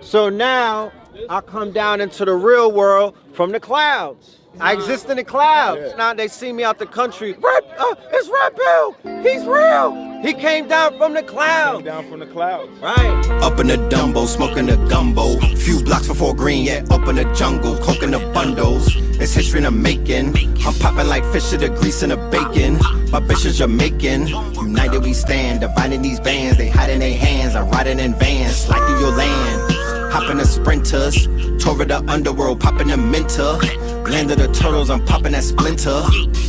So now I come down into the real world from the clouds. I exist in the clouds. Yeah. Now they see me out the country. It's Red Pill. He's real. He came down from the clouds. Came down from the clouds. Right. Up in the Dumbo, smoking the gumbo. Few blocks before green, yeah, up in the jungle, coconut bundles. It's history in the making. I'm popping like fish to the grease and the bacon. My bitch is Jamaican. United we stand, dividing these bands. They hide in their hands. I'm riding in vans, slide through your land. Hopping the sprinters, tour of the underworld, popping the minter. Land of the turtles, I'm popping that splinter.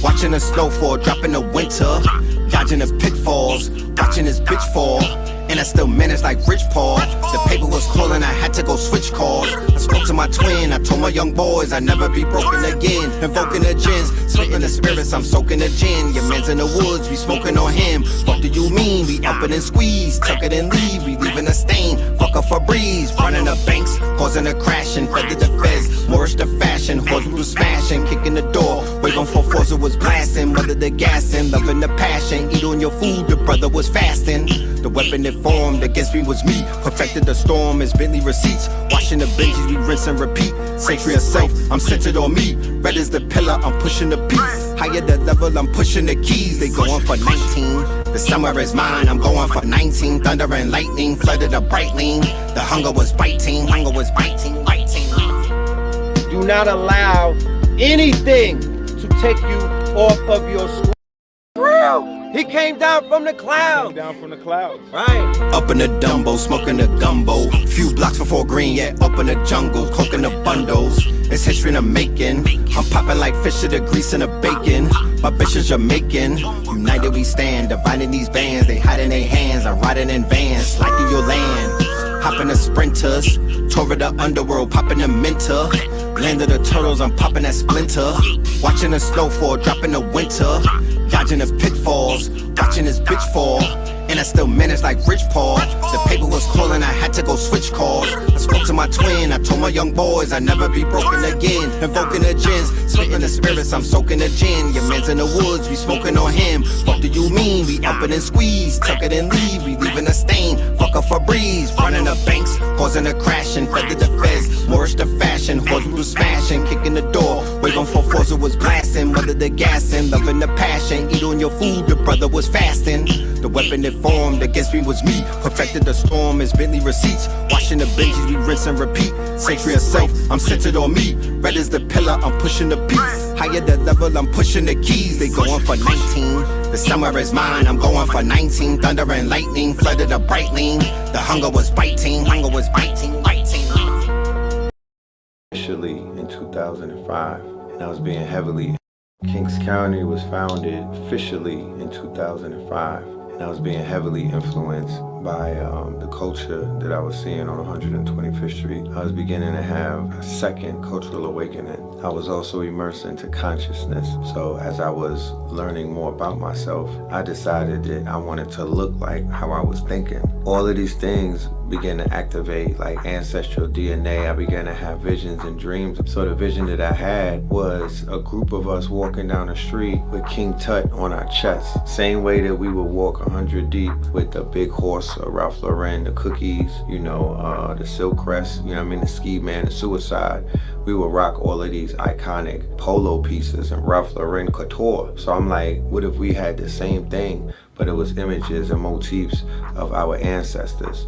Watching the snowfall, dropping the winter. Dodging the pitfalls, watching this bitch fall. And I still managed like Rich Paul. The paper was calling, I had to go switch calls. I spoke to my twin, I told my young boys I'd never be broken again. Invoking the gins, smoking the spirits, I'm soaking the gin. Your man's in the woods, we smoking on him. Fuck do you mean? We up it and squeeze, tuck it and leave, we leaving a stain. Fuck a Febreze, running the banks, causing a crashing. Feather the feds, Moorish the fashion, horse was smashing, kicking the door. Waving for force, it was blasting, mother the gassing, loving the passion. Eat on your food, the brother was fasting. The weapon that formed against me was me. Perfected the storm as Bentley receipts. Washing the benches, we rinse and repeat. Sanctuary of self, I'm centered on me. Red is the pillar, I'm pushing the piece. Higher the level, I'm pushing the keys. They going for 19. The summer is mine, I'm going for 19. Thunder and lightning, flooded a brightling. The hunger was biting, biting. Do not allow anything to take you off of your school. Real. He came down from the clouds. Came down from the clouds. Right. Up in the Dumbo, smoking the gumbo. Few blocks before green, yeah, up in the jungle, coconut bundles. It's history in the making. I'm popping like fish to the grease and the bacon. My bitch is Jamaican. United we stand, dividing these bands. They hide in their hands. I'm riding in vans, slide through your land. Hopping the sprinters, tour of the underworld, popping the minter. Land of the turtles, I'm popping that splinter. Watching the snowfall, dropping the winter. Dodging the pitfalls, watching this bitch fall. And I still managed like Rich Paul. The paper was calling, I had to go switch calls. I spoke to my twin, I told my young boys I'd never be broken again. Invoking the gins, smoking the spirits, I'm soaking the gin. Your man's in the woods, we smoking on him. Fuck do you mean? We up it and squeeze, tuck it and leave, we leaving a stain. Fuck a Febreze, running the banks, causing a crashing. Feather the feds, Moorish the fashion, horse was smashing, kicking the door. Waving for force, it was blasting, mother the gassing, loving the passion. Eat on your food, the brother was fasting. The weapon that formed against me was me. Perfected the storm as Bentley receipts. Washing the benches, we rinse and repeat. Sanctuary of self, I'm centered on me. Red is the pillar, I'm pushing the piece. Higher the level, I'm pushing the keys. They going for 19. The summer is mine, I'm going for 19. Thunder and lightning, flooded a brightling. The hunger was biting, biting. Initially in 2005, and I was being heavily. Kings County was founded officially in 2005, and I was being heavily influenced by the culture that I was seeing on 125th Street. I was beginning to have a second cultural awakening. I was also immersed into consciousness. So as I was learning more about myself, I decided that I wanted to look like how I was thinking. All of these things began to activate like ancestral DNA. I began to have visions and dreams. So the vision that I had was a group of us walking down the street with King Tut on our chest. Same way that we would walk 100 deep with the big horse, Ralph Lauren, the cookies, you know, the Silk Crest, you know what I mean, the Ski Man, the Suicide. We would rock all of these iconic polo pieces and Ralph Lauren couture. So I'm like, what if we had the same thing, but it was images and motifs of our ancestors.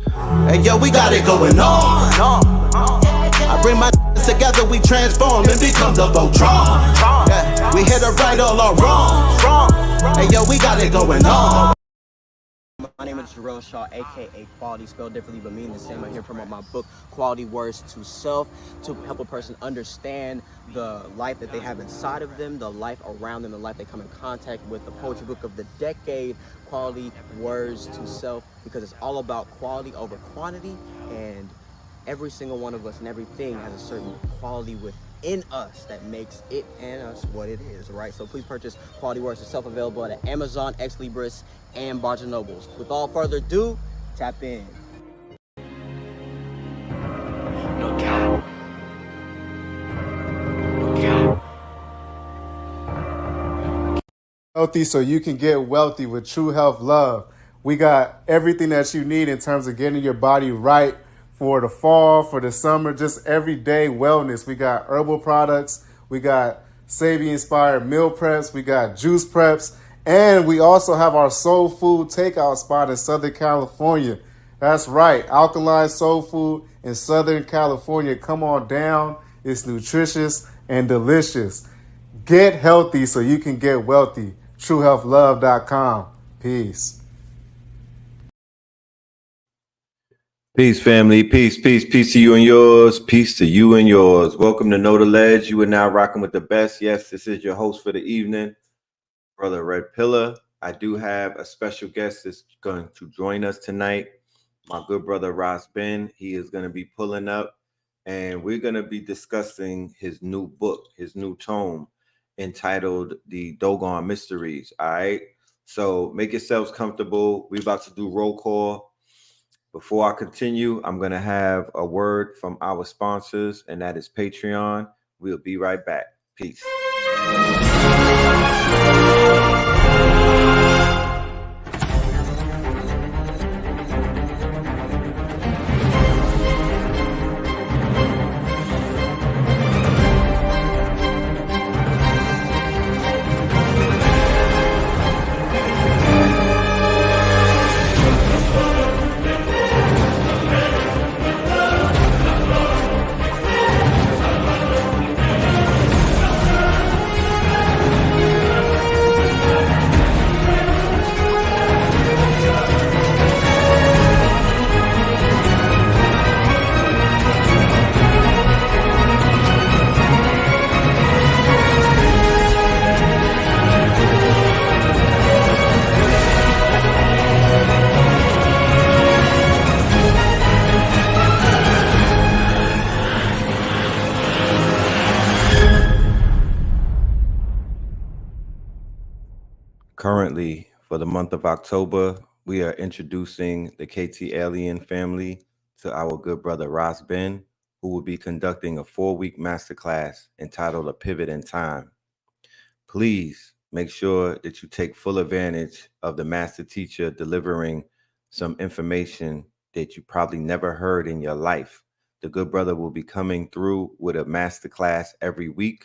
Hey yo, we got it going on. I bring my together, we transform and become the Voltron. Yeah, we hit a right all our wrong. Hey yo, we got it going on. My name is Jarrell Shaw, aka Quality, spelled differently but meaning the same. I'm here to promote my book, Quality Words to Self, to help a person understand the life that they have inside of them, the life around them, the life they come in contact with. The poetry book of the decade, Quality Words to Self, because it's all about quality over quantity, and every single one of us and everything has a certain quality within us that makes it and us what it is, right? So please purchase Quality Words to Self, available at Amazon, Ex Libris, and Barnes & Nobles. With all further ado, tap in. No doubt. No doubt. Healthy so you can get wealthy with True Health Love. We got everything that you need in terms of getting your body right for the fall, for the summer, just everyday wellness. We got herbal products. We got Sabi-inspired meal preps. We got juice preps. And we also have our soul food takeout spot in Southern California. That's right, Alkaline Soul Food in Southern California. Come on down. It's nutritious and delicious. Get healthy so you can get wealthy. TrueHealthLove.com. Peace. Peace, family. Peace, peace, peace to you and yours. Peace to you and yours. Welcome to Know the Ledge. You are now rocking with the best. Yes, this is your host for the evening, Brother Red Pillar. I do have a special guest that's going to join us tonight. My good brother RAS Ben. He is going to be pulling up, and we're going to be discussing his new book, his new tome, entitled The DOGON Mysteries. All right. So make yourselves comfortable. We're about to do roll call. Before I continue, I'm going to have a word from our sponsors, and that is Patreon. We'll be right back. Peace. Currently, for the month of October, we are introducing the KT Alien family to our good brother RAS Ben, who will be conducting a 4-week masterclass entitled A Pivot in Time. Please make sure that you take full advantage of the master teacher delivering some information that you probably never heard in your life. The good brother will be coming through with a masterclass every week.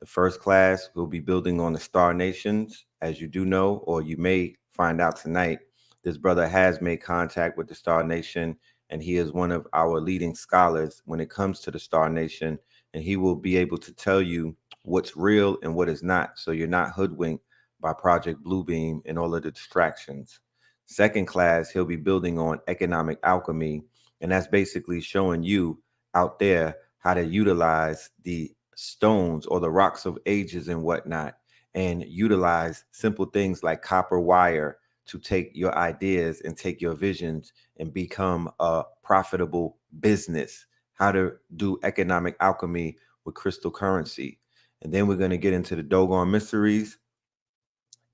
The first class will be building on the star nations. As you do know, or you may find out tonight, this brother has made contact with the Star Nation, and he is one of our leading scholars when it comes to the Star Nation, and he will be able to tell you what's real and what is not, so you're not hoodwinked by Project Bluebeam and all of the distractions. Second class, he'll be building on economic alchemy, and that's basically showing you out there how to utilize the stones or the rocks of ages and whatnot, and utilize simple things like copper wire to take your ideas and take your visions and become a profitable business, how to do economic alchemy with crystal currency. And then we're going to get into the Dogon mysteries,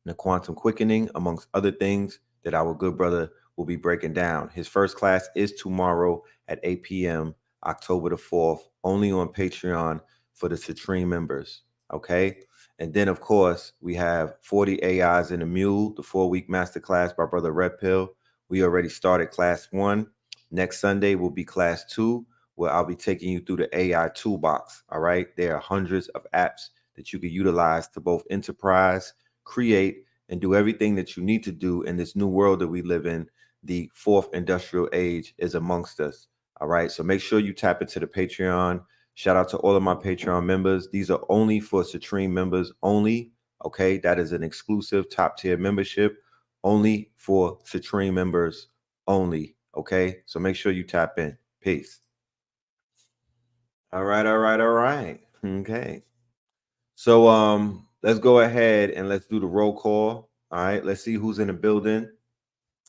the quantum quickening, amongst other things that our good brother will be breaking down. His first class is tomorrow at 8 p.m., October the 4th, only on Patreon for the Citrine members. Okay. And then, of course, we have 40 AIs in a Mule, the 4-week masterclass by Brother Red Pill. We already started class 1. Next Sunday will be class 2, where I'll be taking you through the AI toolbox. All right. There are hundreds of apps that you can utilize to both enterprise, create, and do everything that you need to do in this new world that we live in. The 4th industrial age is amongst us. All right. So make sure you tap into the Patreon. Shout out to all of my Patreon members. These are only for Citrine members only. Okay, that is an exclusive top tier membership only for Citrine members only. Okay, so make sure you tap in. Peace. All right. Okay. So let's go ahead and let's do the roll call. All right, let's see who's in the building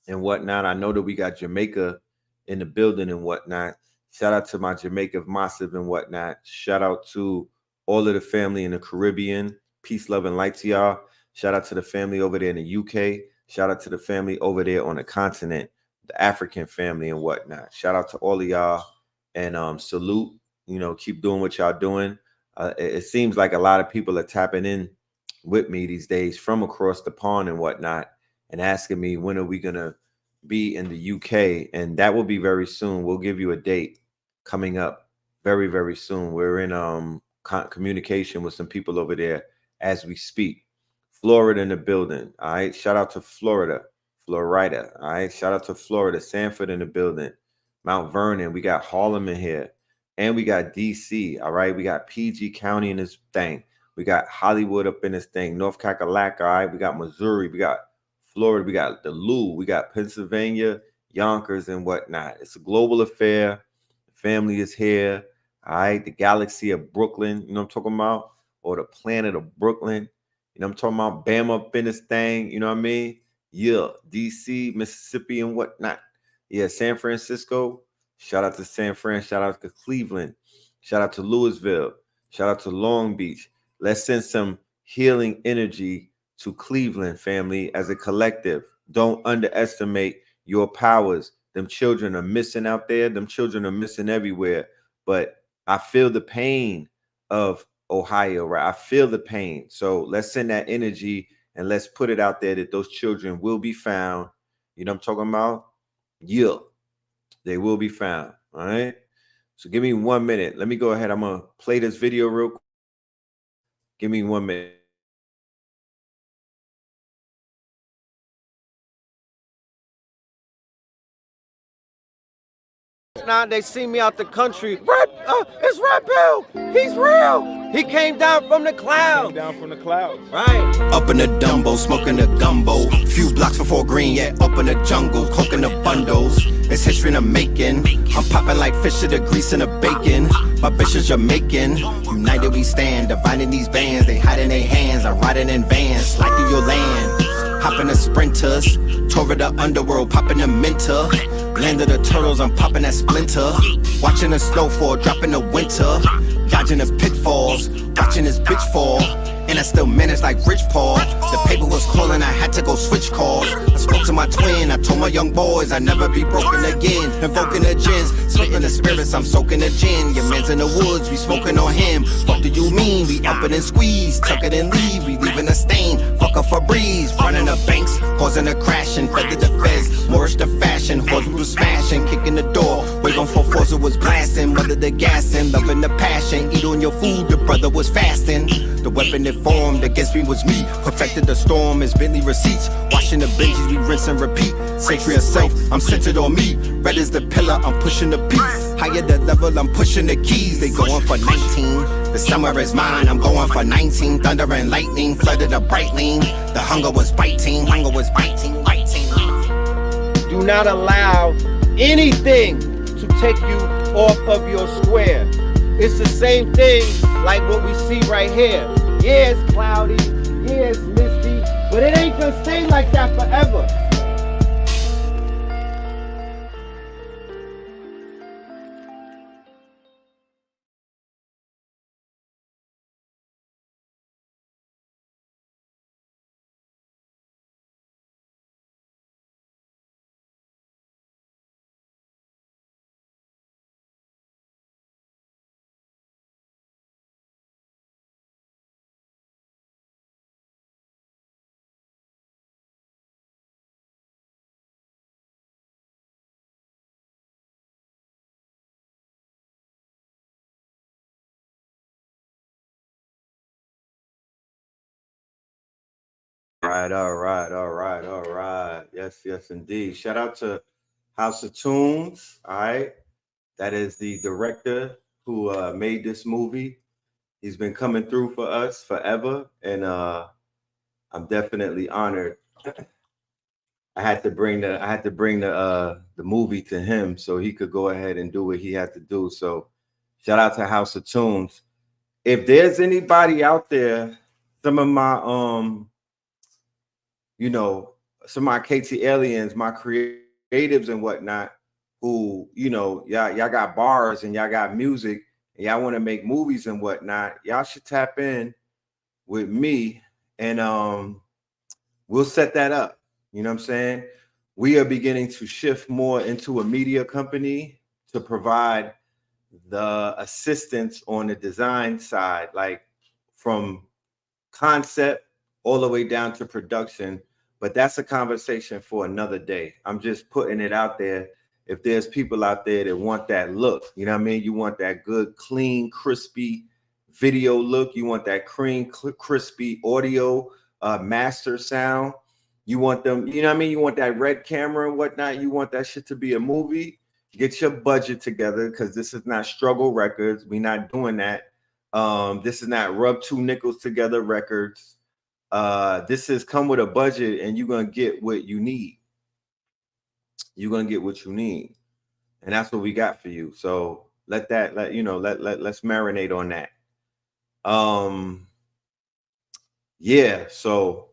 and whatnot. I know that we got Jamaica in the building and whatnot. Shout out to my Jamaica Massive and whatnot. Shout out to all of the family in the Caribbean. Peace, love, and light to y'all. Shout out to the family over there in the UK. Shout out to the family over there on the continent, the African family and whatnot. Shout out to all of y'all and salute. You know, keep doing what y'all doing. It seems like a lot of people are tapping in with me these days from across the pond and whatnot and asking me, when are we going to be in the UK, and that will be very soon. We'll give you a date coming up very, very soon. We're in communication with some people over there as we speak. Florida in the building. All right. Shout out to Florida. All right. Shout out to Florida. Sanford in the building. Mount Vernon. We got Harlem in here. And we got DC. All right. We got PG County in this thing. We got Hollywood up in this thing. North Kakalaka. All right. We got Missouri. We got Florida. We got the Lou. We got Pennsylvania, Yonkers, and whatnot. It's a global affair. The family is here. All right. The galaxy of Brooklyn. You know what I'm talking about? Or the planet of Brooklyn. You know what I'm talking about? Bam up in this thing. You know what I mean? Yeah. DC, Mississippi, and whatnot. Yeah. San Francisco. Shout out to San Fran. Shout out to Cleveland. Shout out to Louisville. Shout out to Long Beach. Let's send some healing energy to Cleveland, family, as a collective. Don't underestimate your powers. Them children are missing out there. Them children are missing everywhere. But I feel the pain of Ohio, right? I feel the pain. So let's send that energy and let's put it out there that those children will be found. You know what I'm talking about? Yeah. They will be found. All right. So give me 1 minute. Let me go ahead. I'm going to play this video real quick. Give me 1 minute. Now they see me out the country. It's Red Bill. He's real. He came down from the clouds. Down from the clouds. Right. Up in the Dumbo, smoking the gumbo. Few blocks before green, yeah, up in the jungle, cooking the bundles. It's history in the making. I'm popping like fish to the grease and the bacon. My bitch is Jamaican. United we stand, dividing these bands. They hide in their hands. I'm riding in vans, slide through your land. Hopping the sprinters, tore the underworld, popping the mentor. Landed the turtles, I'm popping that splinter. Watching the snowfall, dropping the winter. Dodging the pitfalls, watching this bitch fall. And I still managed like Rich Paul. The paper was calling, I had to go switch calls. I spoke to my twin, I told my young boys I'd never be broken again. Invoking the gins, spitting the spirits, I'm soaking the gin. Your man's in the woods, we smoking on him. Fuck do you mean? We up it and squeeze, tuck it and leave, we leaving a stain. Fuck a Febreze, running the banks, causing a crash and fed to the feds. Moorish the fashion, horse was smashing, kicking the door. Wave on 4-4, it was blasting, mother the gassing, loving the passion. Eat on your food, the brother was fasting. The weapon that formed against me was me. Perfected the storm as Bentley receipts. Washing the Benjis, we rinse and repeat. Sacred of self, I'm centered on me. Red is the pillar, I'm pushing the piece. Higher the level, I'm pushing the keys. They going for 19. The summer is mine, I'm going for 19. Thunder and lightning, flooded the bright lane. The hunger was biting, biting. Do not allow anything to take you off of your square. It's the same thing like what we see right here. Yeah, it's cloudy, yeah, it's misty, but it ain't gonna stay like that forever. All right. Yes, indeed. Shout out to House of Tunes. All right. That is the director who made this movie. He's been coming through for us forever. And I'm definitely honored. I had to bring the movie to him so he could go ahead and do what he had to do. So shout out to House of Tunes. If there's anybody out there, some of my some of my KT aliens, my creatives and whatnot, who, y'all got bars and y'all got music and y'all want to make movies and whatnot, y'all should tap in with me and we'll set that up. You know what I'm saying? We are beginning to shift more into a media company to provide the assistance on the design side, like from concept all the way down to production. But that's a conversation for another day. I'm just putting it out there. If there's people out there that want that look, you know what I mean? You want that good, clean, crispy video look. You want that crispy audio master sound. You want them, you know what I mean? You want that red camera and whatnot. You want that shit to be a movie. Get your budget together, because this is not Struggle Records. We're not doing that. This is not Rub Two Nickels Together Records. This is come with a budget, and you're gonna get what you need. You're gonna get what you need, and that's what we got for you. So let's marinate on that. Yeah. So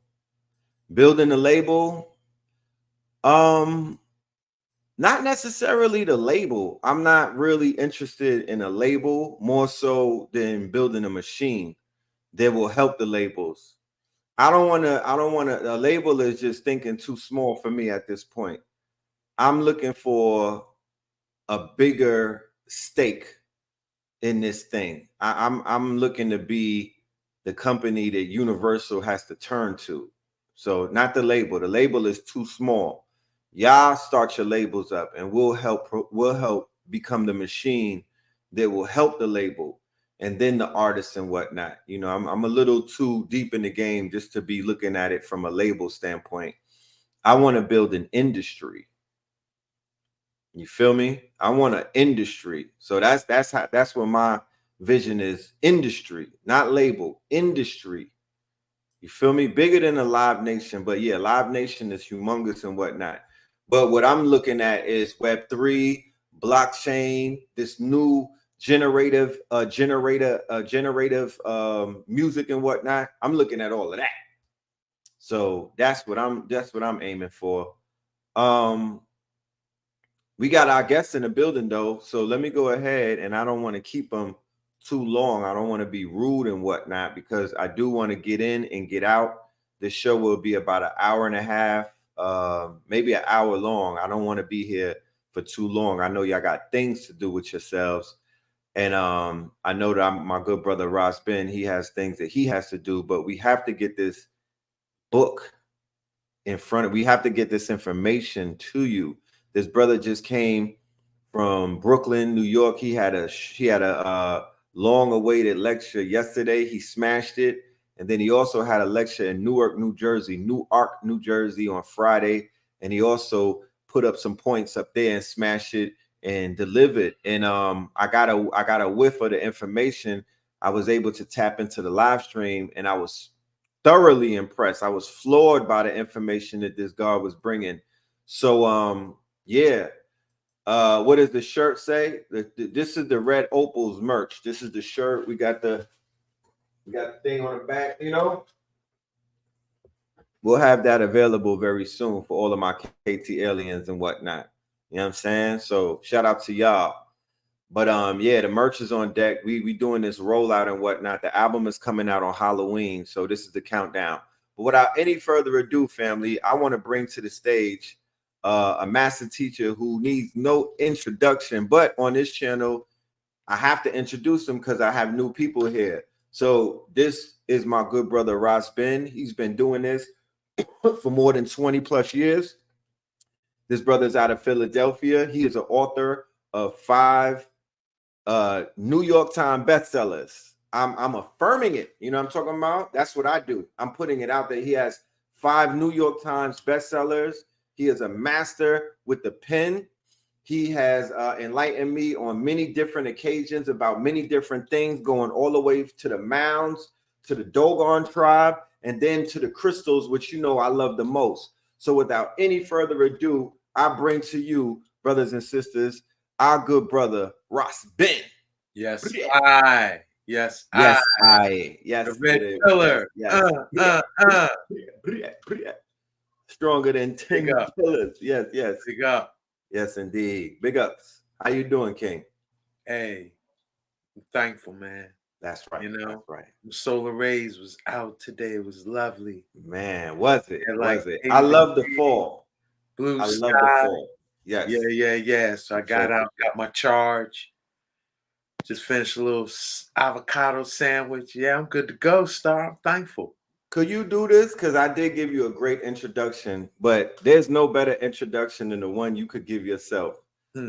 building a label, not necessarily the label. I'm not really interested in a label more so than building a machine that will help the labels. I don't want to, a label is just thinking too small for me at this point. I'm looking for a bigger stake in this thing. I'm looking to be the company that Universal has to turn to. So not the label. The label is too small. Y'all start your labels up, and we'll help become the machine that will help the label, and then the artists and whatnot. You know, I'm a little too deep in the game just to be looking at it from a label standpoint. I want to build an industry. You feel me? I want an industry. So that's what my vision is. Industry, not label. Industry. You feel me? Bigger than a Live Nation, but yeah, Live Nation is humongous and whatnot. But what I'm looking at is Web3, blockchain, this new generative music and whatnot. I'm looking at all of that. So that's what I'm aiming for. We got our guests in the building though, so let me go ahead, and I don't want to keep them too long. I don't want to be rude and whatnot, because I do want to get in and get out. This show will be about an hour and a half, maybe an hour long. I don't want to be here for too long. I know y'all got things to do with yourselves, and I know that my good brother RAS BEN, he has things that he has to do, but we have to get this book in front of, we have to get this information to you. This brother just came from Brooklyn, New York. He had a long-awaited lecture yesterday. He smashed it, and then he also had a lecture in Newark, New Jersey on Friday, and he also put up some points up there and smashed it and delivered. And I got a whiff of the information. I was able to tap into the live stream, and I was thoroughly impressed. I was floored by the information that this guy was bringing. So yeah. What does the shirt say? This is the Red Opals merch. This is the shirt. We got the thing on the back, you know. We'll have that available very soon for all of my KT aliens and whatnot. You know what I'm saying? So shout out to y'all. But yeah, the merch is on deck. We doing this rollout and whatnot. The album is coming out on Halloween, so this is the countdown. But without any further ado, family, I want to bring to the stage a master teacher who needs no introduction, but on this channel I have to introduce him because I have new people here. So this is my good brother RAS BEN. He's been doing this for more than 20 plus years. This brother's out of Philadelphia. He is an author of 5 New York Times bestsellers. I'm affirming it. You know what I'm talking about? That's what I do. I'm putting it out there. He has 5 New York Times bestsellers. He is a master with the pen. He has enlightened me on many different occasions about many different things, going all the way to the mounds, to the Dogon tribe, and then to the crystals, which you know I love the most. So without any further ado, I bring to you, brothers and sisters, our good brother RAS BEN. Yes, Yes, I. Yes, the red pillar. Yes. Stronger than 10 pillars. Yes. Big up. Yes, indeed. Big ups. How you doing, King? Hey, I'm thankful, man. That's right. You know, that's right. The solar rays was out today. It was lovely. Man, was it? Like I love the fall. Blue sky. Love the fall. Yes. Yeah. So I got out, got my charge. Just finished a little avocado sandwich. Yeah, I'm good to go, Star. I'm thankful. Could you do this? Because I did give you a great introduction, but there's no better introduction than the one you could give yourself.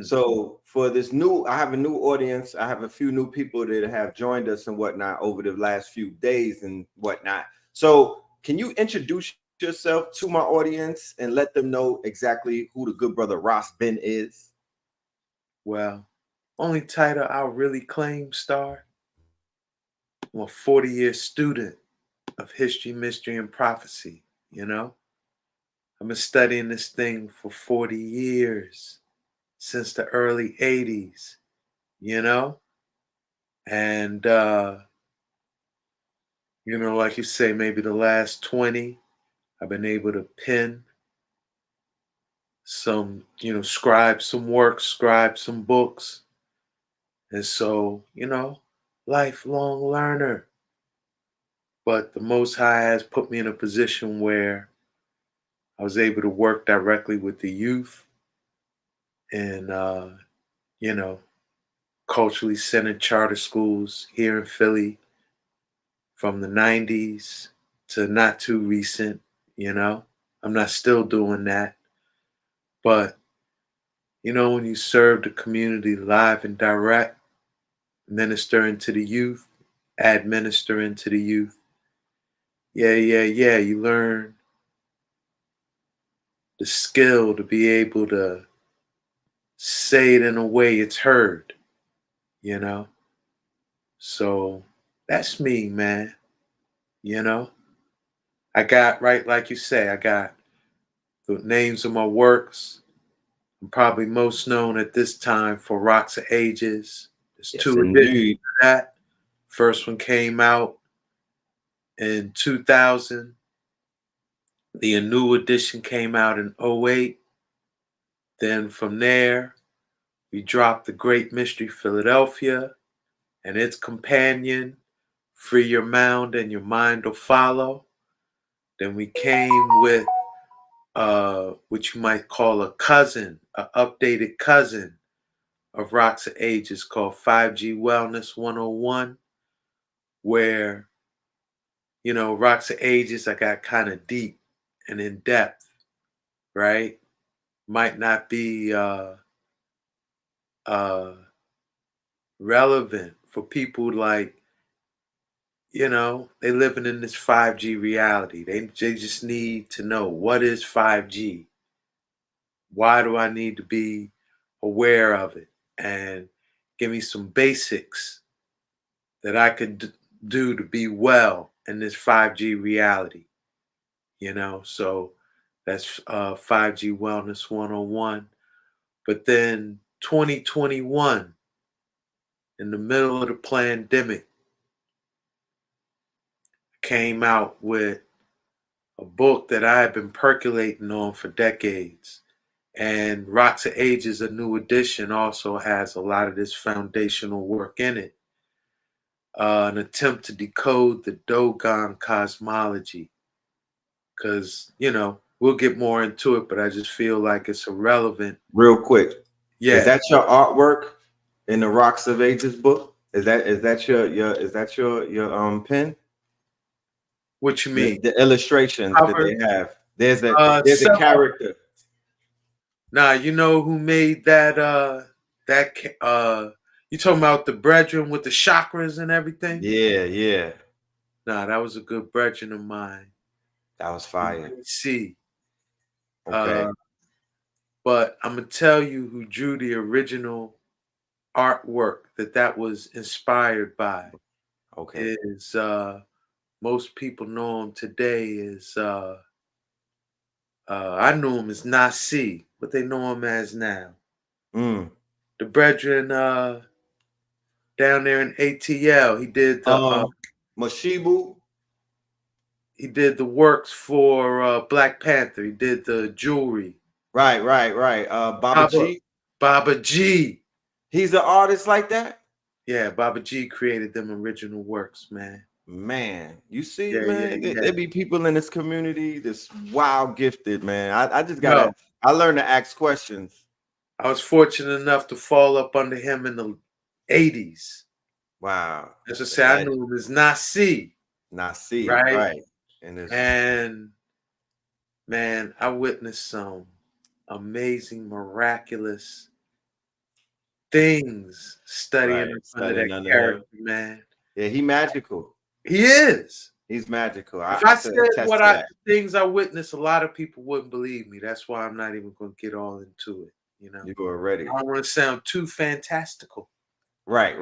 So for this new, I have a new audience. I have a few new people that have joined us and whatnot over the last few days and whatnot. So can you introduce yourself to my audience and let them know exactly who the good brother RAS Ben is? Well, only title I'll really claim, Star. I'm a 40-year student of history, mystery, and prophecy, you know? I've been studying this thing for 40 years, since the early 80s, you know? And, you know, like you say, maybe the last 20, I've been able to pen some, you know, scribe some works, scribe some books. And so, you know, lifelong learner. But the Most High has put me in a position where I was able to work directly with the youth in, you know, culturally centered charter schools here in Philly from the 90s to not too recent, you know. I'm not still doing that. But, you know, when you serve the community live and direct, ministering to the youth, administering to the youth, yeah, you learn the skill to be able to say it in a way it's heard, you know? So that's me, man. You know? I got, right, like you say, I got the names of my works. I'm probably most known at this time for Rocks of Ages. There's Yes, two editions indeed. of that. First one came out in 2000. The new edition came out in '08. Then from there, we dropped The Great Mystery Philadelphia and its companion, Free Your Mind and Your Mind Will Follow. Then we came with what you might call a cousin, an updated cousin of Rocks of Ages called 5G Wellness 101, where, you know, Rocks of Ages, I got kind of deep and in depth, right? Might not be uh, relevant for people like, you know, they living in this 5G reality. They just need to know, what is 5G? Why do I need to be aware of it? And give me some basics that I could do to be well in this 5G reality, you know? So that's 5G Wellness 101. But then 2021, in the middle of the pandemic, came out with a book that I have been percolating on for decades. And Rocks of Ages, a new edition, also has a lot of this foundational work in it. An attempt to decode the Dogon cosmology. Because, you know, we'll get more into it, but I just feel like it's irrelevant. Real quick. Is Yeah. that your artwork in the Rocks of Ages book? Is that your pen? What you mean? The illustrations that Cover? they have. There's a Several. character. Nah, you know who made that you talking about the brethren with the chakras and everything? Yeah. Nah, that was a good brethren of mine. That was fire. See. Okay. But I'm gonna tell you who drew the original artwork that was inspired by. Okay. Is most people know him today is I knew him as Nasi, what they know him as now. The brethren down there in ATL, he did the Moshibu. he did the works for Black Panther. He did the jewelry. Right. Baba G. Baba G. He's an artist like that? Yeah, Baba G created them original works, man. Man, you see, Yeah, man, yeah. there be people in this community that's wild gifted, man. I just gotta, I learned to ask questions. I was fortunate enough to fall up under him in the 80s. Wow. As I say, I knew him as Nasi. Nasi, right? right. And man, I witnessed some amazing, miraculous things studying under that character, man. Yeah, he magical. He is. He's magical. If I I could said attest to that. things I witnessed, a lot of people wouldn't believe me. That's why I'm not even going to get all into it. You know, You were ready. I don't want to sound too fantastical. Right.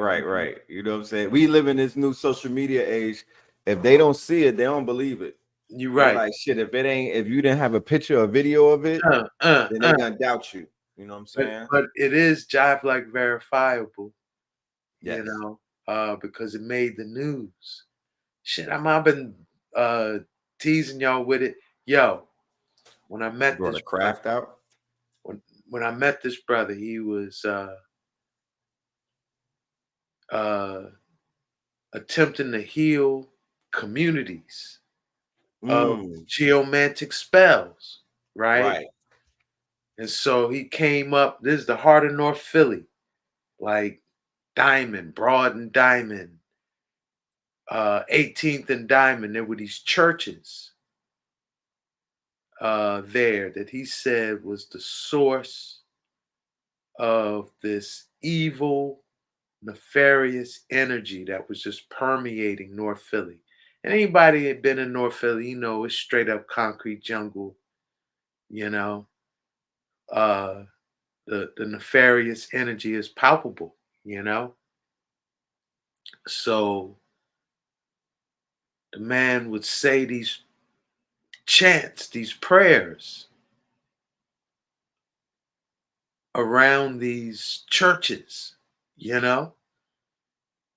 You know what I'm saying? We live in this new social media age. If they don't see it, they don't believe it. You're They're right. like, shit, if you didn't have a picture or video of it, then they're gonna doubt you. You know what I'm saying? But it is jive like verifiable. Yes. You know, because it made the news. Shit, I've been teasing y'all with it. Yo, when I met Brought this a craft out. When I met this brother, he was attempting to heal communities of geomantic spells, right? And so he came up. This is the heart of North Philly, like Diamond, Broad and Diamond, 18th and Diamond. There were these churches there that he said was the source of this evil, nefarious energy that was just permeating North Philly. And anybody that been in North Philly, you know, it's straight up concrete jungle. You know, the nefarious energy is palpable. You know, so the man would say these chants, these prayers around these churches, you know,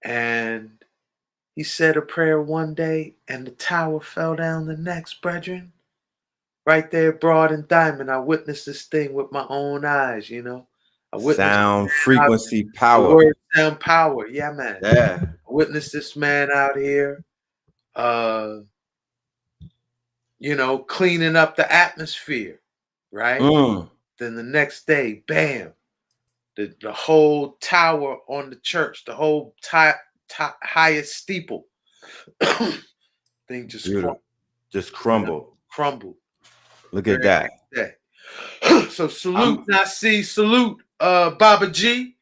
and he said a prayer one day and the tower fell down the next, brethren. Right there, Broad and Diamond. I witnessed this thing with my own eyes, you know. I witnessed Sound, frequency, the power. word sound, power. Yeah, man. Yeah. I witnessed this man out here, you know, cleaning up the atmosphere, right? Then the next day, bam, the whole tower on the church, the whole highest steeple thing just crumbled. Look at that. So salute, Nasi, salute, Baba G.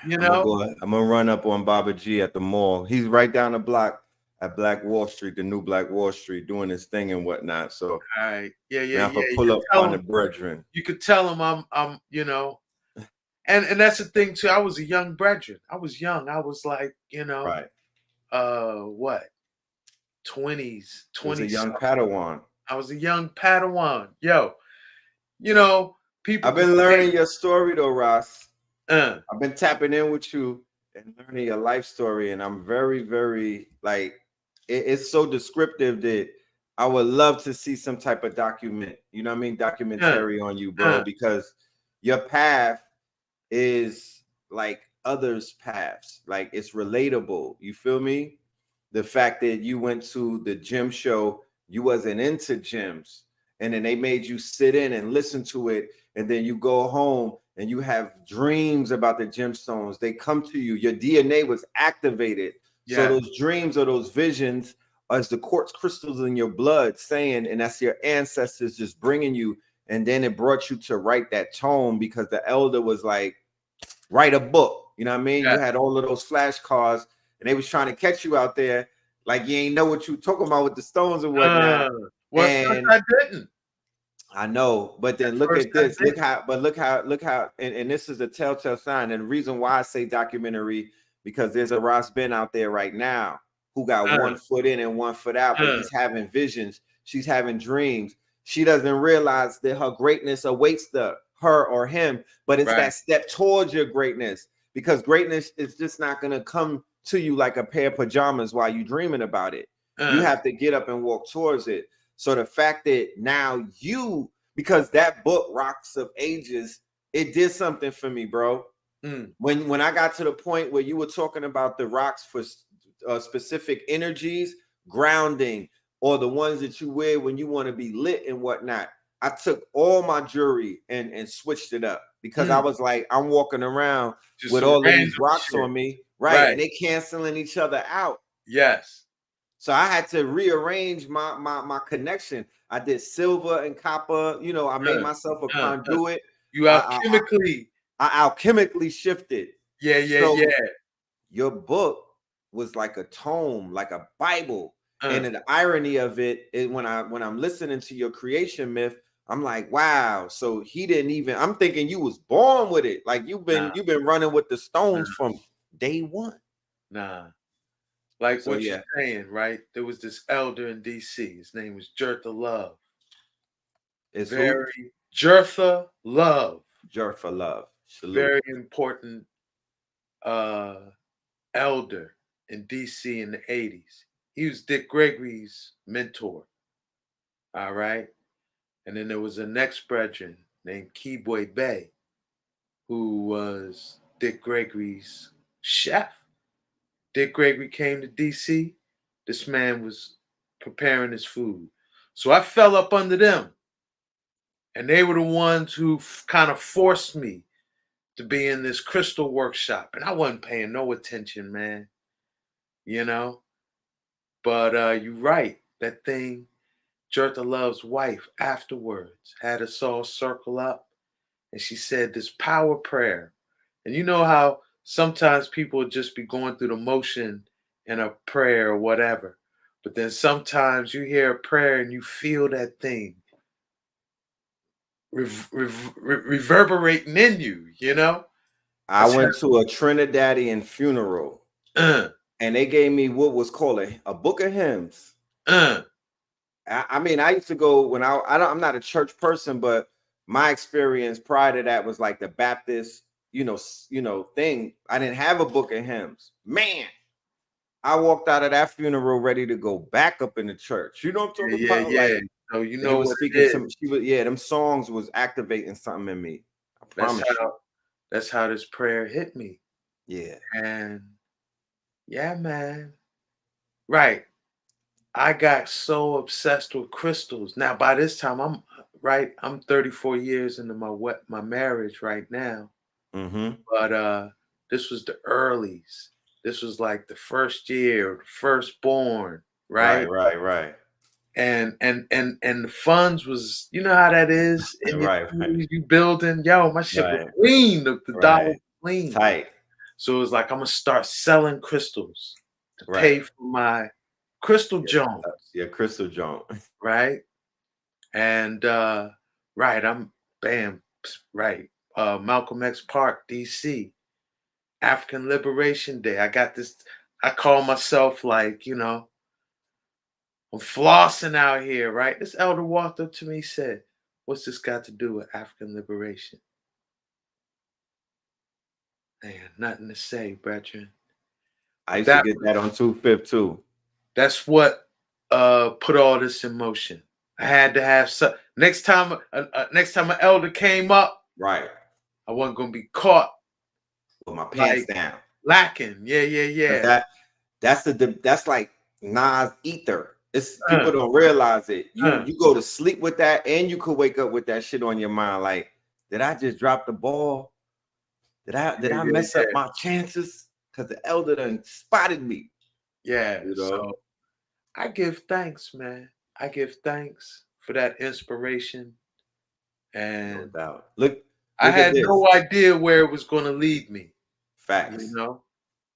You know, I'm gonna run up on Baba G at the mall. He's right down the block at Black Wall Street, the new Black Wall Street, doing his thing and whatnot. So, all right, yeah. Pull up on the brethren. You could tell him I'm, you know, and that's the thing too. I was a young brethren. I was young. I was like, you know, what, 20s, 20s. A young Padawan. I was a young Padawan. Yo, you know, people. I've been learning your story though, Ross. I've been tapping in with you and learning your life story, and I'm very, very like it's so descriptive that I would love to see some type of documentary on you, bro, because your path is like others' paths. Like it's relatable. You feel me? The fact that you went to the gym show, you wasn't into gyms, and then they made you sit in and listen to it, and then you go home and you have dreams about the gemstones. They come to you. Your DNA was activated. Yeah. So those dreams or those visions as the quartz crystals in your blood saying, and that's your ancestors just bringing you. And then it brought you to write that tome because the elder was like, write a book. You know what I mean? Yeah. You had all of those flashcards and they was trying to catch you out there. Like you ain't know what you talking about with the stones and whatnot. And I didn't. I know, but then look at this. Look how, and this is a telltale sign. And the reason why I say documentary, because there's a RAS BEN out there right now who got 1 foot in and 1 foot out, but he's having visions. She's having dreams. She doesn't realize that her greatness awaits her or him, but it's that step towards your greatness, because greatness is just not going to come to you like a pair of pajamas while you're dreaming about it. You have to get up and walk towards it. So the fact that now because that book, Rocks of Ages, it did something for me, bro. When I got to the point where you were talking about the rocks for specific energies, grounding, or the ones that you wear when you want to be lit and whatnot, I took all my jewelry and switched it up because I was like, I'm walking around just with all of these rocks on me, right? And they canceling each other out. Yes. So I had to rearrange my connection. I did silver and copper. You know, I made myself a conduit. You I, I, alchemically. I alchemically shifted. Yeah, yeah, So yeah. your book was like a tome, like a Bible. And Uh, the irony of it is when I'm listening to your creation myth, I'm like, wow. So he didn't even. I'm thinking you was born with it. Like you've been running with the stones from day one. nah. Like So what you're yeah, saying, right? There was this elder in DC. His name was Jertha Love. it's who? Very Jertha Love. Jerk for love. Salute. Very important uh elder in DC in the 80s. He was Dick Gregory's mentor. All right. And then there was a next brethren named Keyboy Bay, who was Dick Gregory's chef. Dick Gregory came to DC. This man was preparing his food. So I fell up under them. And they were the ones who kind of forced me to be in this crystal workshop. And I wasn't paying no attention, man. You know? But you're right. That thing, Jertha Love's wife, afterwards, had us all circle up. And she said this power prayer. And you know how sometimes people would just be going through the motion in a prayer or whatever. But then sometimes you hear a prayer and you feel that thing reverberating in you, you know? I went to a Trinidadian funeral, Uh, and they gave me what was called a book of hymns. uh, I mean, I used to go when I'm not a church person, but my experience prior to that was like the Baptist, thing. I didn't have a book of hymns. Man, I walked out of that funeral ready to go back up in the church. You know what I'm talking yeah, about? yeah. Like So you they know was what speaking it to is. she was them songs was activating something in me. I That's promise you. that's how this prayer hit me. Yeah. And yeah, man. Right. I got so obsessed with crystals. Now by this time I'm 34 years into my marriage right now. Mm-hmm. But this was the earlies. This was like the first year, firstborn, Right, right? right. And the funds was, you know how that is in your Right, right, 20s, you building. Yo, my shit was right, clean. The dollar was right. clean. Tight. So it was like I'm gonna start selling crystals to Right. pay for my crystal joint, Yeah, Crystal Jones. right? And right, I'm bam, right. Malcolm X Park, DC, African Liberation Day. I got this, I call myself like, I'm flossing out here, right? This elder walked up to me, said, "What's this got to do with African liberation?" Man, nothing to say, brethren. I used to That get that on 2/5 too. that's what put all this in motion. I had to have some next time an elder came up, Right. I wasn't gonna be caught With my pants like down. lacking. Yeah, yeah, 'Cause yeah. that's like Nas ether. It's Uh, people don't realize it. You uh, you go to sleep with that, and you could wake up with that shit on your mind. Like, did I just drop the ball? Did yeah, I yeah, mess up my chances? Because the elder done spotted me. yeah. You know, So I give thanks, man. I give thanks for that inspiration. no And doubt. Look, I look at had this. no idea where it was going to lead me, you Facts. know,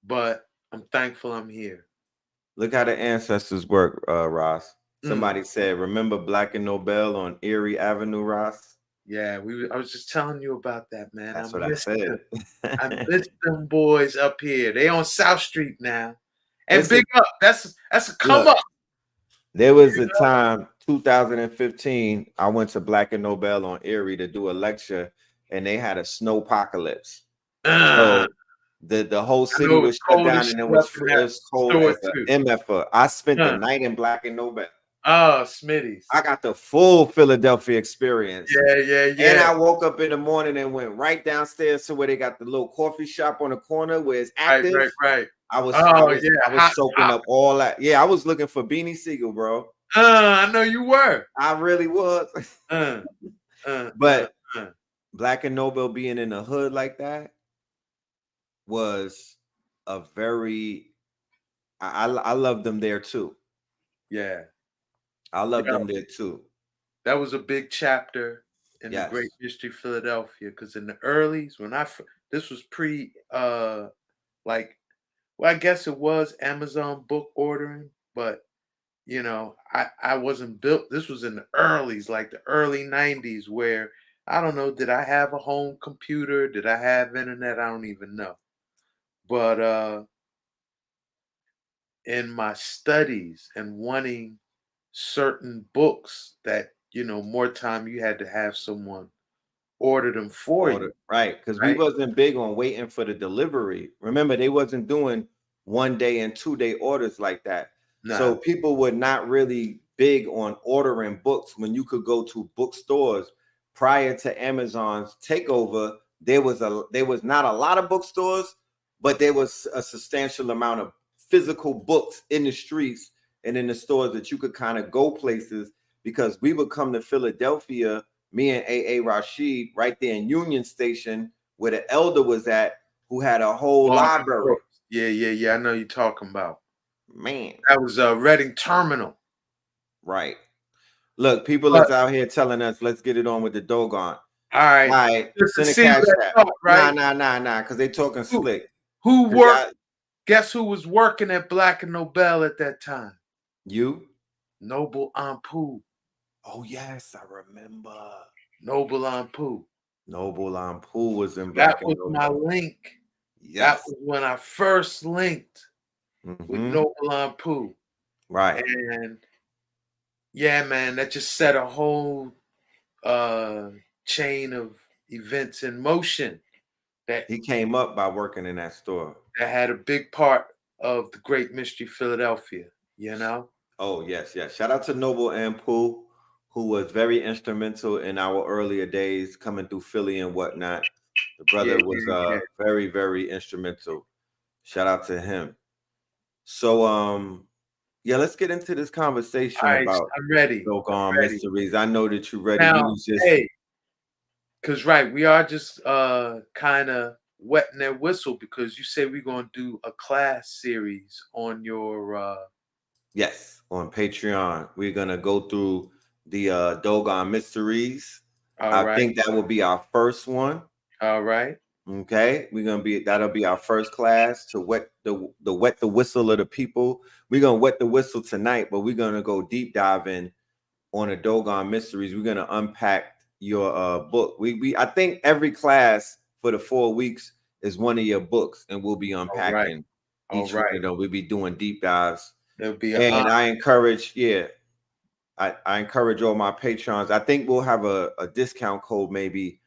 but I'm thankful I'm here. Look how the ancestors work, Ross. Mm, Somebody said, remember Black and Nobel on Erie Avenue, Ross? yeah, I was just telling you about that, man. That's what I said. I miss them boys up here. They on South Street now. And Listen, big up. That's a come look, up. there was a time, 2015, I went to Black and Nobel on Erie to do a lecture, and they had a snow apocalypse. Uh, So the whole I city know it's was shut cold as down, and shit it up was in it that was cold store as a too. MFR. I spent the Uh, night in Black and Nobel. oh, Smitty's. I got the full Philadelphia experience. Yeah, yeah, And yeah. I woke up in the morning and went right downstairs to where they got the little coffee shop on the corner where it's Right, active. right, right. I was Oh yeah, hot soaking top. up all that. Yeah, I was looking for Beanie Siegel, bro. I know you were. I really was. Uh, uh. But Black and Nobel being in the hood like that was a very I love them there too. Yeah. I love Yeah. them there too. That was a big chapter in the Yes. Great Mystery Philadelphia, because in the earlys, when this was pre like, well, I guess it was Amazon book ordering, but you know, I wasn't built. This was in the earlys, like the early 90s, where I don't know, did I have a home computer? Did I have internet? I don't even know. But in my studies and wanting certain books that, you know, more time you had to have someone order them for you, Order, right? Because we right? wasn't big on waiting for the delivery. Remember, they wasn't doing 1 day and 2 day orders like that. Nah. So people were not really big on ordering books when you could go to bookstores prior to Amazon's takeover. There was not a lot of bookstores, but there was a substantial amount of physical books in the streets and in the stores that you could kind of go places, because we would come to Philadelphia, me and A.A. Rashid, right there in Union Station, where the elder was at, who had a whole Oh, library. yeah. I know you're talking about. Man, That was Reading Terminal. right. Look, people But is out here telling us, let's get it on with the Dogon. all right, All right, just to send a see cash that app. thought, right? Nah, because they talking slick. Who 'Cause worked? Guess who was working at Black and Nobel at that time? you? Noble Ampu. Oh yes, I remember. Noble Ampu. Noble Ampu was in That Black was and my Noble. link. That Yes. was when I first linked with Mhm. Noble Ampu. Right. And yeah, man, that just set a whole chain of events in motion that He came up by working in that store. had a big part of the Great Mystery Philadelphia, you know? Oh, yes. Shout out to Noble Ampu, who was very instrumental in our earlier days coming through Philly and whatnot. The brother was Yeah. very, very instrumental. Shout out to him. So yeah, let's get into this conversation All right, about I'm ready. Dogon Ready. Mysteries. I know that you're ready. Now, You was just hey, because we are just kind of wetting their whistle, because you say we're going to do a class series on your yes, on Patreon. We're gonna go through the Dogon Mysteries. all I right. think that will be our first one. All right. Okay, that'll be our first class to wet the whistle of the people. We're gonna wet the whistle tonight, but we're gonna go deep diving on the Dogon Mysteries. We're gonna unpack your book. We I think every class for the 4 weeks is one of your books, and we'll be unpacking each one of them. We'll be doing deep dives. There'll be And I encourage, I encourage all my patrons. I think we'll have a discount code maybe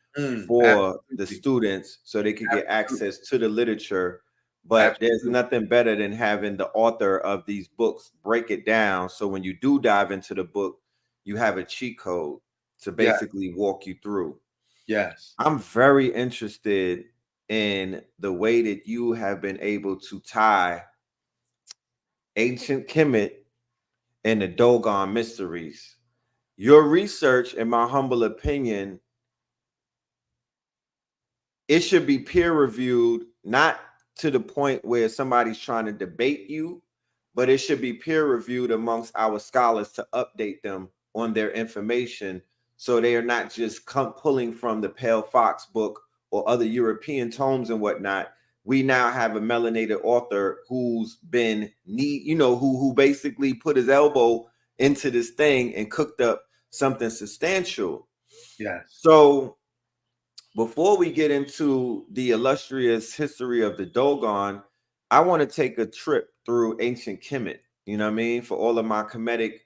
for the students so they could get access to the literature. But there's nothing better than having the author of these books break it down. So when you do dive into the book, you have a cheat code to basically walk you through. Yes. I'm very interested in the way that you have been able to tie ancient Kemet and the Dogon Mysteries. Your research, in my humble opinion, it should be peer reviewed, not to the point where somebody's trying to debate you, but it should be peer reviewed amongst our scholars to update them on their information, so they are not just pulling from the Pale Fox book or other European tomes and whatnot. We now have a melanated author who's been who basically put his elbow into this thing and cooked up something substantial. Yes. So before we get into the illustrious history of the Dogon, I want to take a trip through ancient Kemet. You know what I mean? For all of my Kemetic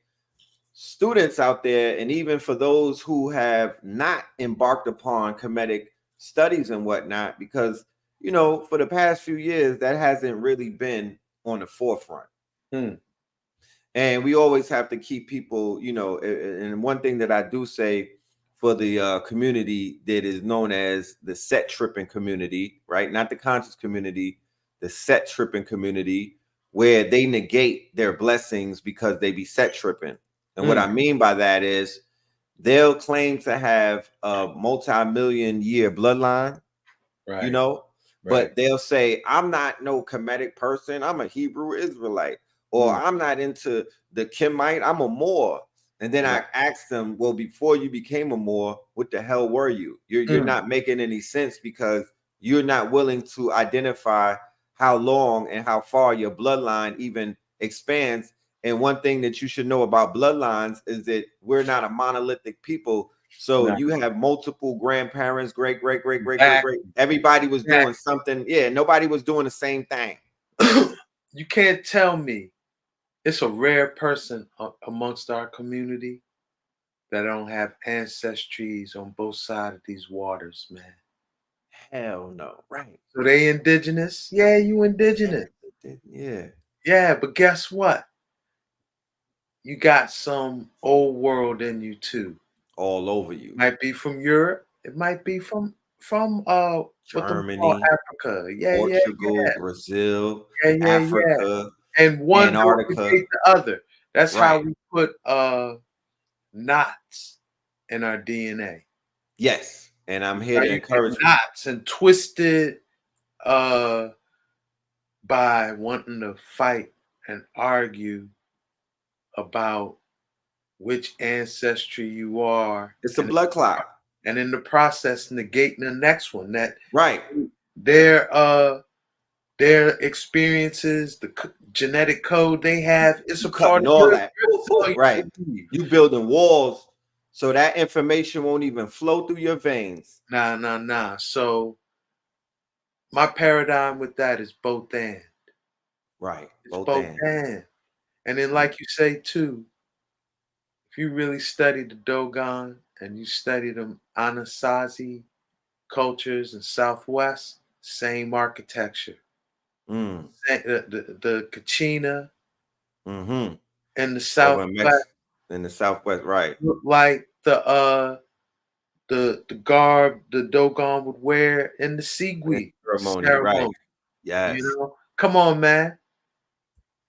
students out there, and even for those who have not embarked upon Kemetic studies and whatnot, because for the past few years that hasn't really been on the forefront. And we always have to keep people, and one thing that I do say for the community that is known as the set tripping community, right? Not the conscious community, the set tripping community, where they negate their blessings because they be set tripping. And what I mean by that is they'll claim to have a multi-million year bloodline, but they'll say, I'm not no Kemetic person. I'm a Hebrew Israelite. or I'm not into the Kimite, I'm a Moor. And then I asked them, well, before you became a Moor, what the hell were you? You're not making any sense because you're not willing to identify how long and how far your bloodline even expands. And one thing that you should know about bloodlines is that we're not a monolithic people. So you have multiple grandparents, great, great, great, great, great, great. Everybody was doing something. Yeah, nobody was doing the same thing. You can't tell me it's a rare person amongst our community that don't have ancestries on both sides of these waters, man. Hell no. Right. So they indigenous? Yeah, you indigenous. Yeah. Yeah, but guess what? You got some old world in you too. All over you. Might be from Europe. It might be from what Germany, Africa. Yeah, Portugal, yeah. Brazil, Yeah. Africa, And one don't Antarctica. negate the other. That's how we put knots in our DNA. Yes. And I'm here to encourage knots and twisted by wanting to fight and argue about which ancestry you are. It's a blood clot. And in the process, negating the next one. That their experiences, the genetic code they have, it's a part of all that. Right. You building walls so that information won't even flow through your veins. Nah. So my paradigm with that is both and. Right. It's both and. And then, like you say too, if you really study the Dogon and you study them Anasazi cultures in Southwest, same architecture. The Kachina in the Southwest. In the Southwest, right. Look like the garb the Dogon would wear in the Sigui ceremony. Right. Yes. You know, come on, man.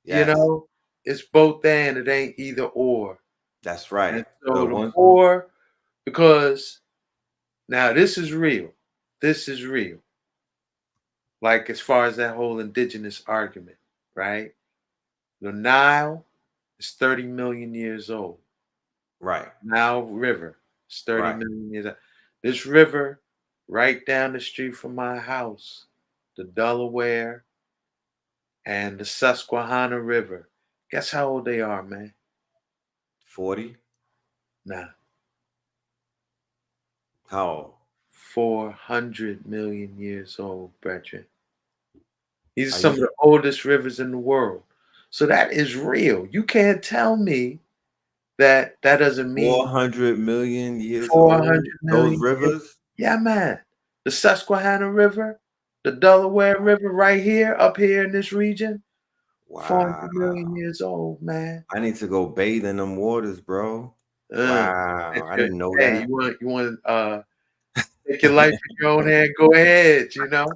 Yes. You know, it's both and it ain't either or. That's right. And so the or, because now this is real. This is real. Like as far as that whole indigenous argument, right? The Nile is 30 million years old. Right. Nile River is 30 million years old. This river right down the street from my house, the Delaware and the Susquehanna River. Guess how old they are, man? 40? Nah. How old? 400 million years old, brethren. These are some of the oldest rivers in the world. So that is real. You can't tell me that doesn't mean 400 million years 400 old. million Those rivers? Yeah, man. The Susquehanna River, the Delaware River right here, up here in this region. Wow. 400 million years old, man. I need to go bathe in them waters, bro. Wow. I didn't know that. You want take your life in your own hand, go ahead, you know.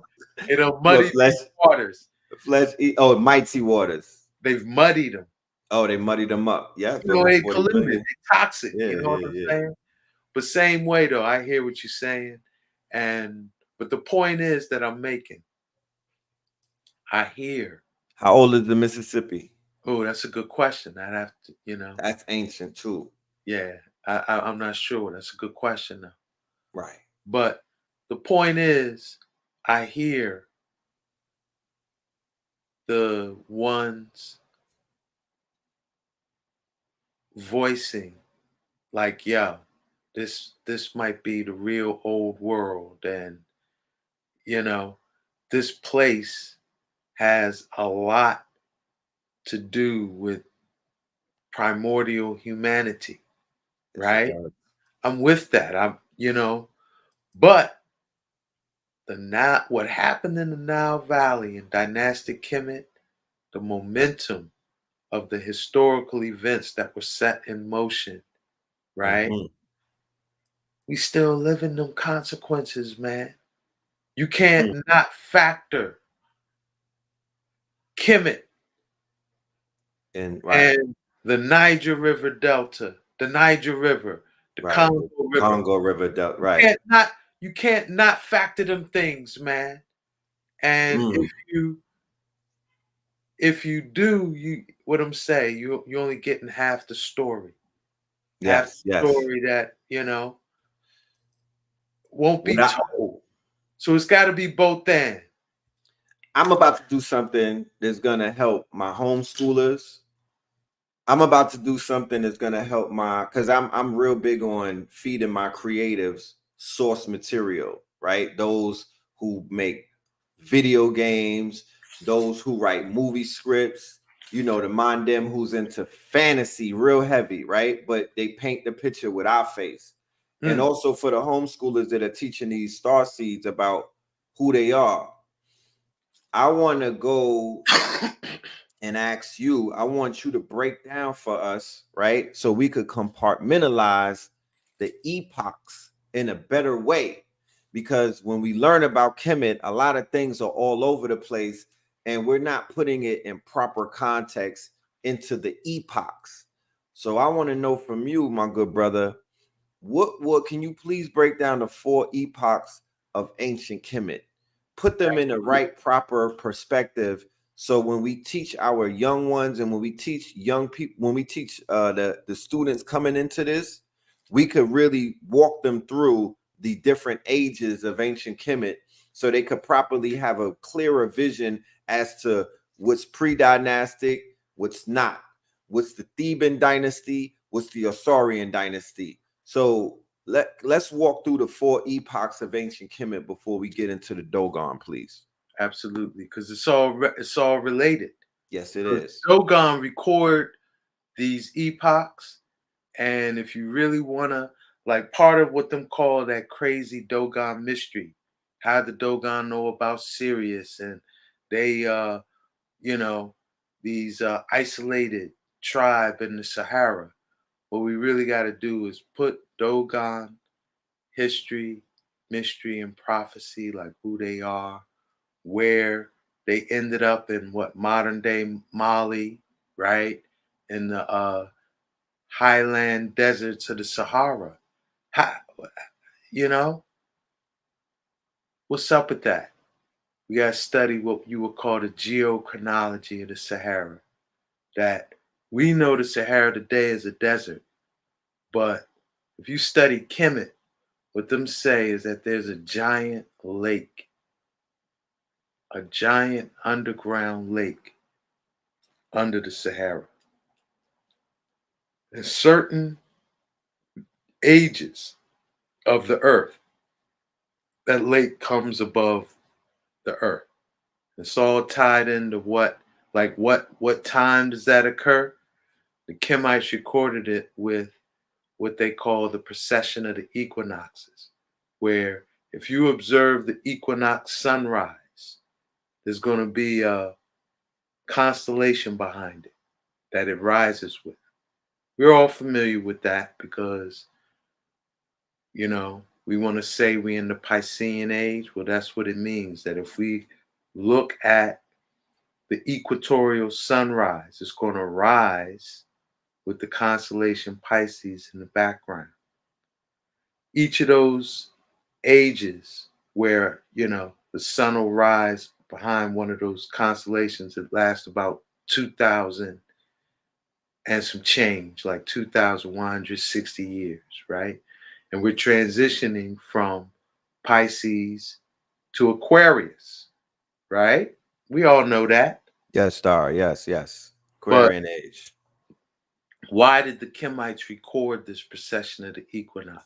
It'll muddy these waters. Mighty waters. They've muddied them. Oh, they muddied them up. Yeah. You know, they polluted. They toxic. You know what I'm saying? But same way though, I hear what you're saying. But the point is that I'm making. I hear. How old is the Mississippi? Oh, that's a good question. I'd have to, you know. That's ancient too. Yeah. I'm not sure. That's a good question though. Right. But the point is, I hear the ones voicing like, yo, this might be the real old world. And, you know, this place has a lot to do with primordial humanity, right? I'm with that. But what happened in the Nile Valley in dynastic Kemet, the momentum of the historical events that were set in motion, right? We still live in them consequences, man. You can't not factor Kemet and the Niger River Delta, the Niger River, the Congo River Delta, right? You can't not factor them things, man. And if you if you do, you what I'm saying, you're only getting half the story. Half Yes, the yes. story that, won't What be told. So it's got to be both then. I'm about to do something that's gonna help my homeschoolers. I'm about to do something that's gonna help because I'm real big on feeding my creatives source material, right? Those who make video games, those who write movie scripts, the mind them who's into fantasy real heavy, right? But they paint the picture with our face. And also for the homeschoolers that are teaching these star seeds about who they are. I want to go and ask you, I want you to break down for us, right? So we could compartmentalize the epochs in a better way. Because when we learn about Kemet, a lot of things are all over the place and we're not putting it in proper context into the epochs. So I want to know from you, my good brother, what can you please break down the 4 epochs of ancient Kemet? Put them in the right proper perspective. So when we teach our young ones and when we teach young people, when we teach the students coming into this, we could really walk them through the different ages of ancient Kemet so they could properly have a clearer vision as to what's pre-dynastic, what's not, what's the Theban dynasty, what's the Osirian dynasty. So let's walk through the 4 epochs of ancient Kemet before we get into the Dogon, please. Absolutely, because it's all related. Yes, it is. Dogon record these epochs, and if you really wanna, like, part of what them call that crazy Dogon mystery, how the Dogon know about Sirius, and they these isolated tribe in the Sahara. What we really got to do is put Dogon history, mystery, and prophecy, like who they are, where they ended up in what modern day Mali, right? In the highland deserts of the Sahara. How, you know, what's up with that? We got to study what you would call the geochronology of the Sahara. That we know the Sahara today is a desert, but if you study Kemet, what them say is that there's a giant lake, a giant underground lake under the Sahara. In certain ages of the earth, that lake comes above the earth. It's all tied into what time does that occur? The Kemites recorded it with what they call the precession of the equinoxes, where if you observe the equinox sunrise, there's going to be a constellation behind it that it rises with. We're all familiar with that because, we want to say we're in the Piscean age. Well, that's what it means, that if we look at the equatorial sunrise, it's going to rise with the constellation Pisces in the background. Each of those ages where, the sun will rise behind one of those constellations that last about 2,000 and some change, like 2,160 years, right? And we're transitioning from Pisces to Aquarius, right? We all know that. Yes, star. Yes, yes. But Aquarian age. why did the Kemites record this precession of the equinox?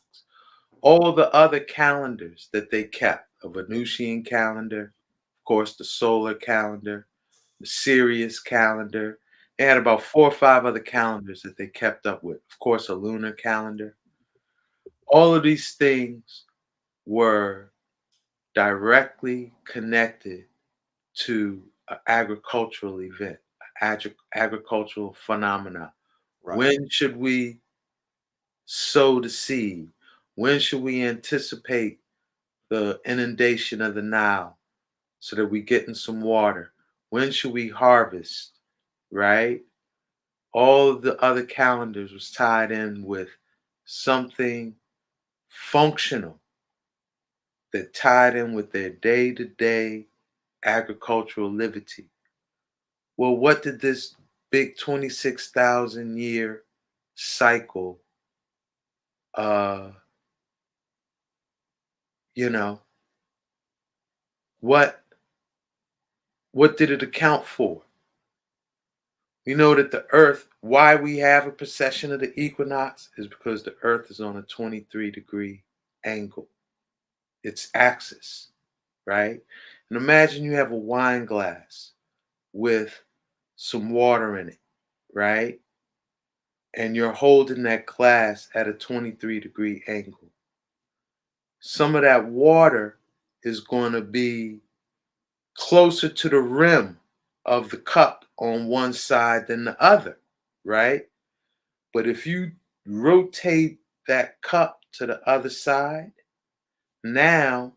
All the other calendars that they kept, a Venusian calendar, of course, the solar calendar, the Sirius calendar. They had about 4 or 5 other calendars that they kept up with. Of course, a lunar calendar. All of these things were directly connected to an agricultural event, agricultural phenomena. Right. When should we sow the seed? When should we anticipate the inundation of the Nile so that we get in some water? When should we harvest? Right? All of the other calendars was tied in with something functional that tied in with their day-to-day agricultural liberty. Well, what did this big 26,000 year cycle, you know, what did it account for? We know that the Earth, why we have a precession of the equinox is because the Earth is on a 23-degree angle, its axis, right? And imagine you have a wine glass with some water in it, right? And you're holding that glass at a 23-degree angle. Some of that water is going to be closer to the rim of the cup on one side than the other, right? But if you rotate that cup to the other side, now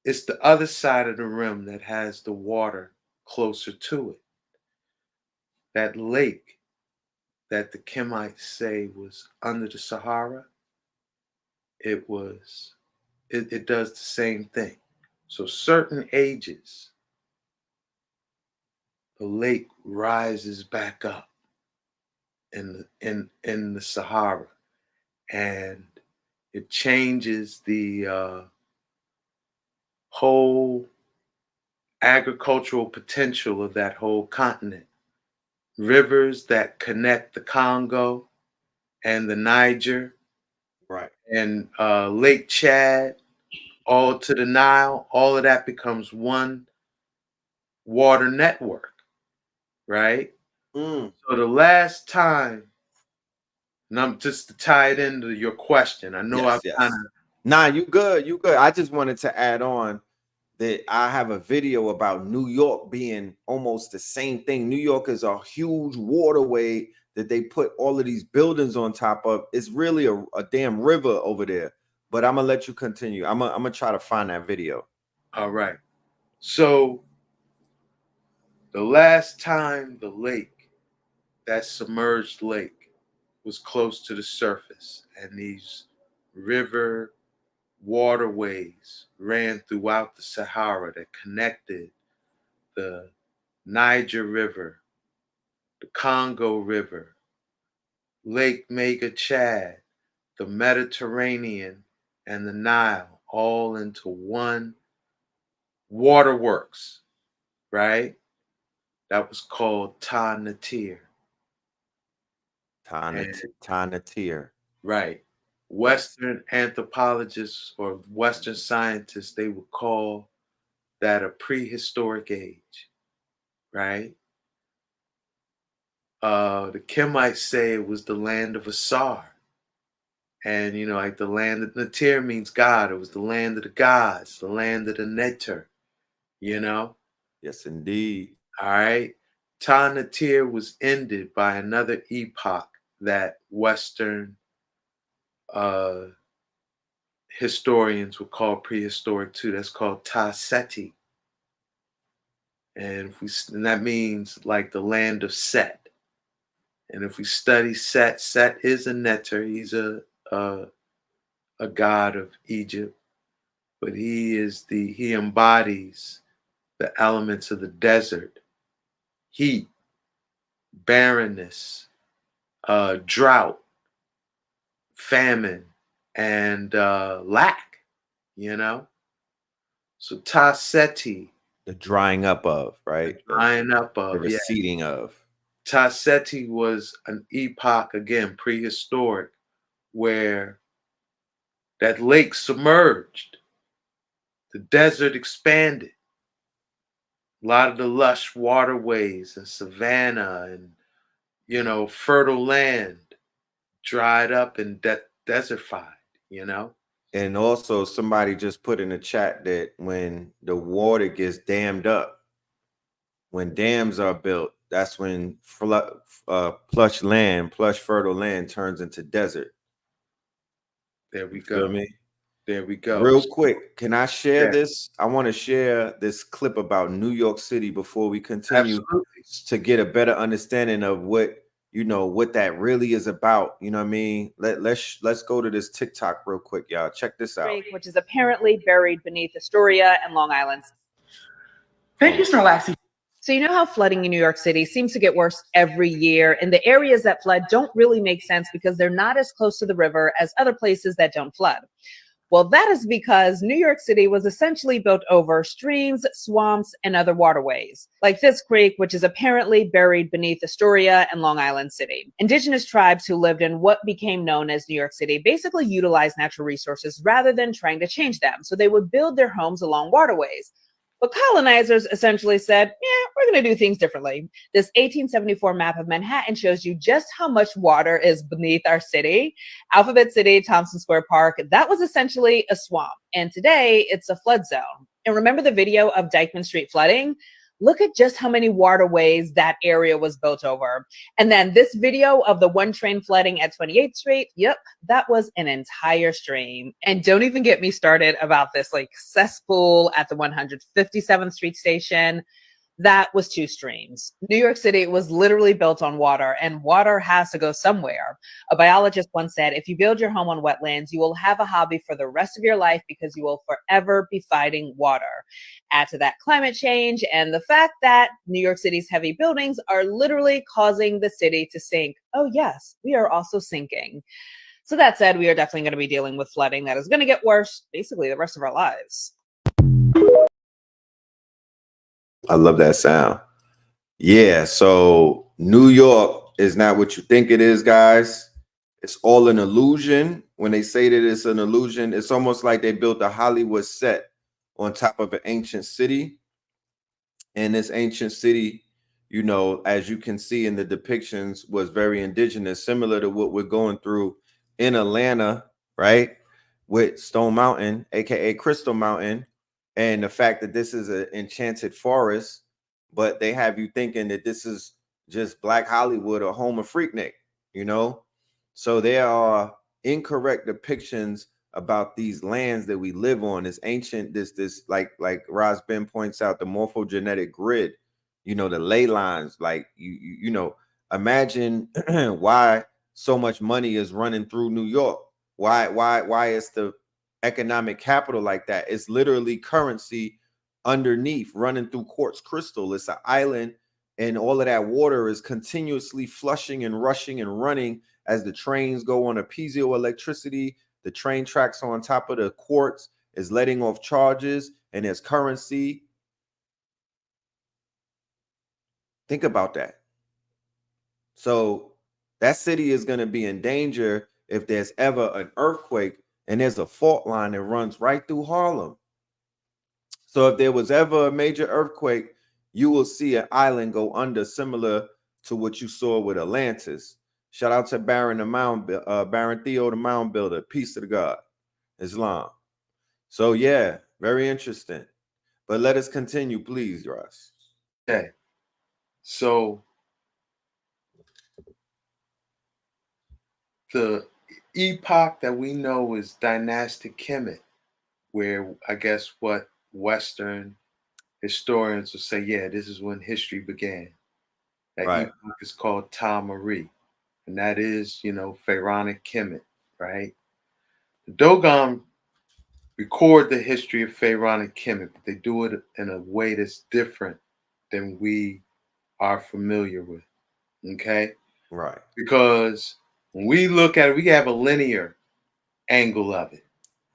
it's the other side of the rim that has the water closer to it. That lake that the Kemites say was under the Sahara, it does the same thing. So certain ages, the lake rises back up in the Sahara, and it changes the whole agricultural potential of that whole continent. Rivers that connect the Congo and the Niger, Right. and Lake Chad, all to the Nile, all of that becomes one water network, right? Mm. So the last time, and I'm just to tie it into your question, I know Yes, I've yes. kind of. Nah, you good. You good. I just wanted to add on that I have a video about New York being almost the same thing. New York is a huge waterway that they put all of these buildings on top of. It's really a damn river over there. But I'm gonna let you continue. I'm gonna try to find that video. All right. So the last time the lake, that submerged lake, was close to the surface, and these river waterways ran throughout the Sahara that connected the Niger River, the Congo River, Lake Mega Chad, the Mediterranean, and the Nile, all into one waterworks, right? That was called Ta Natir. Tanatir. Right. Western anthropologists or Western scientists, they would call that a prehistoric age, right? The Kemites say it was the land of Asar. And, like the land of Natir means God. It was the land of the gods, the land of the Neter, you know? Yes, indeed. All right. Ta Natir was ended by another epoch that Western historians would call prehistoric too. That's called Ta Seti. And that means like the land of Set. And if we study Set, Set is a Neter. He's a god of Egypt, but he embodies the elements of the desert, heat, barrenness, drought, famine, and lack. So Ta Seti, The drying up of, right? drying up The of, yeah. receding of. Ta Seti was an epoch, again, prehistoric, where that lake submerged, the desert expanded, a lot of the lush waterways and savanna and, fertile land dried up and desertified, And also somebody just put in the chat that when the water gets dammed up, when dams are built, that's when plush fertile land turns into desert. There we You go. feel me? There we go. Real quick, can I share Yeah. this? I want to share this clip about New York City before we continue Absolutely. to get a better understanding of what that really is about. You know what I mean? Let's go to this TikTok real quick, y'all. Check this out. Which is apparently buried beneath Astoria and Long Island. Thank you, Snorlaxi. So, you know how flooding in New York City seems to get worse every year, and the areas that flood don't really make sense because they're not as close to the river as other places that don't flood. Well, that is because New York City was essentially built over streams, swamps, and other waterways, like this creek, which is apparently buried beneath Astoria and Long Island City. Indigenous tribes who lived in what became known as New York City basically utilized natural resources rather than trying to change them. So they would build their homes along waterways. But colonizers essentially said, yeah, we're going to do things differently. This 1874 map of Manhattan shows you just how much water is beneath our city. Alphabet City, Thompson Square Park, that was essentially a swamp. And today it's a flood zone. And remember the video of Dyckman Street flooding? Look at just how many waterways that area was built over. And then this video of the one train flooding at 28th Street, yep, that was an entire stream. And don't even get me started about this like cesspool at the 157th Street station. That was 2 streams. New York City was literally built on water, and water has to go somewhere. A biologist once said, if you build your home on wetlands, you will have a hobby for the rest of your life because you will forever be fighting water. Add to that climate change and the fact that New York City's heavy buildings are literally causing the city to sink. Oh yes, we are also sinking. So that said, we are definitely going to be dealing with flooding that is going to get worse basically the rest of our lives. I love that sound. Yeah, so New York is not what you think it is, guys. It's all an illusion. When they say that it's an illusion, it's almost like they built a Hollywood set on top of an ancient city. And this ancient city, you know, as you can see in the depictions, was very indigenous, similar to what we're going through in Atlanta, right? With Stone Mountain, aka Crystal Mountain, and the fact that this is an enchanted forest, but they have you thinking that this is just Black Hollywood or home of Freaknik, you know? So there are incorrect depictions about these lands that we live on, this ancient, this like RAS Ben points out, the morphogenetic grid, you know, the ley lines, like you know, imagine why so much money is running through New York. Why is the economic capital like that? It's literally currency underneath running through quartz crystal. It's an island, and all of that water is continuously flushing and rushing and running as the trains go on a piezoelectricity. The train tracks on top of the quartz is letting off charges, and there's currency. Think about that. So that city is going to be in danger if there's ever an earthquake, and there's a fault line that runs right through Harlem. So if there was ever a major earthquake, you will see an island go under, similar to what you saw with Atlantis. Shout out to Baron Theo the Mound Builder. Peace to the God. Islam. So yeah, very interesting. But let us continue, please, Ross. Okay. So the epoch that we know is dynastic Kemet, where I guess what Western historians will say, yeah, this is when history began. That Right. epoch is called Ta-Mari, and that is, you know, pharaonic Kemet, right? The Dogon record the history of pharaonic Kemet, but they do it in a way that's different than we are familiar with, okay? Right. Because when we look at it, we have a linear angle of it,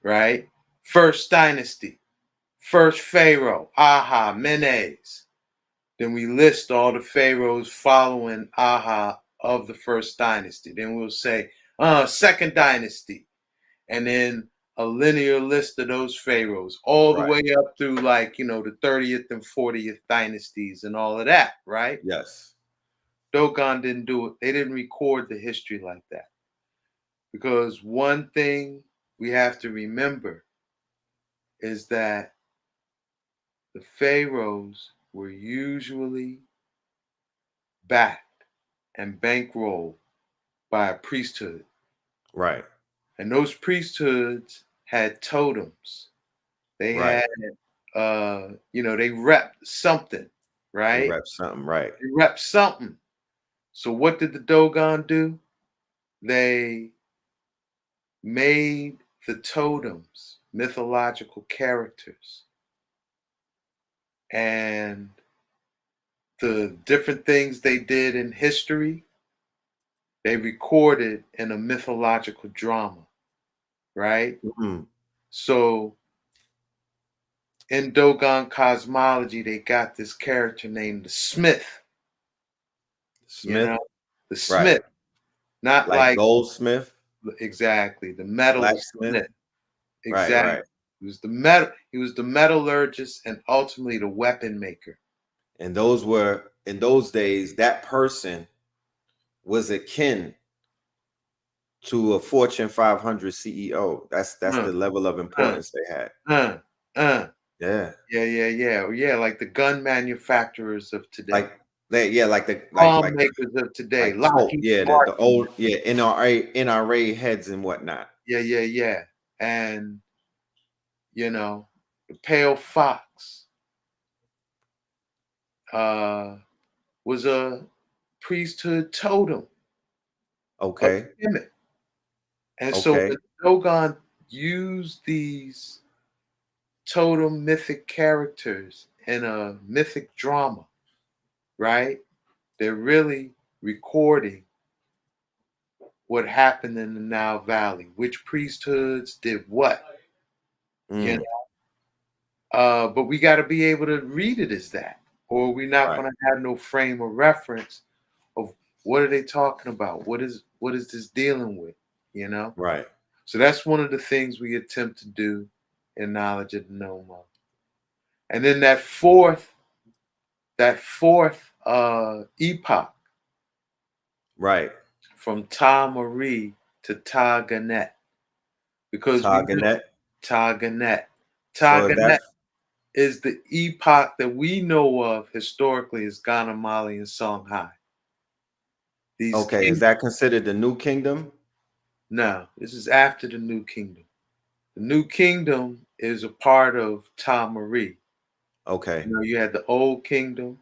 right? First dynasty, first pharaoh, Aha, Menes. Then we list all the pharaohs following Aha of the first dynasty. Then we'll say, second dynasty. And then a linear list of those pharaohs all the way up through, like, you know, the 30th and 40th dynasties and all of that, right? Yes. Dogon didn't do it. They didn't record the history like that. Because one thing we have to remember is that the pharaohs were usually backed and bankrolled by a priesthood. Right. And those priesthoods had totems. They had, you know, they repped something, right? They rep something, right. They repped something. So what did the Dogon do? They made the totems mythological characters. And the different things they did in history, they recorded in a mythological drama, right? Mhm. So in Dogon cosmology, they got this character named the Smith, you Smith, know, the right? Smith, not Like like Goldsmith, exactly the metal blacksmith, Smith, right, exactly. right. He was the metallurgist and ultimately the weapon maker. And those were in those days. That person was akin to a Fortune 500 CEO. That's Uh, the level of uh, importance they had. uh, uh. Yeah, Yeah, like the gun manufacturers of today, like they, yeah, like the bomb makers of today, like Colt, Lockheed yeah, the Martin. old, yeah, NRA heads and whatnot. Yeah. And the pale fox uh was a priesthood totem, a Okay, gimmick. And so okay, when Dogon used these totem mythic characters in a mythic drama, right? They're really recording what happened in the Nile Valley, which priesthoods did what, you know. mm, But we got to be able to read it as that, or we're not right, going to have no frame of reference of what are they talking about? What is this dealing with? You know. right, So that's one of the things we attempt to do in knowledge of the Noma. And then that fourth epoch right. from Ta Marie to Ta Ganet, because we know Targanet. Ta Ganet. Ta So if Ganet that's is the epoch that we know of historically as Ghana, Mali, and Songhai. These okay, is kings. that considered the new kingdom? No, this is after the New Kingdom. The New Kingdom is a part of Ta Marie. Okay, You had the Old Kingdom,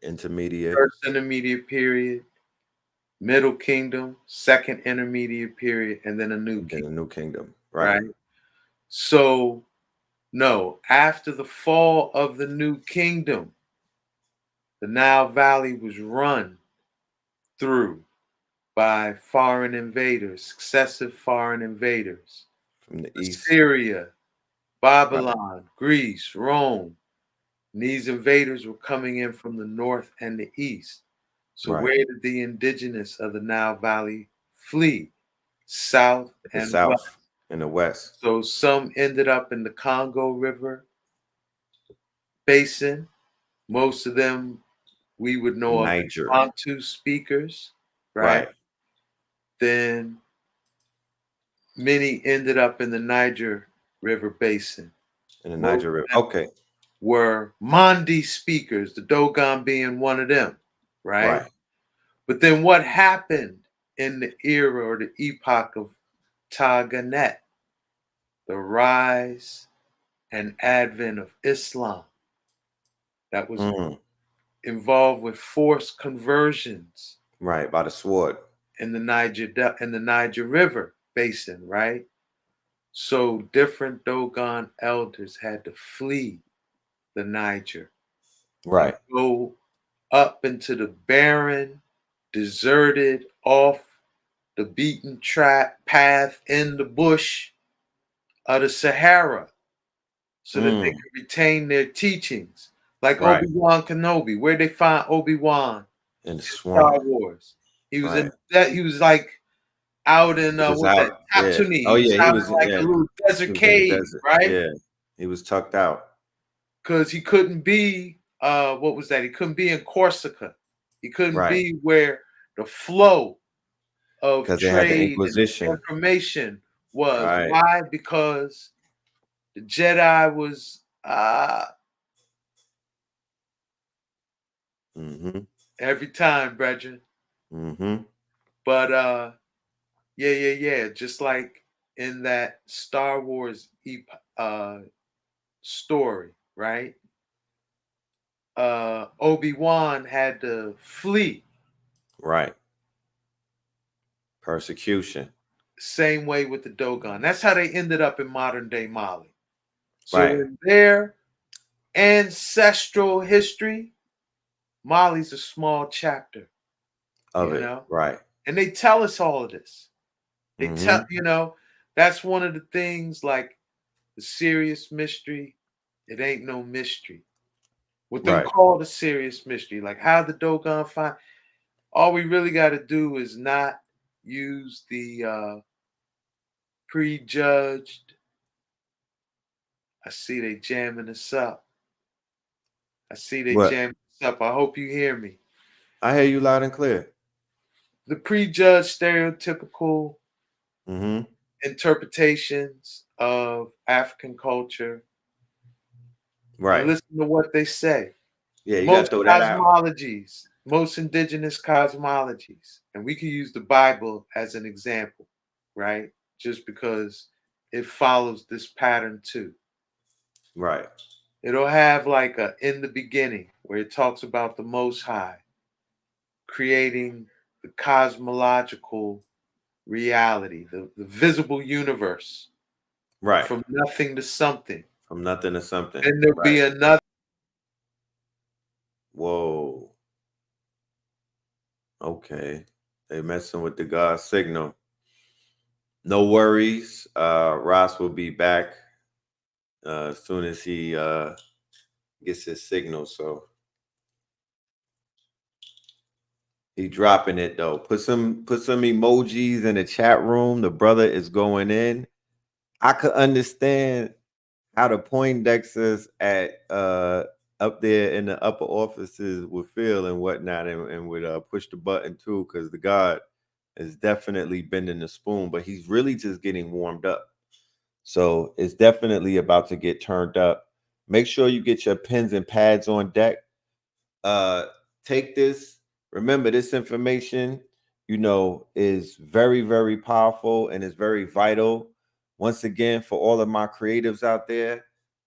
intermediate, First Intermediate Period, Middle Kingdom, Second Intermediate Period, and then a New and then Kingdom, the new kingdom. Right. right? So, no, after the fall of the New Kingdom, the Nile Valley was run through by foreign invaders, successive foreign invaders. From the east. Assyria, Right. Babylon, Greece, Rome. And these invaders were coming in from the north and the east. So Right. where did the indigenous of the Nile Valley flee? South The and west. south and the west. So some ended up in the Congo River basin. Most of them we would know of as Niger. Bantu speakers, right? Right. Then many ended up in the Niger River basin. In the Most Niger River. of them Okay. were Mandi speakers, the Dogon being one of them, right? Right. But then what happened in the era or the epoch of Taganet? The rise and advent of Islam that was Mm, involved with forced conversions right. By the sword. in the Niger River basin, right? So different Dogon elders had to flee the Niger and Right. go up into the barren, deserted, off the beaten track path in the bush of the Sahara so that they Mm, could retain their teachings. Like right. Obi-Wan Kenobi. Where'd they find Obi-Wan In the in Star swamp. Wars? He was Right. in that. He was like out in He was what's that? out. Yeah. Taptuni. Oh He was yeah. He out was. in like a Yeah. little He desert was in the cave, desert. right? Yeah. He was tucked out. Because he couldn't be. What was that? He couldn't be in Corsica. He couldn't Right. be where the flow of Because they had the trade and Inquisition. information was. Right. Why? Because the Jedi was Mm-hmm. every time, brethren. Mm-hmm. But yeah. Just like in that Star Wars story, right? Obi-Wan had to flee. Right. Persecution. Same way with the Dogon. That's how they ended up in modern day Mali. So Right. in their ancestral history, Mali's a small chapter, Of you it, know? right. And they tell us all of this. They tell, Mhm. you know, that's one of the things, like the serious mystery, it ain't no mystery. What them Right. call the serious mystery, like how the Dogon find, all we really got to do is not use the prejudged. I see they jamming us up. I see they What? jamming us up. I hope you hear me. I hear you loud and clear. The prejudged, stereotypical Mhm. interpretations of African culture, and Right. listen to what they say. Yeah, you gotta Most throw that out. cosmologies, most indigenous cosmologies, and we can use the Bible as an example, right? Just because it follows this pattern too. Right. It'll have like a in the beginning where it talks about the Most High creating the cosmological reality, the visible universe Right. from nothing to something. From nothing to something. Then there'll Right. be another. Whoa. Okay. They messing with the God signal. No worries. Ross will be back as soon as he gets his signal. So he dropping it though. Put some emojis in the chat room. The brother is going in. I could understand how the Poindexters at up there in the upper offices would feel and whatnot, and would push the button too, because the God is definitely bending the spoon, but he's really just getting warmed up. So it's definitely about to get turned up. Make sure you get your pens and pads on deck. Uh, take this. Remember, this information, is very, very powerful and is very vital. Once again, for all of my creatives out there,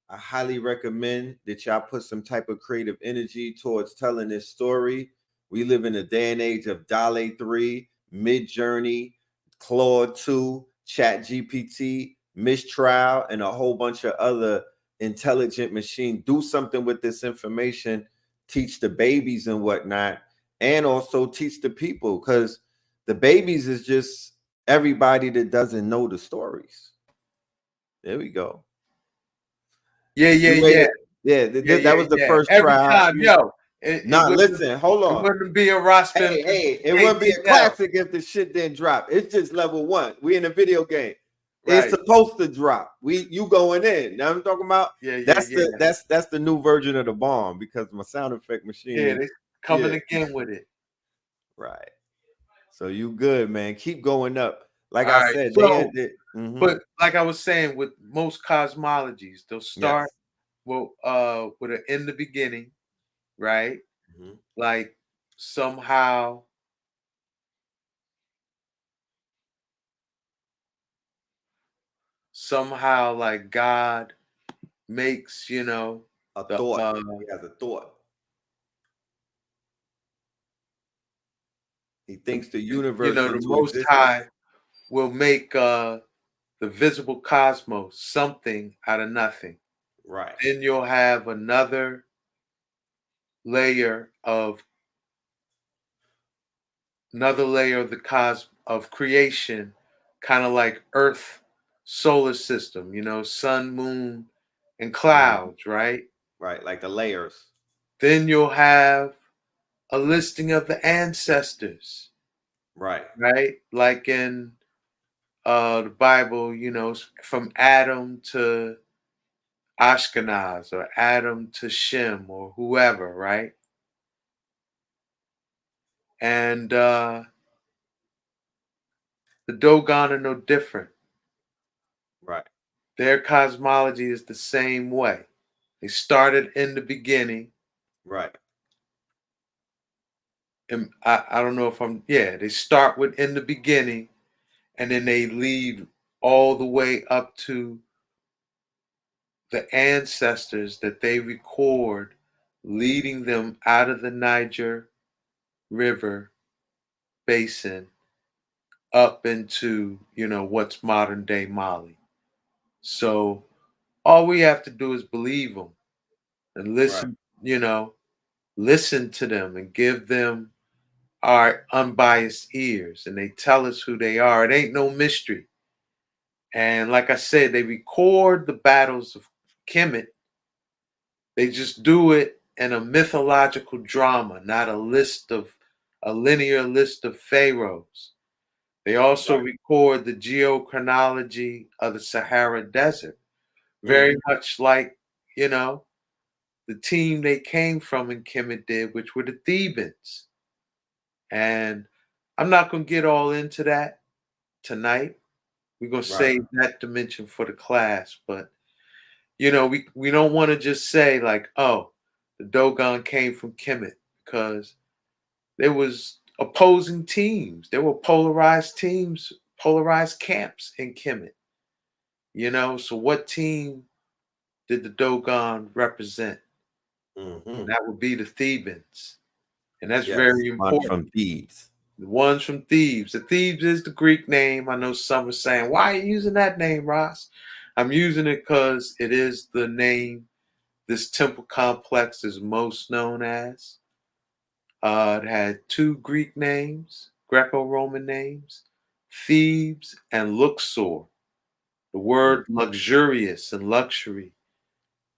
I highly recommend that y'all put some type of creative energy towards telling this story. We live in a day and age of DALL-E 3, Mid-Journey, Claude 2, Chat GPT, Mistral, and a whole bunch of other intelligent machine. Do something with this information, teach the babies and whatnot, and also teach the people, because the babies is just everybody that doesn't know the stories. There we go. Yeah, yeah, You waited. yeah. Yeah, that was the first Every try. time, yo. It Listen, hold it on. wouldn't be a RAS BEN. Hey, it wouldn't be a classic if the shit didn't drop. It's just level 1. We in a video game. It's Right. supposed to drop. You going in. Now I'm talking about that's the new version of the bomb, because my sound effect machine. Yeah, they coming again with it. Right. So you good, man. Keep going up. Like All I right. said, So, mhm. but like I was saying, with most cosmologies, they'll start with an in the beginning, right? Mhm. Like somehow like God makes, A the thought. He has a thought. He thinks the universe the into Most existence. High will make the visible cosmos something out of nothing. Right. Then you'll have another layer of the of creation, kind of like Earth solar system, sun, moon, and clouds, right? Right, like the layers. Then you'll have a listing of the ancestors, Right. Like in the Bible, from Adam to Ashkenaz, or Adam to Shem, or whoever, right? And the Dogon are no different. Right. Their cosmology is the same way. They started in the beginning. Right. And I don't know if they start with in the beginning, and then they lead all the way up to the ancestors that they record, leading them out of the Niger River basin up into, what's modern day Mali. So all we have to do is believe them and listen, listen to them and give them our unbiased ears, and they tell us who they are. It ain't no mystery. And like I said, they record the battles of Kemet. They just do it in a mythological drama, not a linear list of pharaohs. They also record the geochronology of the Sahara Desert, very much like, you know, the team they came from in Kemet did, which were the Thebans. And I'm not going to get all into that tonight. We're going to save that dimension for the class. But, you know, we don't want to just say like, oh, the Dogon came from Kemet, because there was opposing teams. There were polarized teams, polarized camps in Kemet. You know, so what team did the Dogon represent? That would be the Thebans. And that's very important. From Thebes. The ones from Thebes. The Thebes is the Greek name. I know some are saying, why are you using that name, Ross? I'm using it because it is the name this temple complex is most known as. It had two Greek names, Greco-Roman names, Thebes and Luxor. The word luxurious and luxury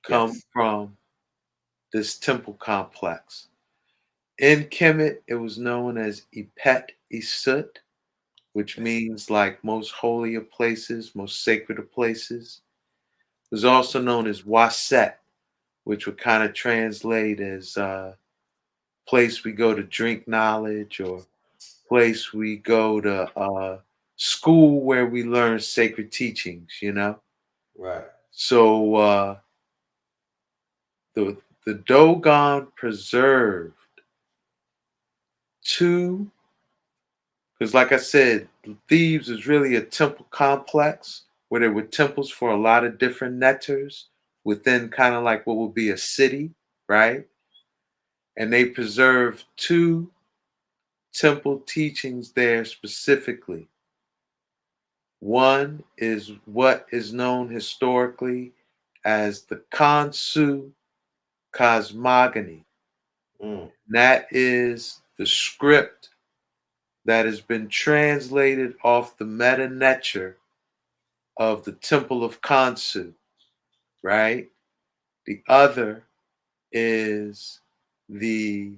come from this temple complex. In Kemet, it was known as Ipet Isut, which means like most holy of places, most sacred of places. It was also known as Waset, which would kind of translate as place we go to drink knowledge, or place we go to school where we learn sacred teachings, you know? Right. So the Dogon preserved two, because like I said, Thebes is really a temple complex where there were temples for a lot of different netters within kind of like what would be a city, right? And they preserved two temple teachings there specifically. One is what is known historically as the Kansu Cosmogony. That is the script that has been translated off the meta nature of the Temple of Kansu, right? The other is the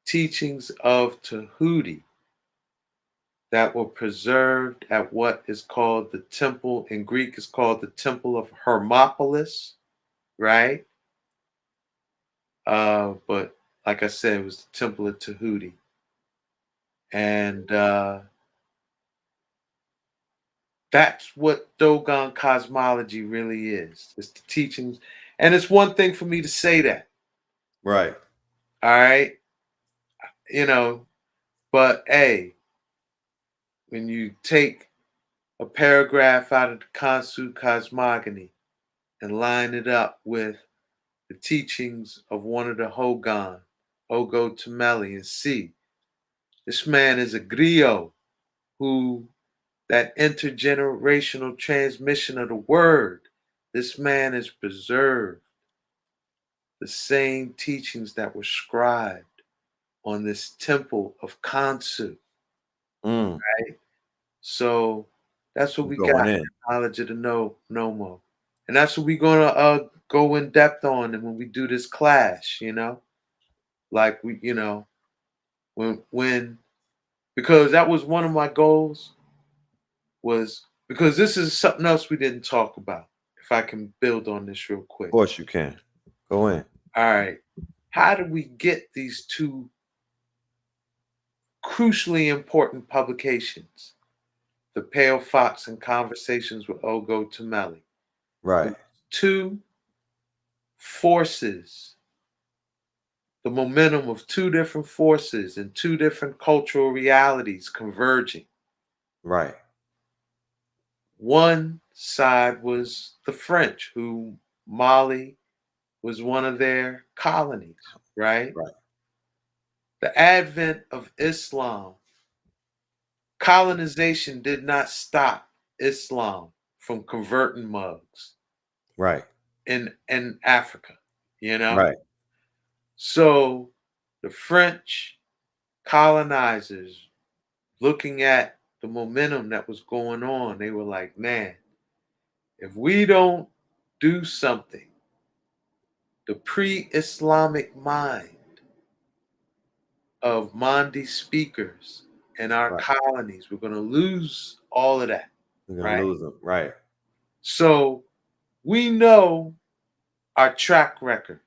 teachings of Tahuti that were preserved at what is called the temple, in Greek is called the Temple of Hermopolis, right? But like I said, it was the Temple of Tahuti. And that's what Dogon cosmology really is. It's the teachings. And it's one thing for me to say that. Right. All right. You know, but hey, when you take a paragraph out of the Kansu Cosmogony and line it up with the teachings of one of the Hogan, Ogo Tumeli, and see, this man is a griot who, that intergenerational transmission of the word, this man has preserved the same teachings that were scribed on this temple of Kansu, right? So that's what we got, knowledge of the Nomo. And that's what we're gonna go in depth on, and when we do this class, you know, like we, you know, when because that was one of my goals, was because this is something else we didn't talk about. If I can build on this real quick. Of course you can. Go in. All right. How do we get these two crucially important publications? The Pale Fox and Conversations with Ogo Tumeli. Right. Two forces, the momentum of two different forces and two different cultural realities converging. Right. One side was the French, who Mali was one of their colonies, right? Right. The advent of Islam, colonization did not stop Islam from converting mugs. Right. In Africa, you know? Right. So the French colonizers, looking at the momentum that was going on, they were like, man, if we don't do something, the pre-Islamic mind of Mandi speakers in our Right. colonies, we're going to lose all of that. We're gonna Right. lose them. Right. So we know our track record.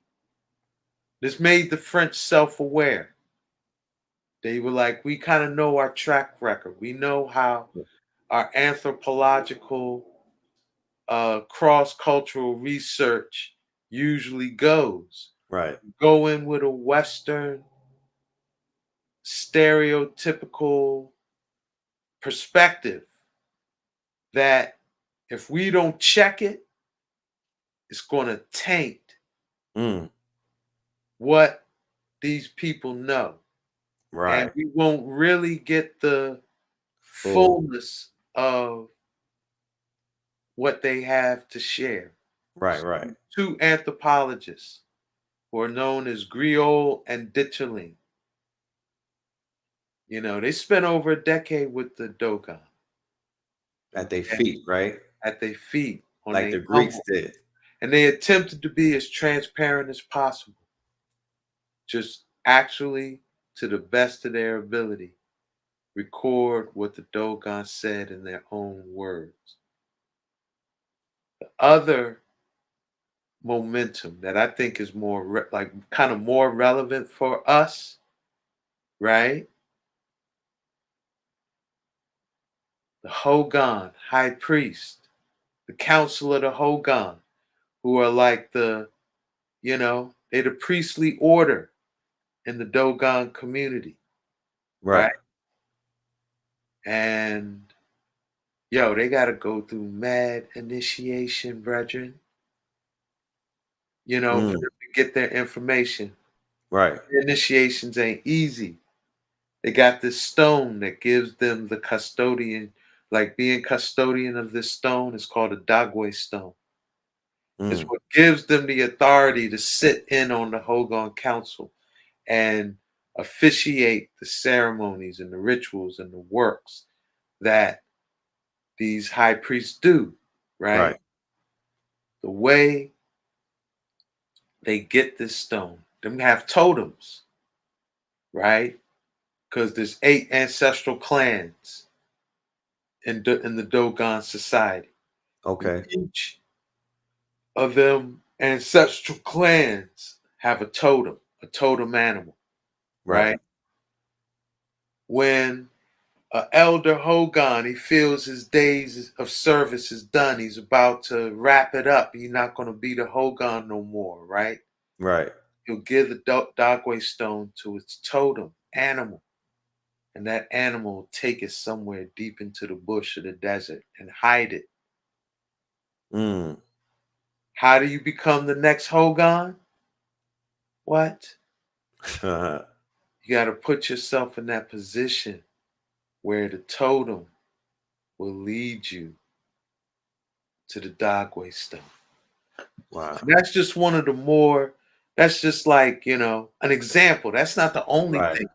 This made the French self-aware. They were like, we kind of know our track record. We know how our anthropological cross-cultural research usually goes. Right. Go in with a Western stereotypical perspective that if we don't check it, it's going to taint Mm. what these people know. Right. And we won't really get the Full. fullness of what they have to share. Right. Right. Two anthropologists who are known as Griot and Ditterling. You know, they spent over a decade with the Dogon. At their feet. Right. At their feet. On Like their the Greeks humble. did. And they attempted to be as transparent as possible. Just actually, to the best of their ability, record what the Dogon said in their own words. The other momentum that I think is more kind of more relevant for us, right? The Hogan, high priest, the council of the Hogan, who are like the, they're the priestly order in the Dogon community, Right. And yo, they got to go through mad initiation, brethren, for Mm. them to get their information. Right. The initiations ain't easy. They got this stone that gives them the custodian, like being custodian of this stone is called a Dagwe stone. It's Mm. what gives them the authority to sit in on the Hogan Council and officiate the ceremonies and the rituals and the works that these high priests do, right? Right. The way they get this stone, them have totems, right? Because there's 8 ancestral clans in the Dogon society. Okay. Each of them ancestral clans have a totem animal, right? When an elder Hogan, he feels his days of service is done, he's about to wrap it up, he's not going to be the Hogan no more, right? Right. He'll give the Dagwe stone to its totem animal, and that animal will take it somewhere deep into the bush or the desert and hide it. Mm. How do you become the next Hogan? What? You got to put yourself in that position where the totem will lead you to the Dagwe stone. Wow. And that's just one of the more, that's just like, an example. That's not the only Right. thing.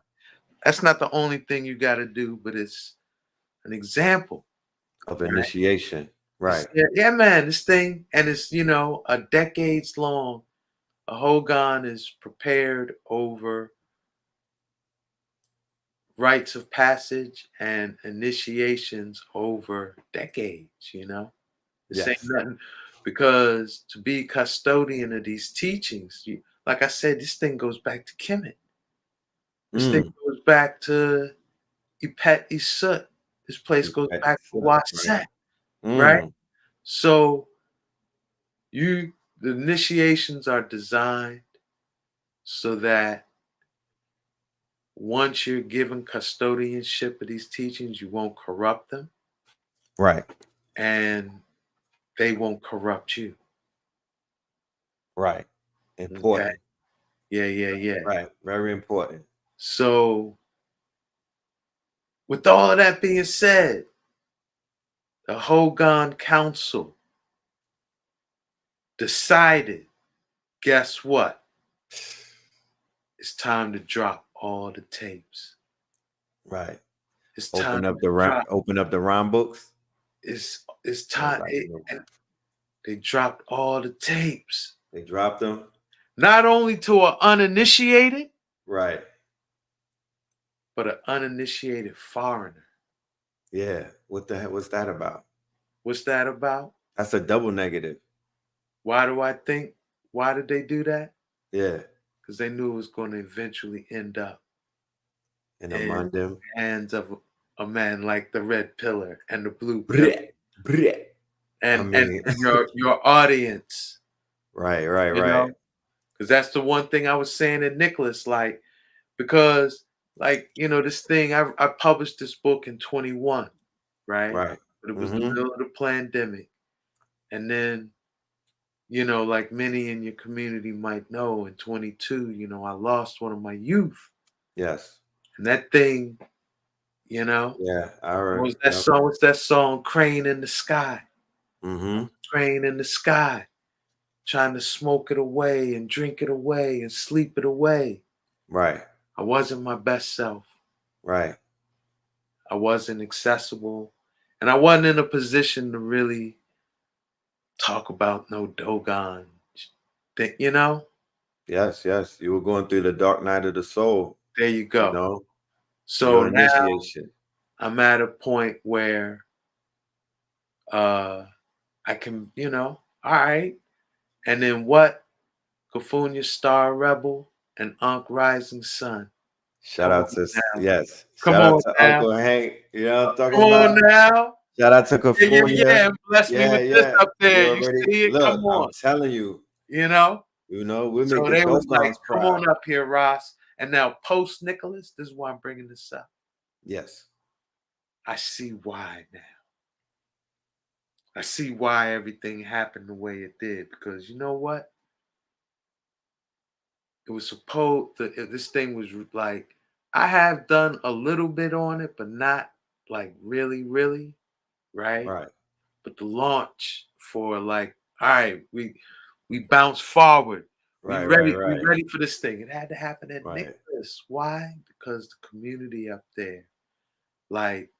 That's not the only thing you got to do, but it's an example Of initiation. Right. Yeah, man, this thing, and it's, a decades long. A Hogan is prepared over rites of passage and initiations over decades, This ain't Yes. nothing, because to be custodian of these teachings, like I said, this thing goes back to Kemet. This thing goes back to Ipet Isut. This place goes back to Waset, right? So the initiations are designed so that once you're given custodianship of these teachings, you won't corrupt them. Right. And they won't corrupt you. Right. Important. Okay? Yeah. Right. Very important. So, with all of that being said, the Hogan Council decided, guess what? it's time to drop all the tapes. Right. It's time to Open up the rhyme books. It's time. And they dropped all the tapes. They dropped them. Not only to an uninitiated, right, but an uninitiated foreigner. Yeah. What the heck? What's that about? What's that about? That's a double negative. Why do I think? Why did they do that? Yeah. Because they knew it was going to eventually end up in the hands of a man like the Red Pillar and the Blue Pillar. And your audience. Right. Because that's the one thing I was saying to Nicholas, like, because, like, you know, this thing, I published this book in 21, right? But it was the middle of the pandemic. And then, you know, like many in your community might know, in 22, you know, I lost one of my youth. Yes. And that thing, you know. Yeah, I heard. What's that song? What's that song? Crane in the Sky. Crane in the sky. Trying to smoke it away and drink it away and sleep it away. Right. I wasn't my best self. Right. I wasn't accessible. And I wasn't in a position to really talk about no Dogon. You know? Yes. You were going through the dark night of the soul. There you go. You know? So now I'm at a point where I can, you know, all right. And then what? Cafunia Star Rebel and Ankh Rising Sun. Shout out to Come on now. Uncle Hank. You know what I'm talking about? Come on now. Shout out to Cafunia. Yeah. Bless me with this up there. You see it? Look, come on. I'm telling you. You know? We're so making they was like, proud. come on up here, Ross. And now post Nicholas, this is why I'm bringing this up. Yes. I see why now. I see why everything happened the way it did. Because you know what? It was supposed to, this thing was like, I have done a little bit on it, but not like really, right? Right. But the launch for like, all right, we bounce forward. We ready for this thing. It had to happen at Nicholas. Why? Because the community up there, like,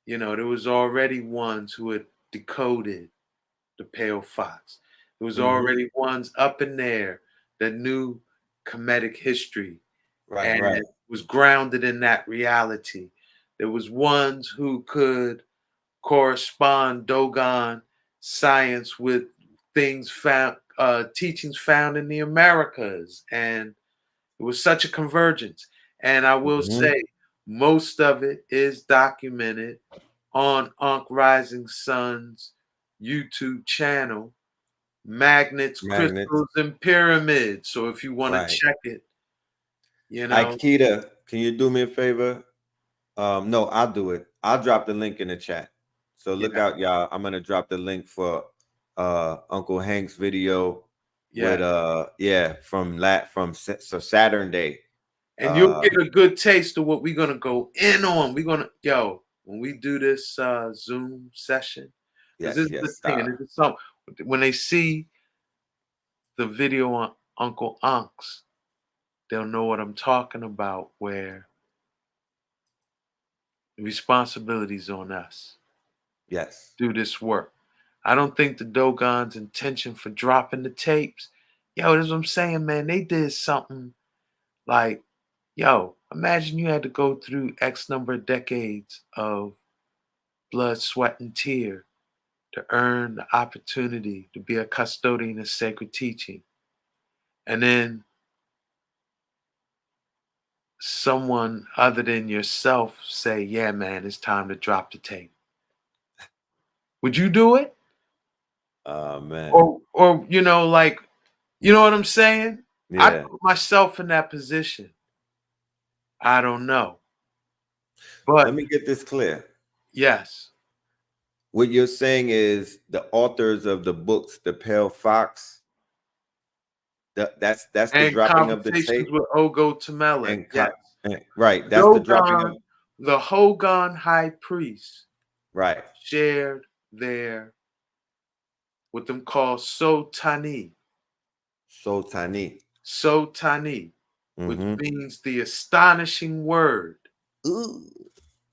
you know, there was already ones who had decoded the pale fox. There was already ones up in there that knew Kemetic history and was grounded in that reality. There was ones who could correspond Dogon science with things found, teachings found in the Americas. And it was such a convergence. And I will say, most of it is documented on Ankh Rising Sun's YouTube channel, Magnets, Crystals, and Pyramids. So if you want to check it, you know. Aikita, can you do me a favor? No, I'll do it. I'll drop the link in the chat. So look out, y'all. I'm gonna drop the link for Uncle Hank's video with from Saturn Day. And you'll get a good taste of what we're gonna go in on. We're gonna when we do this Zoom session. This is the thing. This is something. When they see the video on Uncle Ankh's, they'll know what I'm talking about, where the responsibility's on us. Yes. Do this work. I don't think the Dogon's intention for dropping the tapes, that's what I'm saying, man. They did something like, imagine you had to go through X number of decades of blood, sweat, and tear to earn the opportunity to be a custodian of sacred teaching. And then someone other than yourself say, yeah, man, it's time to drop the tape. Would you do it? Man. Or you know, like, you know what I'm saying? Yeah. I put myself in that position. I don't know. But let me get this clear. Yes. What you're saying is the authors of the books, The Pale Fox, that's the dropping of the tape with Ogo Tamela. Right. That's the dropping of the Hogan high priest. Right. Shared their what them called Sotani. Sotani. Sotani. which Mm-hmm. means the astonishing word. Ooh.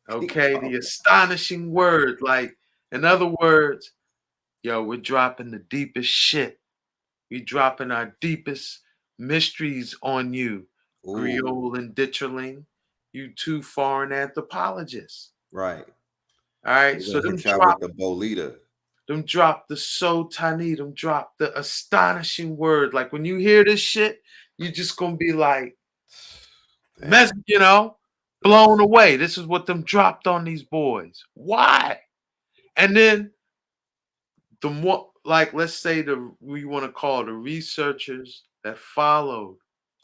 Okay, the astonishing word. Like, in other words, yo, we're dropping the deepest shit. We dropping our deepest mysteries on you, Ooh. Griot and Ditcherling, you two foreign anthropologists. Right. All right, We're so gonna hit y'all with the Bolita. them drop the so tiny, them drop the astonishing word. Like when you hear this shit, you just gonna be like, you know, blown away. This is what them dropped on these boys. Why? And then the more, like, let's say we want to call the researchers that followed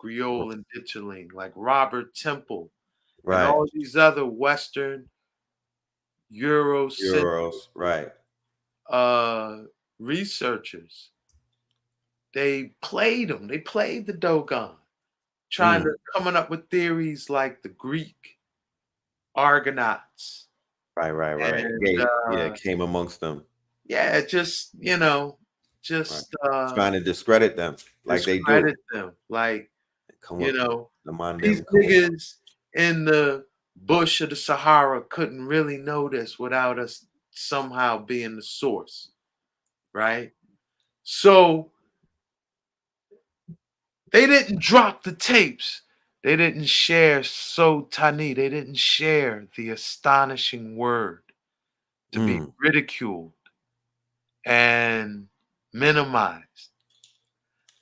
Griot and Ditcherling, like Robert Temple and Right. all these other Western Euros. Right. researchers. They played them. They played the Dogon, trying to coming up with theories like the Greek Argonauts. Right. And, Yeah, came amongst them. Yeah, just just trying to discredit them like they do. Discredit them, like, Come you up, know, them these come up. niggas in the bush of the Sahara couldn't really know this without us somehow being the source, right? So they didn't drop the tapes. They didn't share so tani. They didn't share the astonishing word to be ridiculed and minimized.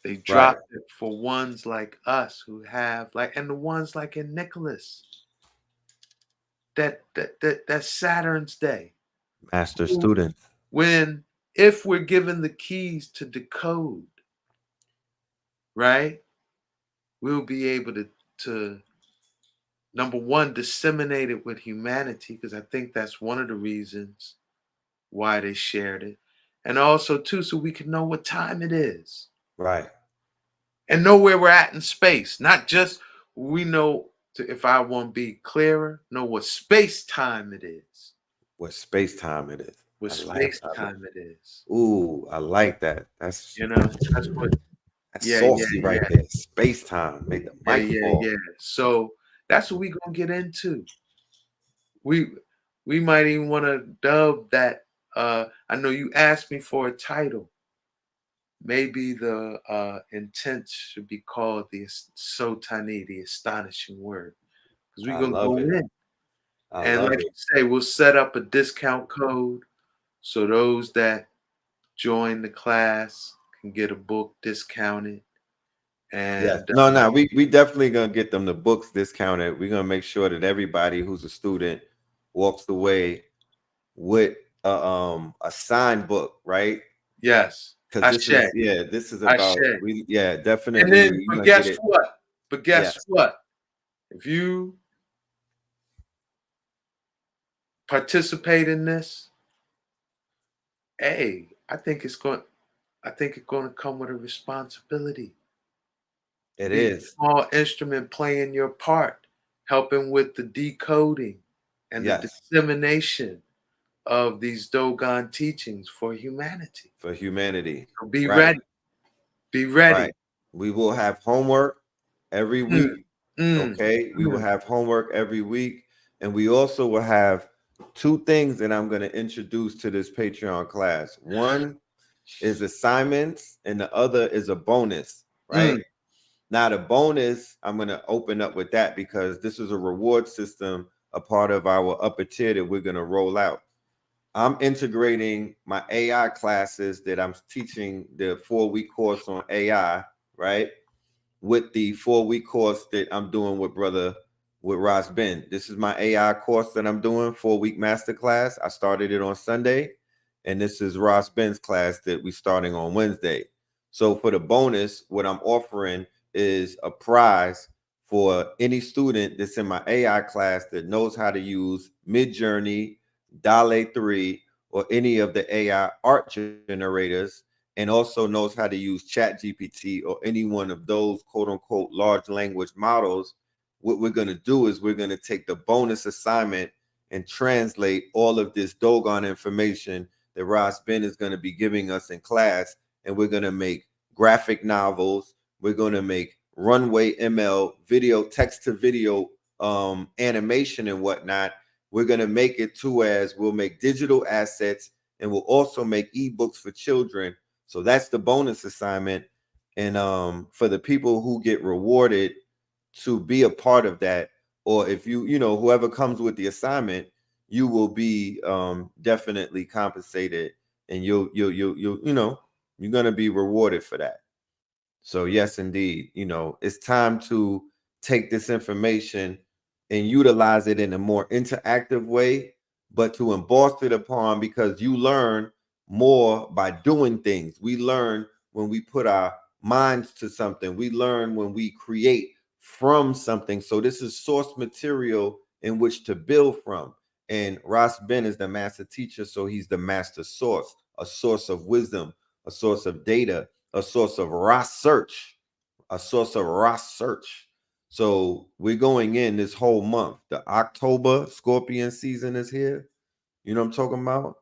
They dropped it for ones like us who have and the ones like in Nicholas. That's Saturn's day. Master student. When if we're given the keys to decode, right, we'll be able to number one, disseminate it with humanity, because I think that's one of the reasons why they shared it. And also too, so we can know what time it is. Right. And know where we're at in space. Not just we know if I want to be clearer, know what space time it is. What space time it is. What space time it is. Ooh, I like that. That's that's what saucy right there. Space time. Make the mic fall. Yeah. So that's what we gonna get into. We might even want to dub that. I know you asked me for a title. Maybe the intent should be called the Sotani, the astonishing word. Because we're gonna go in. And like you say, we'll set up a discount code so those that join the class can get a book discounted. And we definitely gonna get them the books discounted. We're gonna make sure that everybody who's a student walks away with a signed book, right? Yes. Because this is about definitely. And then, but guess what? What? If you participate in this, I think it's going to come with a responsibility. It is a small instrument playing your part, helping with the decoding and the dissemination of these Dogon teachings for humanity. For humanity. So be ready. Be ready. Right. We will have homework every week. Okay. We will have homework every week. And we also will have two things that I'm going to introduce to this Patreon class. One is assignments and the other is a bonus, right? Now the bonus, I'm going to open up with that because this is a reward system, a part of our upper tier that we're going to roll out. I'm integrating my AI classes that I'm teaching, the 4-week course on AI, right? With the 4-week course that I'm doing with RAS BEN. This is my AI course that I'm doing, 4-week masterclass. I started it on Sunday, and this is RAS BEN's class that we're starting on Wednesday. So for the bonus, what I'm offering is a prize for any student that's in my AI class that knows how to use Midjourney, DALL-E 3, or any of the AI art generators, and also knows how to use ChatGPT or any one of those quote unquote large language models. What we're going to do is we're going to take the bonus assignment and translate all of this Dogon information that RAS BEN is going to be giving us in class. And we're going to make graphic novels. We're going to make runway ML video, text to video animation and whatnot. We're going to make it to as we'll make digital assets, and we'll also make ebooks for children. So that's the bonus assignment. And for the people who get rewarded to be a part of that, or if you know, whoever comes with the assignment, you will be definitely compensated, and you'll you know, you're going to be rewarded for that. So yes, indeed, you know, it's time to take this information and utilize it in a more interactive way, but to emboss it upon, because you learn more by doing things. We learn when we put our minds to something. We learn when we create from something. So this is source material in which to build from. And RAS BEN is the master teacher, so he's the master source, a source of wisdom, a source of data, a source of research, a source of research. So we're going in this whole month. The October Scorpion season is here. You know what I'm talking about?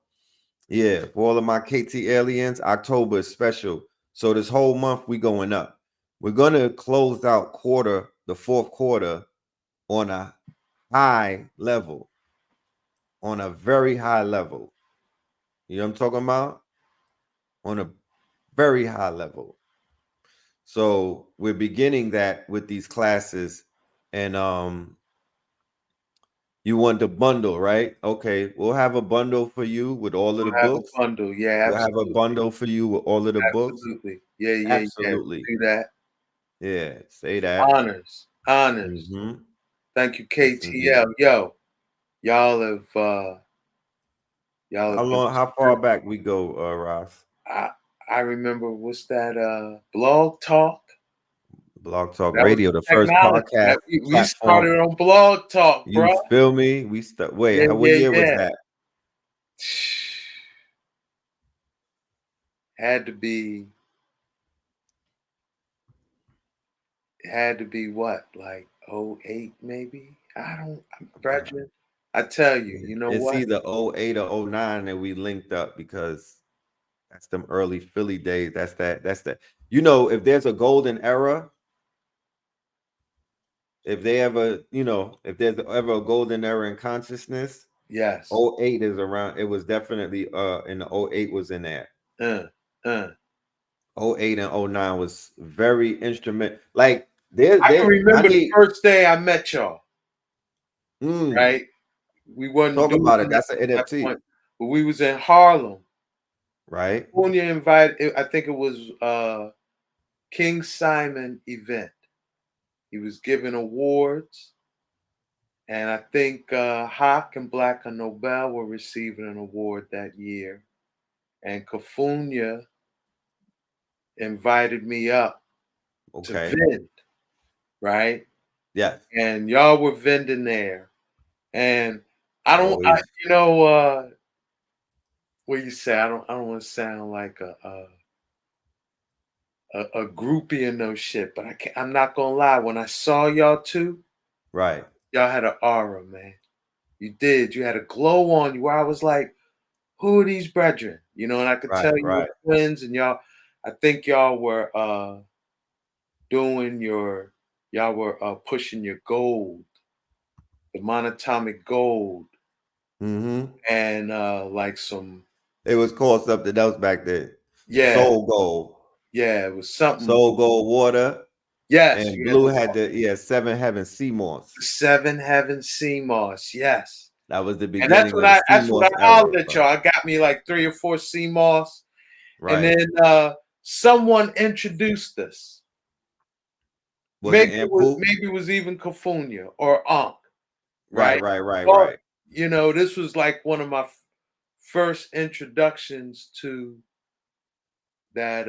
Yeah, for all of my KT aliens, October is special. So this whole month we going up. We're gonna close out the fourth quarter on a high level, on a very high level. You know what I'm talking about? On a very high level. So we're beginning that with these classes, and you want the bundle, right? Okay, we'll have a bundle for you with all of the We'll have a books. bundle. Yeah, We'll have a absolutely. bundle for you with all of the books. Absolutely. Yeah. Absolutely. Do that. Yeah, say that. Honors. Mhm. Thank you, Yes, KTL. indeed. Yo, y'all have How been long? How far back we go, Ross? I remember, what's that Blog Talk? Blog Talk That was Radio, the the first technology. podcast We platform. started on Blog Talk, You bro. feel me? Wait, Yeah, what year was that? Had to be what, like 08 maybe? Brethren, I tell you, you know It's what? either 08 or 09 that we linked up, because that's them early Philly days. That's that. You know, if there's a golden era, if there's ever a golden era in consciousness, Yes. 08 is around. It was definitely in the 08 was in there. 08 and 09 was very instrument. Like I can remember the first day I met y'all. Right? We wasn't Talk doing about it. nothing That's an at that NFT. point, but we was in Harlem. Right. California invited, I think it was King Simon event. He was giving awards, and I think Hawk and Black and Nobel were receiving an award that year. And California invited me up to vend, right? Yes. And y'all were vending there. And I don't, Always. what you say, I don't want to sound like a groupie and no shit, but I'm not gonna lie. When I saw y'all two, right, y'all had an aura, man. You did. You had a glow on you where I was like, who are these brethren? You know, and I could tell you were twins, and y'all, I think y'all were pushing your gold, the monatomic gold. And like some, it was called something else back then. Yeah. Soul Gold. Yeah, it was something. Soul Gold water. Yes. And Blue had the Seven Heaven Sea Moss. Seven Heaven Sea Moss. Yes. That was the And beginning. that's what I hollered at y'all. I got me like 3 or 4 sea moss. Right. And then someone introduced us. Maybe it was even California or Ankh. Right. You know, this was like one of my first introductions to that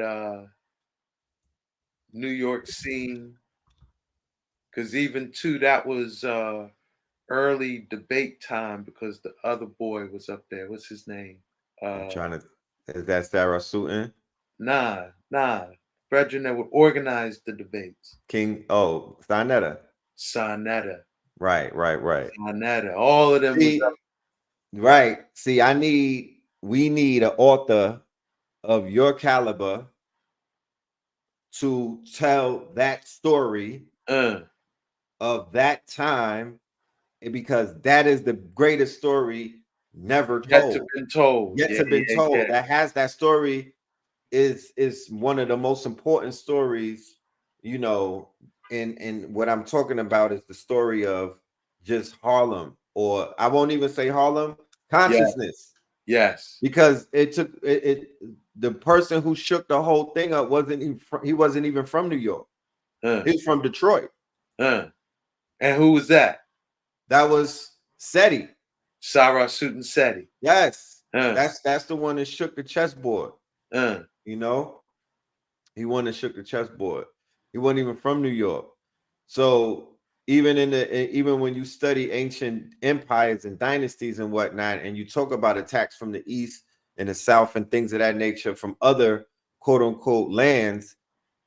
New York scene. Because even too, that was early debate time, because the other boy was up there. What's his name? Is that Sarah Sutton? Nah. Brethren that would organize the debates. Sarnetta. Right. Sarnetta. All of them was up. Right. See, we need an author of your caliber to tell that story of that time, because that is the greatest story never Yet to told. been told. Yet Yeah, to been yeah, told. yeah. That has that story is one of the most important stories, you know. And what I'm talking about is the story of just Harlem, or I won't even say Harlem, consciousness. Yes. Because it took the person who shook the whole thing up he wasn't even from New York. He's from Detroit. And who was that? That was Seti. Sarah Suit Seti. Yes. That's the one that shook the chessboard. You know, he won that shook the chessboard. He wasn't even from New York. So even when you study ancient empires and dynasties and whatnot, and you talk about attacks from the east and the south and things of that nature from other quote unquote lands,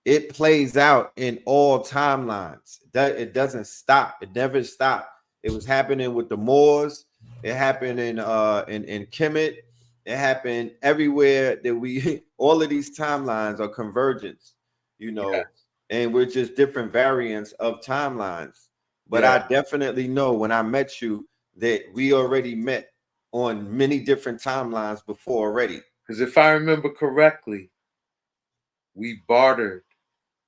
it plays out in all timelines. It doesn't stop. It never stopped. It was happening with the Moors. It happened in Kemet. It happened everywhere that we. All of these timelines are convergence, you know, and we're just different variants of timelines. But I definitely know when I met you that we already met on many different timelines before already. Because if I remember correctly, we bartered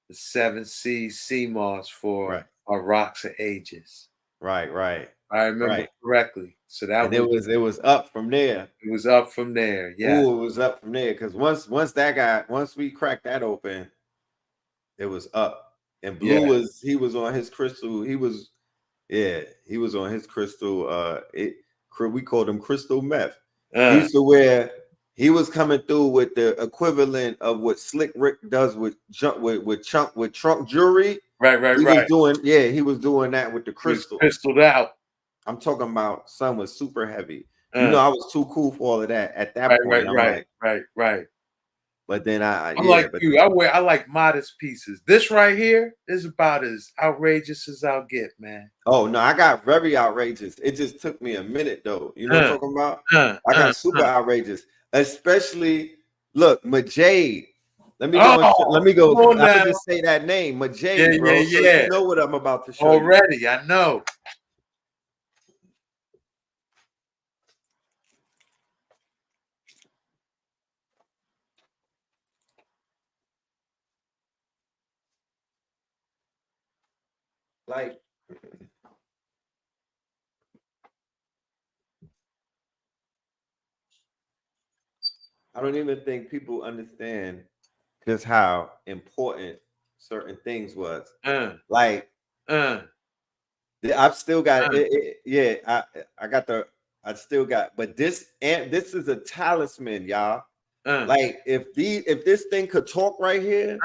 the 7 Seas sea moss for our rocks of ages. Right. I remember correctly. So that and it was up from there. It was up from there. Yeah. Ooh, it was up from there. Because once we cracked that open, it was up. And Blue was on his crystal. He was on his crystal. We called him crystal meth. He used to wear. He was coming through with the equivalent of what Slick Rick does with trunk jewelry. Right. He was doing that with the crystal. Crystalled out. I'm talking about son was super heavy. You know, I was too cool for all of that at that point. Right. But then I like modest pieces. This right here is about as outrageous as I'll get, man. Oh no, I got very outrageous. It just took me a minute though. You know what I'm talking about? I got super outrageous. Especially look, Majade. Let me go. I can just say that name, Majade, bro. Yeah. So you know what I'm about to show already. you. I know. Like, I don't even think people understand just how important certain things was. Like, I've still got it. I still got, but this is a talisman, y'all. Like, if this thing could talk right here,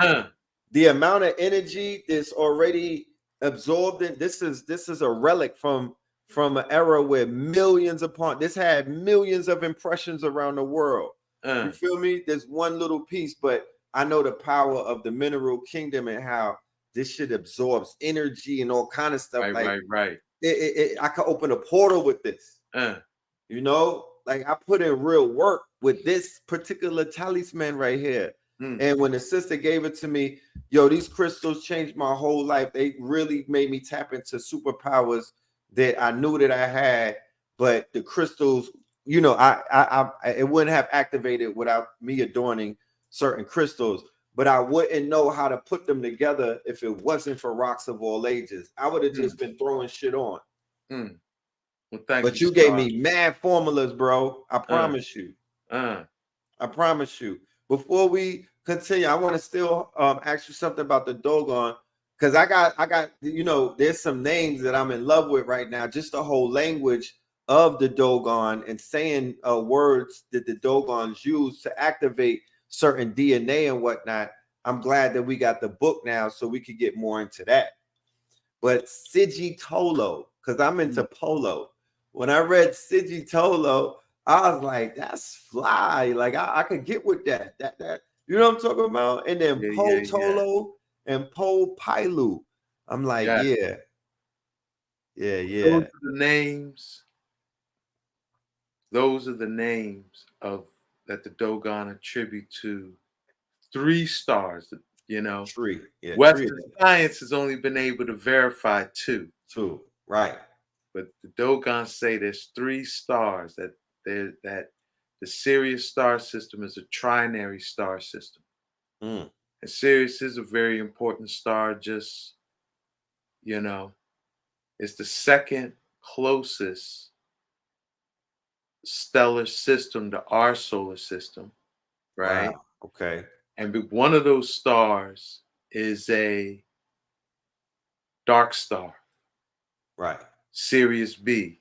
the amount of energy that's already absorbed in this is a relic from an era where this had millions of impressions around the world. You feel me? There's one little piece, but I know the power of the mineral kingdom and how this shit absorbs energy and all kind of stuff. Right. I could open a portal with this. You know, like I put in real work with this particular talisman right here. And when the sister gave it to me, yo, these crystals changed my whole life. They really made me tap into superpowers that I knew that I had, but the crystals, you know, it wouldn't have activated without me adorning certain crystals. But I wouldn't know how to put them together if it wasn't for rocks of all ages. I would have just been throwing shit on. Well, but you gave me mad formulas, bro. I promise you. I promise you. Before we continue, I want to still ask you something about the Dogon, because I got you know, there's some names that I'm in love with right now. Just the whole language of the Dogon and saying words that the Dogons use to activate certain DNA and whatnot. I'm glad that we got the book now so we could get more into that. But Sigitolo, because I'm into polo. When I read Sigitolo, I was like, that's fly. Like I could get with that. You know what I'm talking about? And then Po Tolo and Po Pailu. I'm like, yeah. Those are the names. Those are the names of that the Dogon attribute to 3 stars. You know, Three. Yeah, Western three. science has only been able to verify two. Two. Right. But the Dogon say there's 3 stars that the Sirius star system is a trinary star system. Mm. And Sirius is a very important star, just, you know, it's the second closest stellar system to our solar system, right? Wow. Okay. And one of those stars is a dark star, Right. Sirius B,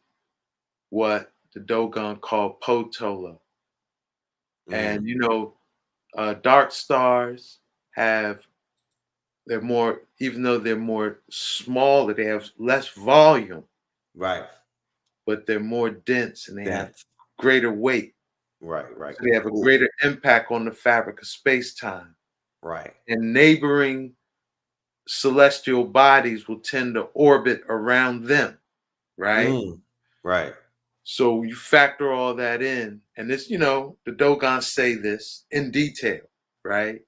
what the Dogon call Potolo. And you know, dark stars they're more, even though they're more smaller, they have less volume, Right. but they're more dense and they have Dense. greater weight. Right. Right. So they have a greater impact on the fabric of space-time. Right. And neighboring celestial bodies will tend to orbit around them, right? Mm. Right. So you factor all that in, and this, you know, the Dogons say this in detail, right?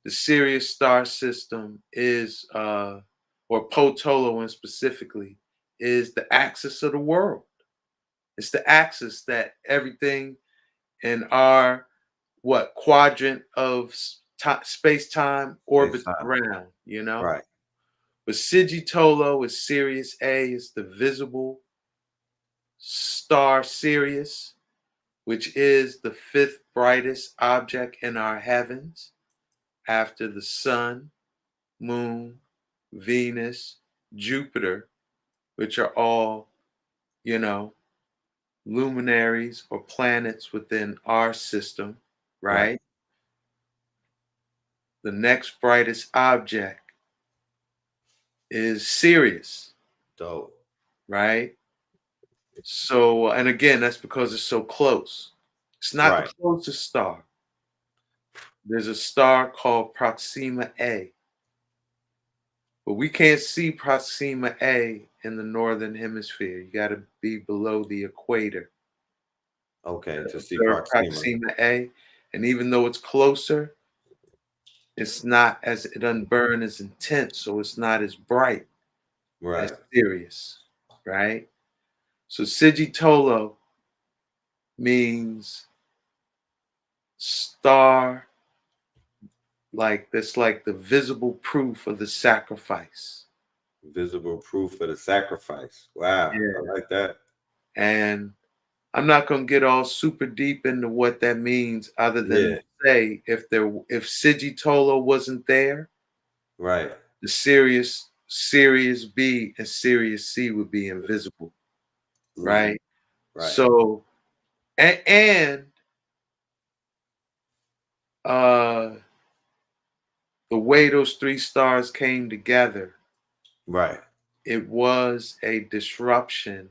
The Sirius star system is, or Potolo specifically, is the axis of the world. It's the axis that everything in our quadrant of space-time orbits around, you know? Right. But Sigitolo is Sirius A, is the visible star Sirius, which is the 5th brightest object in our heavens after the sun, moon, Venus, Jupiter, which are all, you know, luminaries or planets within our system, right? The next brightest object is Sirius, Dope. right? So, and again, that's because it's so close. It's not the closest star. There's a star called Proxima A. But we can't see Proxima A in the northern hemisphere. You got to be below the equator. Okay, to see Proxima A. And even though it's closer, it's not as, it doesn't burn as intense, so it's not as bright as Sirius, right? So Sigitolo means star, like that's like the visible proof of the sacrifice. Visible proof of the sacrifice. Wow. Yeah. I like that. And I'm not going to get all super deep into what that means, other than to say if Sigitolo wasn't there, right, the Sirius B and Sirius C would be invisible, right? Right. So, and the way those 3 stars came together, right, it was a disruption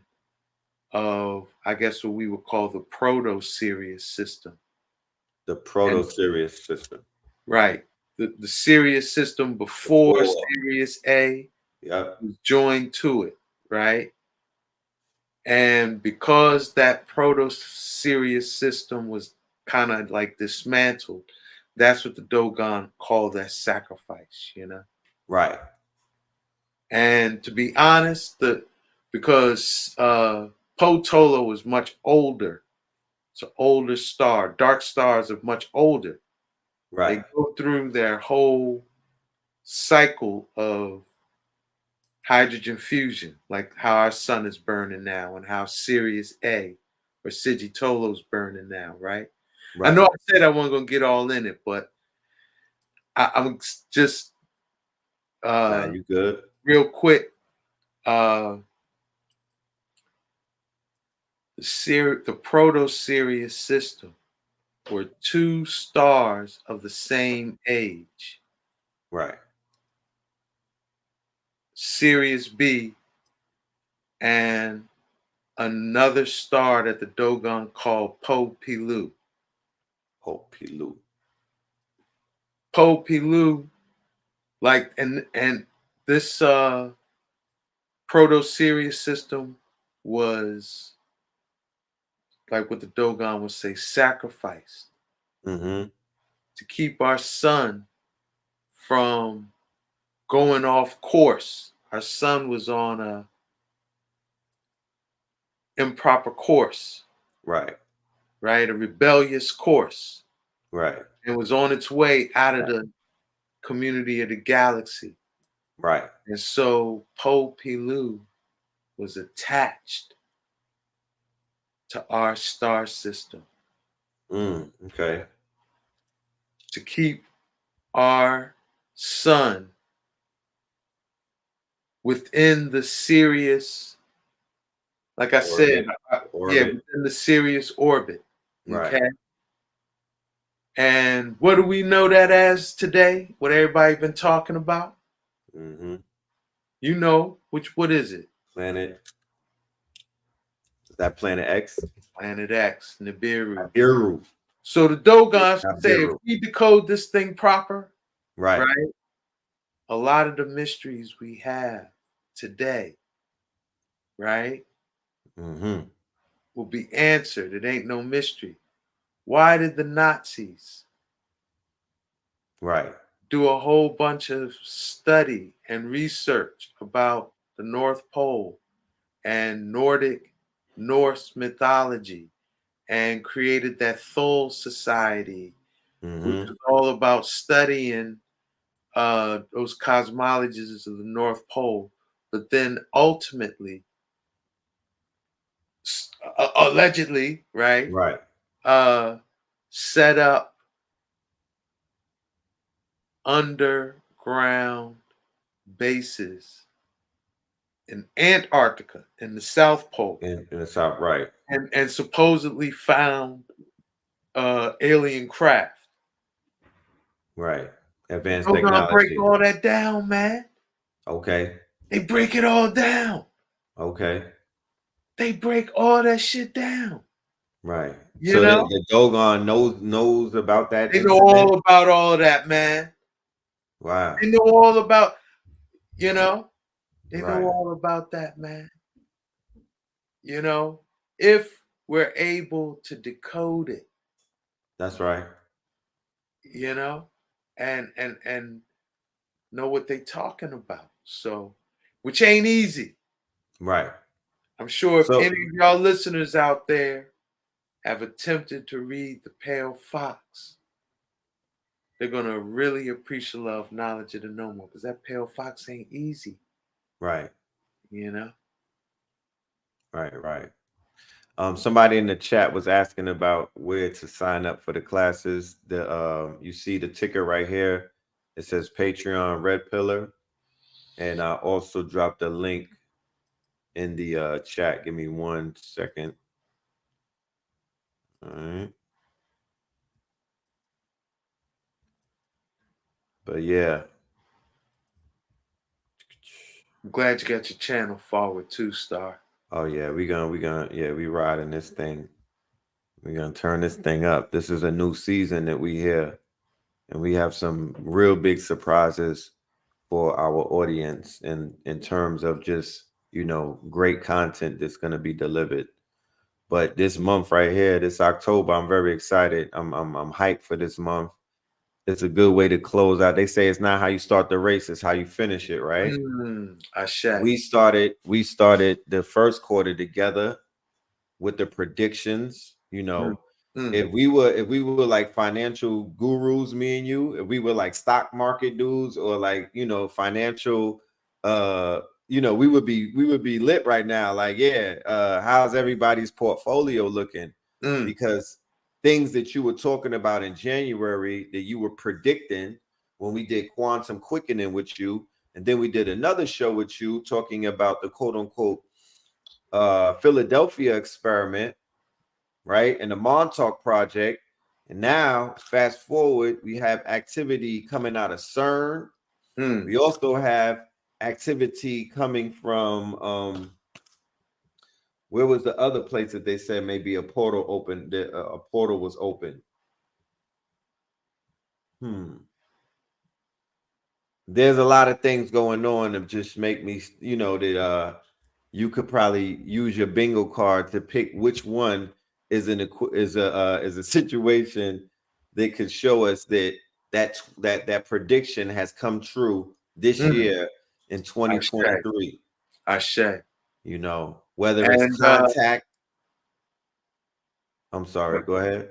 of, I guess, what we would call the proto-Sirius system. The proto-Sirius system. Right. The Sirius system before Sirius A was joined to it, right? And because that proto-Sirius system was kind of like dismantled, that's what the Dogon call that sacrifice, you know? Right. And to be honest, because Potolo is much older, it's an older star. Dark stars are much older. Right. They go through their whole cycle of hydrogen fusion, like how our sun is burning now and how Sirius A or Sigitolo is burning now, right? I know I said I wasn't going to get all in it, but I'm just you good? Real quick. The proto-Sirius system were 2 stars of the same age. Right. Sirius B and another star that the Dogon called Po-Pilu. Po-Pilu. Po-Pilu, like, and this proto-Sirius system was, like what the Dogon would say, sacrificed to keep our sun from going off course. Our son was on a improper course, Right. right? A rebellious course. Right. It was on its way out of the community of the galaxy. Right. And so Po Pilu was attached to our star system Okay. to keep our sun within the Sirius, like I said, Orbit. within the Sirius orbit. Right. Okay. And what do we know that as today? What everybody been talking about? Mm-hmm. You know, what is it? Planet. Is that Planet X? Planet X, Nibiru. Nibiru. So the Dogons say if Nibiru. we decode this thing proper, Right. right? A lot of the mysteries we have today, right, Mm-hmm. will be answered. It ain't no mystery. Why did the Nazis Right. do a whole bunch of study and research about the North Pole and Norse mythology and created that Thule Society, which is all about studying those cosmologies of the North Pole, but then ultimately, allegedly, right, set up underground bases in Antarctica, in the South Pole, In the South, right? and supposedly found alien craft. Right. Advanced They're gonna break technology. all that down, man. Okay. They break it all down. Okay. They break all that shit down. Right. You So know? the Dogon knows about that. They know incident? all about all of that, man. Wow. They know all about, you know, they Right. know all about that, man. You know, if we're able to decode it, That's right. you know, and know what they talking about. So, which ain't easy. Right. I'm sure if So- any of y'all listeners out there have attempted to read The Pale Fox, they're gonna really appreciate love, knowledge of the Nomo, because that Pale Fox ain't easy, Right. you know. Right. Right. Somebody in the chat was asking about where to sign up for the classes. You see the ticker right here. It says Patreon Red Pillar, and I also dropped a link in the chat. Give me 1 second. All right. But yeah. I'm glad you got your channel forward too, Star. Oh yeah, we riding this thing. We're gonna turn this thing up. This is a new season that we here, and we have some real big surprises for our audience in terms of just, great content that's gonna be delivered. But this month right here, this October, I'm very excited. I'm hyped for this month. It's a good way to close out. They say it's not how you start the race, it's how you finish it, right? We started the first quarter together with the predictions. If we were like financial gurus, me and you, if we were like stock market dudes or like, financial, we would be lit right now. Like, how's everybody's portfolio looking? Because things that you were talking about in January that you were predicting when we did quantum quickening with you, and then we did another show with you talking about the quote unquote Philadelphia experiment, right? And the Montauk Project. And now, fast forward, we have activity coming out of CERN. We also have activity coming from where was the other place that they said maybe a portal opened? A portal was open. There's a lot of things going on that just make me, that you could probably use your bingo card to pick which one is a situation that could show us that that prediction has come true this year in 2023. Ashe. You know, whether it's And contact. I'm sorry, go ahead.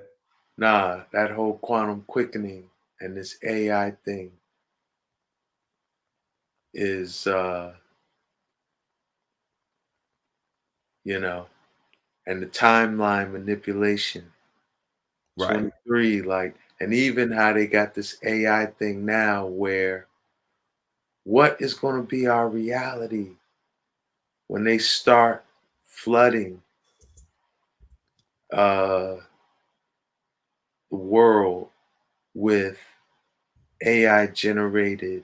nah, that whole quantum quickening and this AI thing is you know, and the timeline manipulation. Right. 23, like, and even how they got this AI thing now where what is going to be our reality when they start flooding the world with AI generated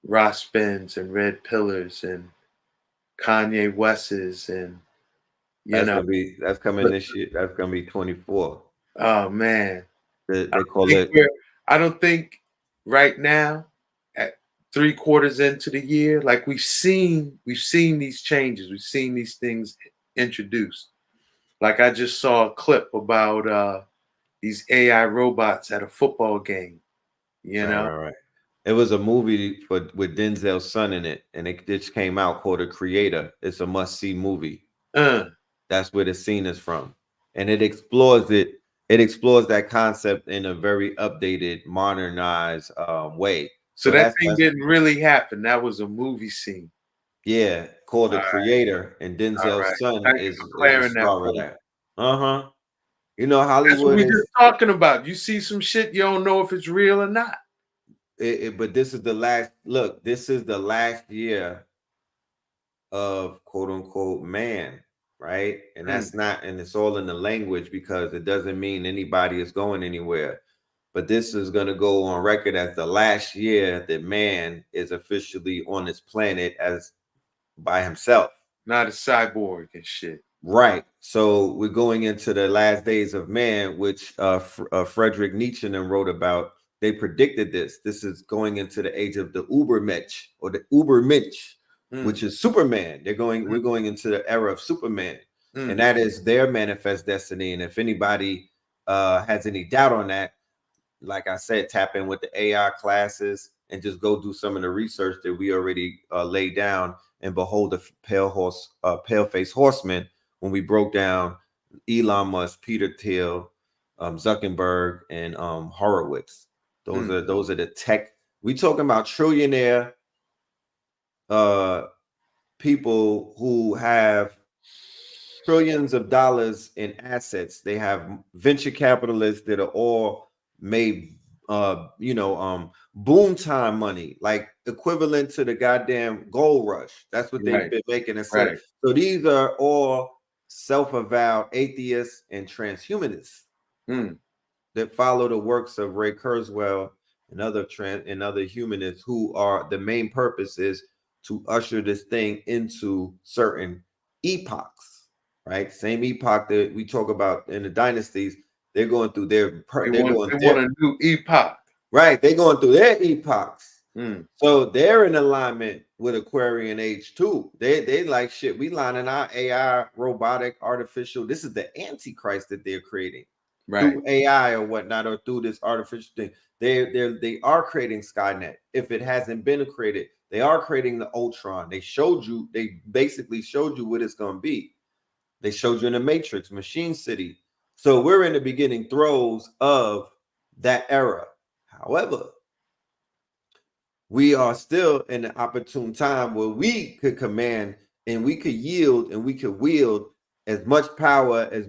RAS Bens and red pillars and Kanye West's and That's coming this year. That's gonna be 24. Oh man. They call it. I don't think right now at 3/4 into the year, like we've seen these changes, we've seen these things introduced. Like I just saw a clip about these AI robots at a football game, you know? Right. It was a movie with Denzel's son in it, and it just came out called The Creator. It's a must-see movie. That's where the scene is from, and it explores it. It explores that concept in a very updated, modernized way. So that thing didn't really happen. That was a movie scene. Yeah, called The Creator, and Denzel's son is the star of that. You know, Hollywood That's what we is just talking about. You see some shit, you don't know if it's real or not. But this is the last look. This is the last year of quote unquote man, right? And that's not, and it's all in the language because it doesn't mean anybody is going anywhere. But this is going to go on record as the last year that man is officially on this planet as by himself, not a cyborg and shit. Right. So we're going into the last days of man, which Friedrich Nietzsche wrote about. They predicted this. This is going into the age of the Ubermensch or the Ubermensch, which is Superman. We're going into the era of Superman, and that is their manifest destiny. And if anybody has any doubt on that, like I said, tap in with the AI classes and just go do some of the research that we already laid down and behold the pale-faced horseman when we broke down Elon Musk, Peter Thiel, Zuckerberg, and Horowitz. Those are the tech. We talking about trillionaire people who have trillions of dollars in assets. They have venture capitalists that are all made boom time money, like equivalent to the goddamn gold rush. That's what they've been making it say. So these are all self-avowed atheists and transhumanists that follow the works of Ray Kurzweil and other humanists who are the main purpose is to usher this thing into certain epochs, right? Same epoch that we talk about in the dynasties. They're going through they want a new epoch. Right. They're going through their epochs. So they're in alignment with Aquarian age too. They like shit. We lining our AI, robotic, artificial. This is the antichrist that they're creating through AI or whatnot, or through this artificial thing. They are creating Skynet. If it hasn't been created, they are creating the Ultron. They basically showed you what it's going to be. They showed you in the Matrix, Machine City. So we're in the beginning throes of that era. However, we are still in an opportune time where we could command and we could yield and we could wield as much power as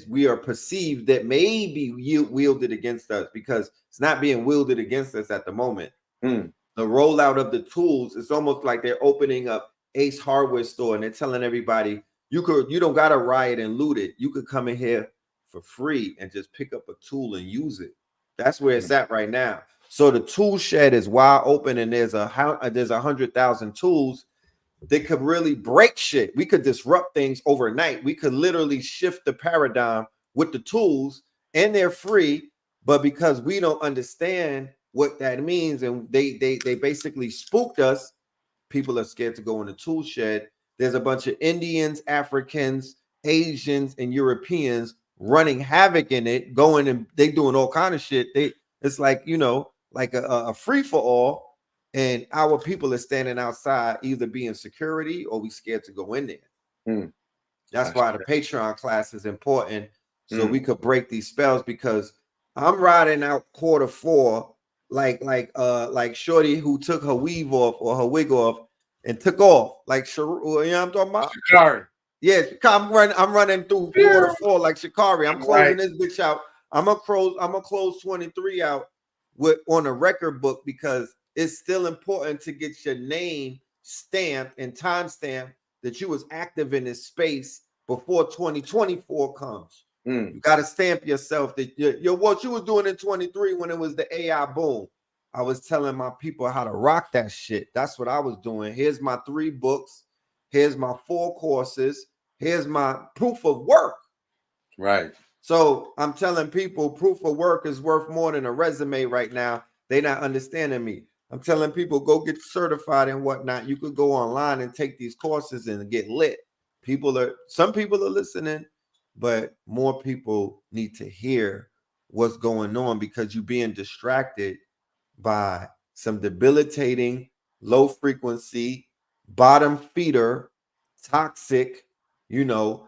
we are perceived that may be wielded against us, because it's not being wielded against us at the moment. The rollout of the tools, it's almost like they're opening up Ace Hardware store and they're telling everybody you don't gotta riot and loot it. You could come in here for free and just pick up a tool and use it. That's where it's at right now. So the tool shed is wide open, and there's 100,000 tools that could really break shit. We could disrupt things overnight. We could literally shift the paradigm with the tools, and they're free. But because we don't understand what that means, and they basically spooked us, people are scared to go in the tool shed. There's a bunch of Indians, Africans, Asians, and Europeans running havoc in it, going and they doing all kind of shit. It's like, you know, like a free for all, and our people are standing outside, either being security or we scared to go in there. Mm. That's why the Patreon class is important, so Mm. we could break these spells, because I'm riding out Q4 like Shorty who took her weave off or her wig off and took off. Like, you know what I'm talking about? Shikari. Yeah, I'm running through Q4 like Shikari. I'm closing this bitch out. I'm gonna close 23 out on a record book, because it's still important to get your name stamped and time stamped that you was active in this space before 2024 comes. Mm. You got to stamp yourself that you're what you was doing in 23 when it was the AI boom. I was telling my people how to rock that shit. That's what I was doing. Here's my 3 books. Here's my 4 courses. Here's my proof of work. Right. So I'm telling people proof of work is worth more than a resume right now. They're not understanding me. I'm telling people go get certified and whatnot. You could go online and take these courses and get lit. Some people are listening, but more people need to hear what's going on, because you're being distracted by some debilitating, low frequency, bottom feeder, toxic, you know,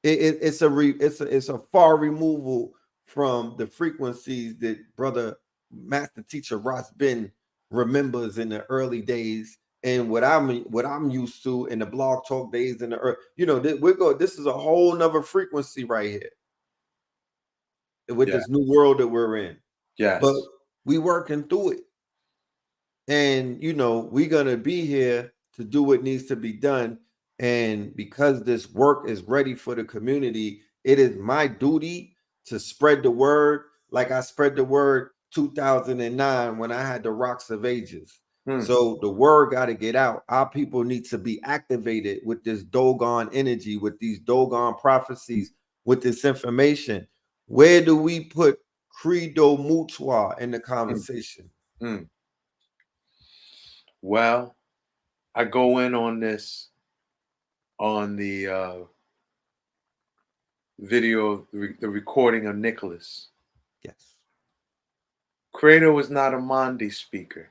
it's a far removal from the frequencies that brother master teacher Ras Ben remembers in the early days, and what I'm used to in the blog talk days in the early, you know, this is a whole nother frequency right here with this new world that we're in. Yes. But we working through it. And, you know, we're going to be here to do what needs to be done. And because this work is ready for the community, it is my duty to spread the word like I spread the word 2009 when I had the Rocks of Ages. So the word got to get out. Our people need to be activated with this Dogon energy, with these Dogon prophecies, with this information. Where do we put Credo Mutua in the conversation? Well, I go in on this on the video, the recording of Nicholas. Yes. Credo is not a Mandi speaker.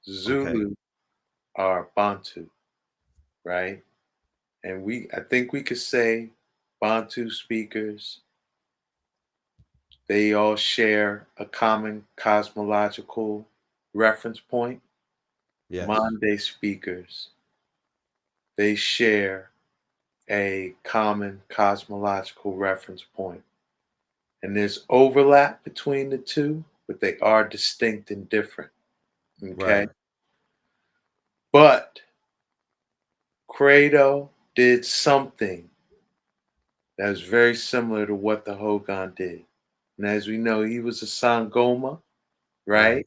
Zulu are Bantu, right? And I think we could say Bantu speakers, they all share a common cosmological reference point. Yes. Mande speakers, they share a common cosmological reference point. And there's overlap between the two, but they are distinct and different. Okay. Right. But Credo did something that was very similar to what the Hogan did. And as we know, he was a Sangoma, right?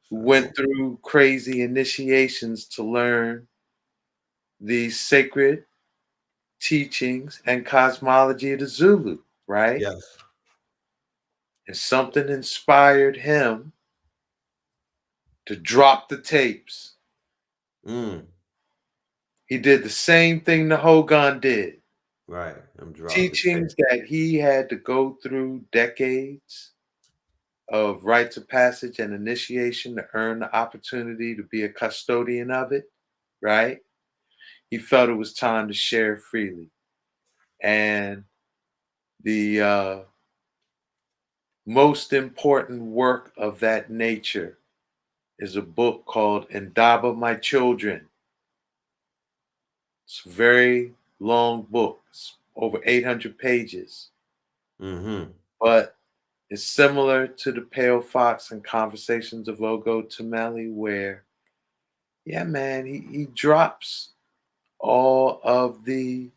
Who went through crazy initiations to learn these sacred teachings and cosmology of the Zulu, right? Yes. And something inspired him to drop the tapes. He did the same thing the Hogan did. Right. Teachings that he had to go through decades of rites of passage and initiation to earn the opportunity to be a custodian of it, right? He felt it was time to share freely. And the most important work of that nature is a book called Indaba My Children. It's a very long book. It's over 800 pages. But it's similar to the Pale Fox and Conversations of Ogo Tameli, where, yeah, man, he drops all of the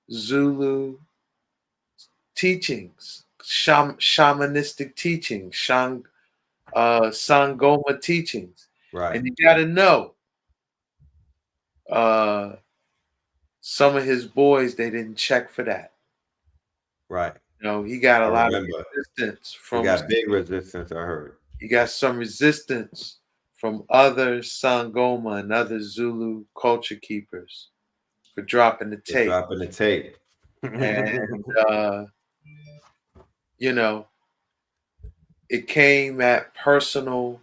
Zulu teachings, shamanistic teachings, Sangoma teachings. Right. And you got to know, some of his boys, they didn't check for that. Right. You know, he got a lot of remember. resistance from. He got big resistance, I heard. He got some resistance from other Sangoma and other Zulu culture keepers for dropping the tape. And you know, it came at personal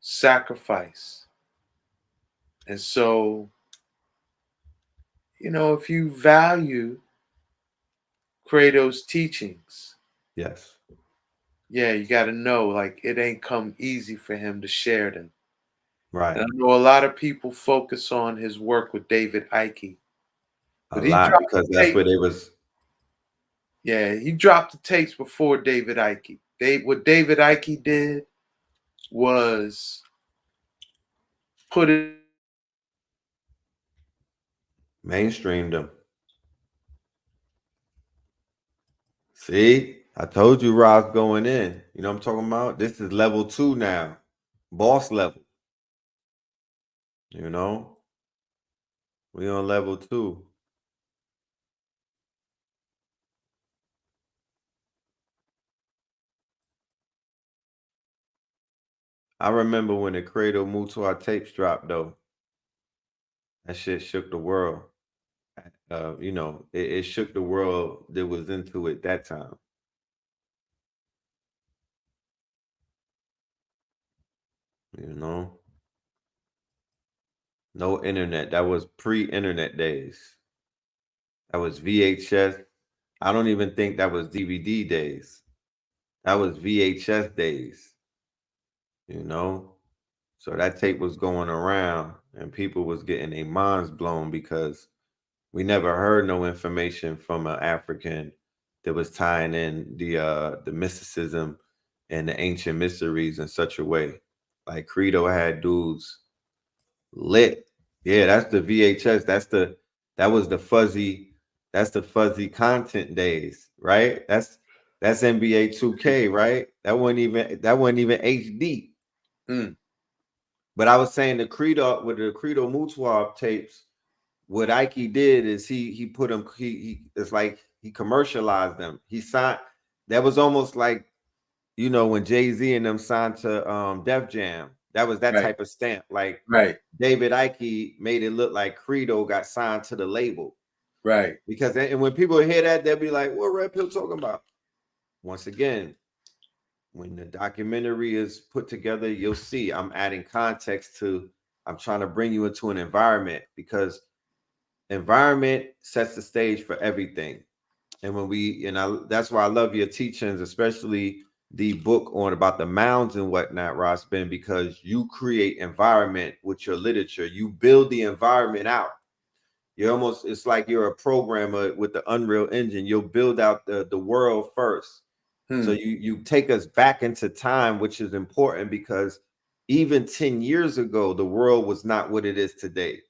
sacrifice. And so, if you value Credo's teachings, Yes. yeah, you got to know, like, it ain't come easy for him to share them. Right. And I know a lot of people focus on his work with David Icke. A But he lot, dropped because the that's tape. where they was. Yeah, he dropped the tapes before David Icke. What David Icke did was put it. Mainstreamed them. See, I told you Ross going in. You know what I'm talking about? This is level 2 now. Boss level. You know? We on level 2. I remember when the Credo Mutua tapes dropped though. That shit shook the world. It shook the world that was into it that time. You know? No internet. That was pre-internet days. That was VHS. I don't even think that was DVD days. That was VHS days. You know? So that tape was going around and people was getting their minds blown because we never heard no information from an African that was tying in the mysticism and the ancient mysteries in such a way. Like Credo had dudes lit. Yeah, that's the VHS. That's the fuzzy content days, right? That's NBA 2K, right? That wasn't even HD. Mm. But I was saying the Credo with the Credo Mutual tapes, what Ike did is he put them, it's like he commercialized them. He signed, that was almost like, when Jay-Z and them signed to Def Jam. That was that Right. type of stamp. Like Right. David Ike made it look like Credo got signed to the label. Right. Because and when people hear that, they'll be like, what Red Pill talking about? Once again, when the documentary is put together, you'll see I'm adding context to, I'm trying to bring you into an environment, because environment sets the stage for everything. And that's why I love your teachings, especially the book on about the mounds and whatnot, RAS BEN, because you create environment with your literature. You build the environment out. It's like you're a programmer with the Unreal Engine. You'll build out the world first. So you take us back into time, which is important because even 10 years ago, the world was not what it is today.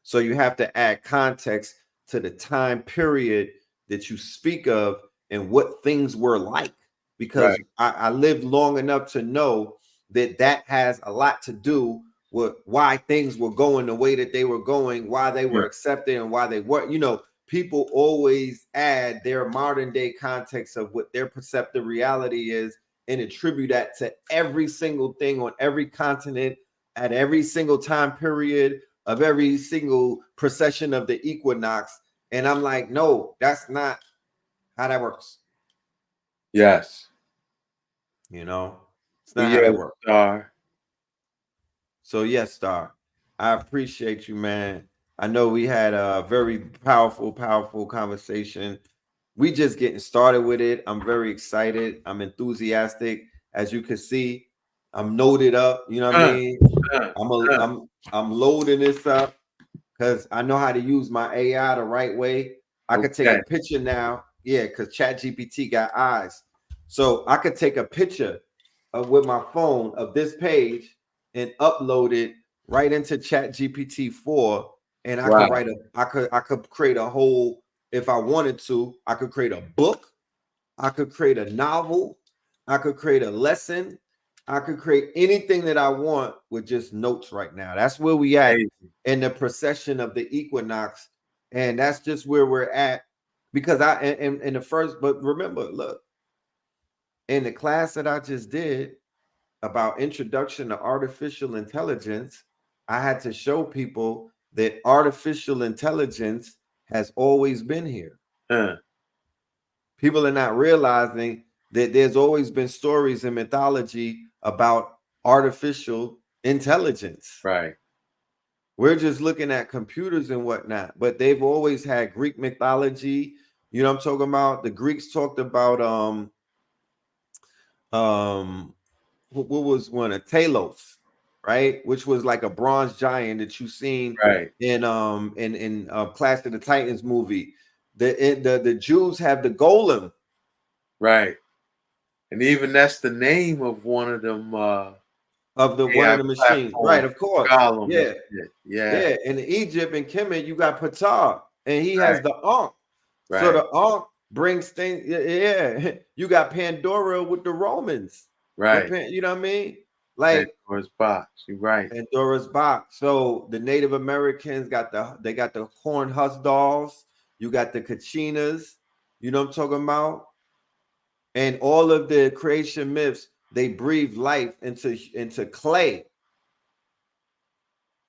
So you have to add context to the time period that you speak of and what things were like, because I lived long enough to know that has a lot to do with why things were going the way that they were going, why they were accepted and why they weren't. People always add their modern day context of what their perceptive reality is and attribute that to every single thing on every continent at every single time period of every single procession of the equinox. And I'm like, no, that's not how that works. Yes. It's not how that works. Star. So yes, Star, I appreciate you, man. I know we had a very powerful conversation. We just getting started with it. I'm very excited. I'm enthusiastic. As you can see, I'm loaded up. You know what I mean? I'm loading this up because I know how to use my AI the right way. I could take a picture now. Yeah, because ChatGPT got eyes. So I could take a picture with my phone of this page and upload it right into ChatGPT 4. And I could create a whole, if I wanted to, I could create a book. I could create a novel. I could create a lesson. I could create anything that I want with just notes right now. That's where we at in the procession of the equinox. And that's just where we're at. Because in the first, but remember, look, in the class that I just did about introduction to artificial intelligence, I had to show people that artificial intelligence has always been here. People are not realizing There's always been stories in mythology about artificial intelligence. Right. We're just looking at computers and whatnot, but they've always had Greek mythology. You know what I'm talking about? The Greeks talked about what was one of Talos, right? Which was like a bronze giant that you seen Right. in Clash of the Titans movie. The Jews have the golem. Right. And even that's the name of one of them Of the one AI of the machines, right? Of course, Gollum and yeah, shit. Yeah. yeah. In Egypt and Kemet, you got Ptah, and he has Right. the Ankh. So Right. the Ankh brings things. Yeah, you got Pandora with the Romans. Right. You know what I mean? Like Pandora's box. You're right. Pandora's box. So the Native Americans got the corn husk dolls. You got the Kachinas. You know what I'm talking about? And all of the creation myths, they breathe life into clay.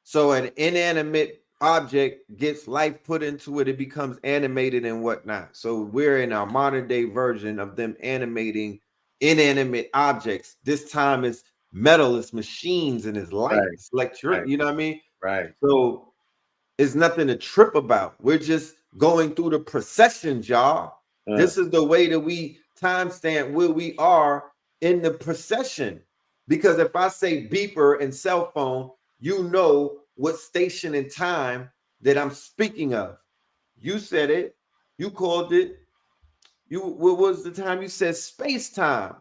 So an inanimate object gets life put into it, it becomes animated and whatnot. So we're in our modern day version of them animating inanimate objects. This time it's metal, it's machines, and it's light, Right. it's electric. Right. You know what I mean? Right. So it's nothing to trip about. We're just going through the processions, y'all. This is the way that we timestamp where we are in the procession. Because if I say beeper and cell phone, you know what station and time that I'm speaking of. You said it. You called it. What was the time you said space time?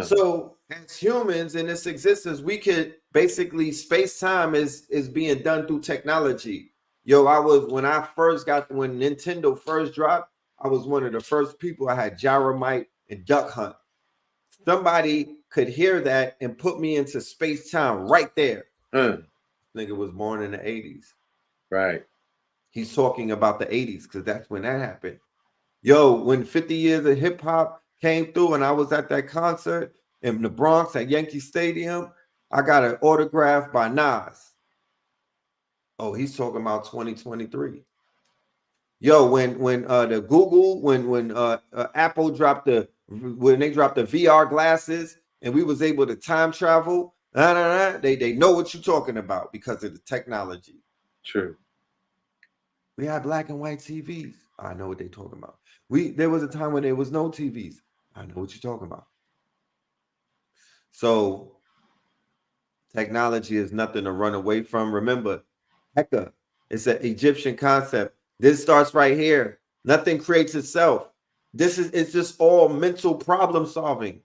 So as humans in this existence, we could basically space time is being done through technology. Yo, when Nintendo first dropped, I was one of the first people. I had Gyromite and Duck Hunt. Somebody could hear that and put me into space time right there. Nigga was born in the 80s. Right. He's talking about the 80s because that's when that happened. Yo, when 50 years of hip hop came through and I was at that concert in the Bronx at Yankee Stadium, I got an autograph by Nas. Oh, he's talking about 2023. Yo, when the Google, when Apple dropped when they dropped the VR glasses and we was able to time travel, they know what you're talking about because of the technology. True. We had black and white TVs. I know what they're talking about. There was a time when there was no TVs. I know what you're talking about. So technology is nothing to run away from. Remember, Heka, it's an Egyptian concept. This starts right here. Nothing creates itself. It's just all mental problem solving.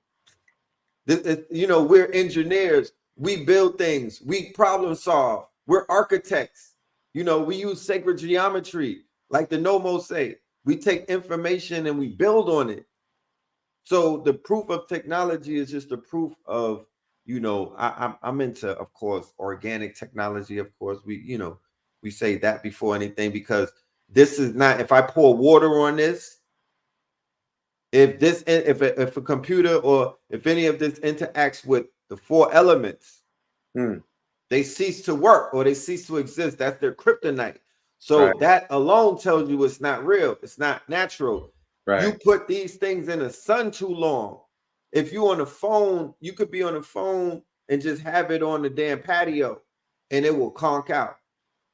We're engineers. We build things. We problem solve. We're architects. We use sacred geometry, like the Nomos say. We take information and we build on it. So the proof of technology is just the proof of, I'm into, of course, organic technology. Of course, we say that before anything, because this is not, if I pour water on this, if a computer or if any of this interacts with the four elements, they cease to work or they cease to exist. That's their kryptonite. So that alone tells you it's not real. It's not natural. Right. You put these things in the sun too long. If you on the phone, you could be on the phone and just have it on the damn patio and it will conk out.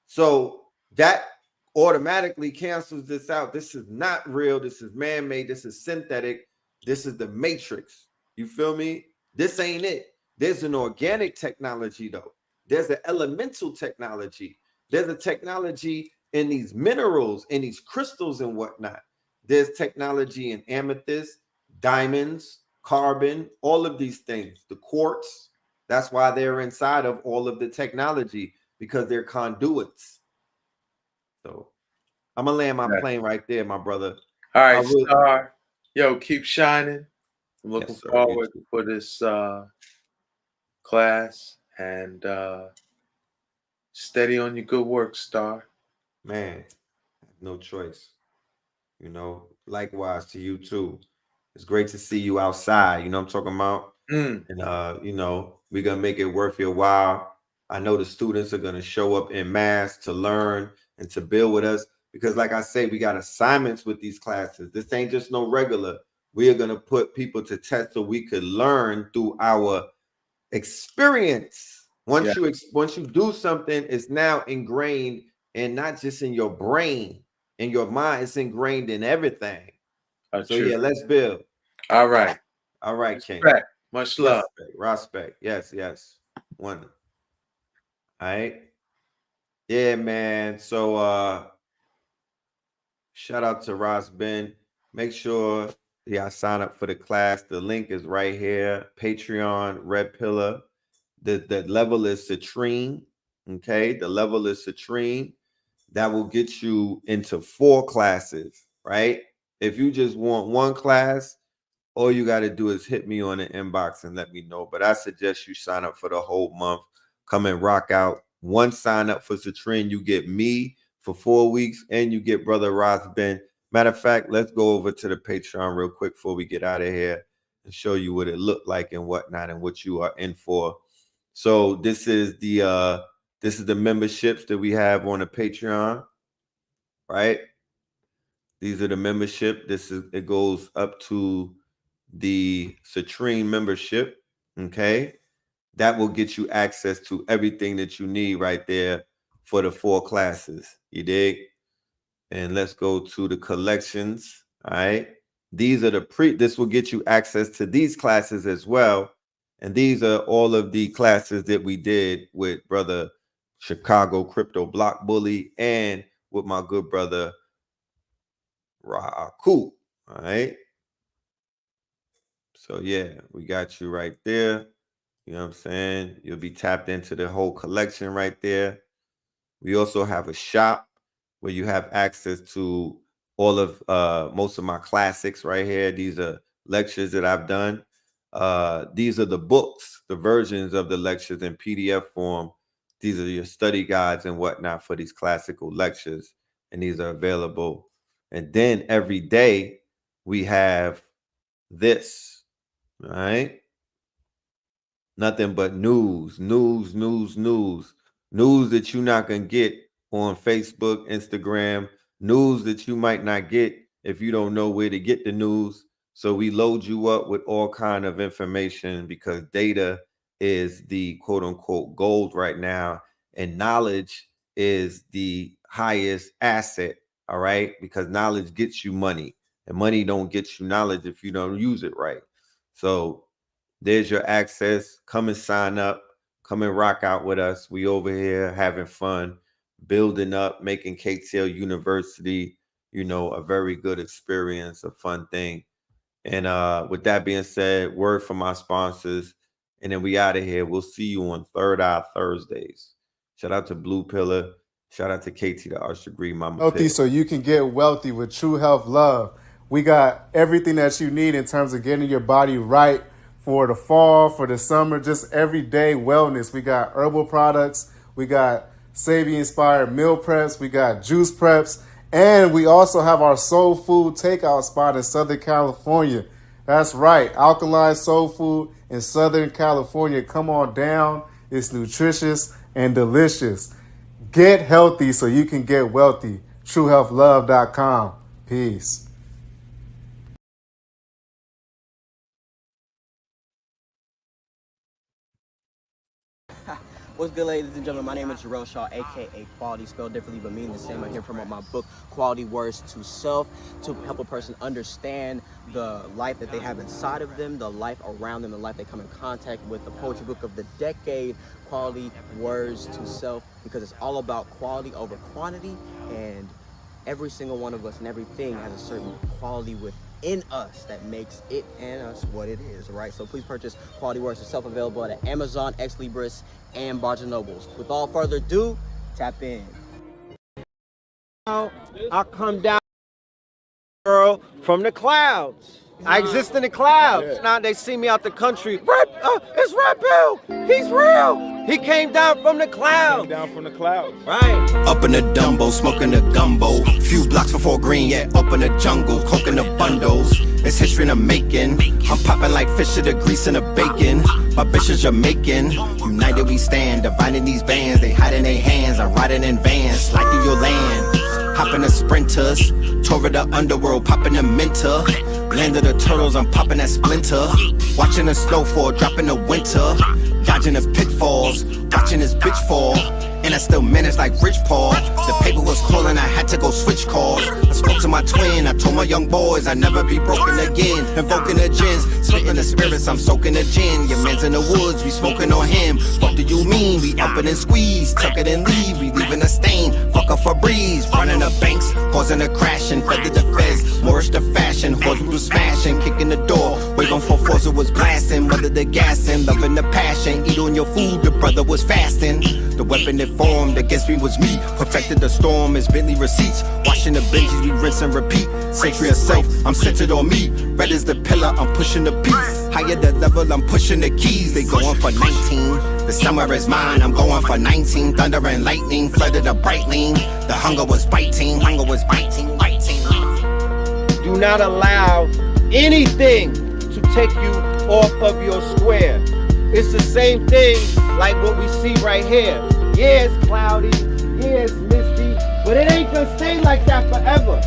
So that automatically cancels this out. This is not real. This is man-made. This is synthetic. This is the matrix. You feel me? This ain't it. There's an organic technology though. There's an elemental technology. There's a technology in these minerals, in these crystals and whatnot. There's technology in amethyst, diamonds, carbon, all of these things. The quartz, that's why they're inside of all of the technology, because they're conduits. So I'm gonna land my plane right there, my brother. All right, Star. Yo, keep shining. I'm looking forward for this class, and steady on your good work, Star. Man, no choice. Likewise to you too. It's great to see you outside. You know what I'm talking about? And we're gonna make it worth your while. I know the students are gonna show up in mass to learn and to build with us, because like I say, we got assignments with these classes. This ain't just no regular. We are going to put people to test so we could learn through our experience. Once you do something, it's now ingrained, and not just in your brain, in your mind, it's ingrained in everything. So yeah, let's build. All right, King. Much love. Respect. Yes. One. All right. Yeah, man. So shout out to RAS BEN. Make sure y'all sign up for the class. The link is right here. Patreon, Red Pillar. The level is Citrine. Okay, the level is Citrine. That will get you into 4 classes, right? If you just want 1 class, all you got to do is hit me on the inbox and let me know. But I suggest you sign up for the whole month. Come and rock out. 1 sign up for Citrine, you get me for 4 weeks, and you get Brother RAS BEN. Matter of fact, let's go over to the Patreon real quick before we get out of here and show you what it looked like and whatnot and what you are in for. So this is the memberships that we have on the Patreon, right? These are the membership. It goes up to the Citrine membership. Okay, that will get you access to everything that you need right there for the 4 classes. You dig? And let's go to the collections. All right, these are this will get you access to these classes as well. And these are all of the classes that we did with Brother Chicago Crypto Block Bully and with my good brother Raku. All right. So yeah, we got you right there. You know what I'm saying? You'll be tapped into the whole collection right there. We also have a shop where you have access to all of most of my classics right here. These are lectures that I've done. These are the books, the versions of the lectures in PDF form. These are your study guides and whatnot for these classical lectures, and these are available. And then every day we have this, all right? Nothing but news that you're not going to get on Facebook, Instagram, news that you might not get if you don't know where to get the news. So we load you up with all kind of information because data is the quote unquote gold right now. And knowledge is the highest asset. All right. Because knowledge gets you money, and money don't get you knowledge if you don't use it right. So there's your access. Come and sign up. Come and rock out with us. We over here having fun, building up, making KTL University, you know, a very good experience, a fun thing. And with that being said, word from our sponsors, and then we out of here. We'll see you on Third Eye Thursdays. Shout out to Blue Pillar. Shout out to KT, the Arch Degree Mama. Healthy so you can get wealthy with True Health Love. We got everything that you need in terms of getting your body right for the fall, for the summer, just everyday wellness. We got herbal products. We got Sabian-inspired meal preps. We got juice preps. And we also have our soul food takeout spot in Southern California. That's right, alkaline soul food in Southern California. Come on down. It's nutritious and delicious. Get healthy so you can get wealthy. TrueHealthLove.com. Peace. What's good, ladies and gentlemen? My name is Jarrell Shaw, aka Quality, spelled differently but meaning the same. I'm here to promote my book, Quality Words to Self, to help a person understand the life that they have inside of them, the life around them, the life they come in contact with. The poetry book of the decade, Quality Words to Self, because it's all about quality over quantity, and every single one of us and everything has a certain quality within us that makes it and us what it is, right? So please purchase Quality Words to Self, available at Amazon, Ex Libris, and Barnes & Nobles. With all further ado, tap in. I'll come down, girl, from the clouds. I exist in the clouds. Now they see me out the country. It's Red Bill. He's real. He came down from the clouds. Right. Up in the Dumbo, smoking the gumbo. Few blocks before green, yeah, up in the jungle, coking the bundles. It's history in the making. I'm popping like fish to the grease and the bacon. My bitch is Jamaican. United we stand, dividing these bands. They hide in their hands. I'm riding in vans, slide through your land. Hopping the sprinters, tour of the underworld, popping the mentor. Land of the turtles, I'm popping that splinter. Watching the snowfall, dropping the winter. Dodging the pitfalls, watching this bitch fall. And I still managed like Rich Paul. The paper was calling, I had to go switch calls. I spoke to my twin, I told my young boys I'd never be broken again. Invoking the gins, spitting the spirits, I'm soaking the gin. Your man's in the woods, we smoking on him. Fuck do you mean? We up and squeeze, tuck it and leave, we leaving a stain. Fuck a Febreze, running the banks, causing a crashing. Feather the feds, Moorish the fashion. Horse was smashing, kicking the door. Wave on 4-4, it was blasting. Mother the gassing, loving the passion. Eat on your food, the brother was fasting. The weapon that formed against me was me. Perfected the storm as Bentley receipts. Washing the Benjis, we rinse and repeat. Century of self, I'm centered on me. Red is the pillar, I'm pushing the piece. Higher the level, I'm pushing the keys. They going for 19. The summer is mine, I'm going for 19. Thunder and lightning, flooded a brightling. The hunger was biting, biting. Do not allow anything to take you off of your square. It's the same thing like what we see right here. Yeah, it's cloudy, yeah, it's misty, but it ain't gonna stay like that forever.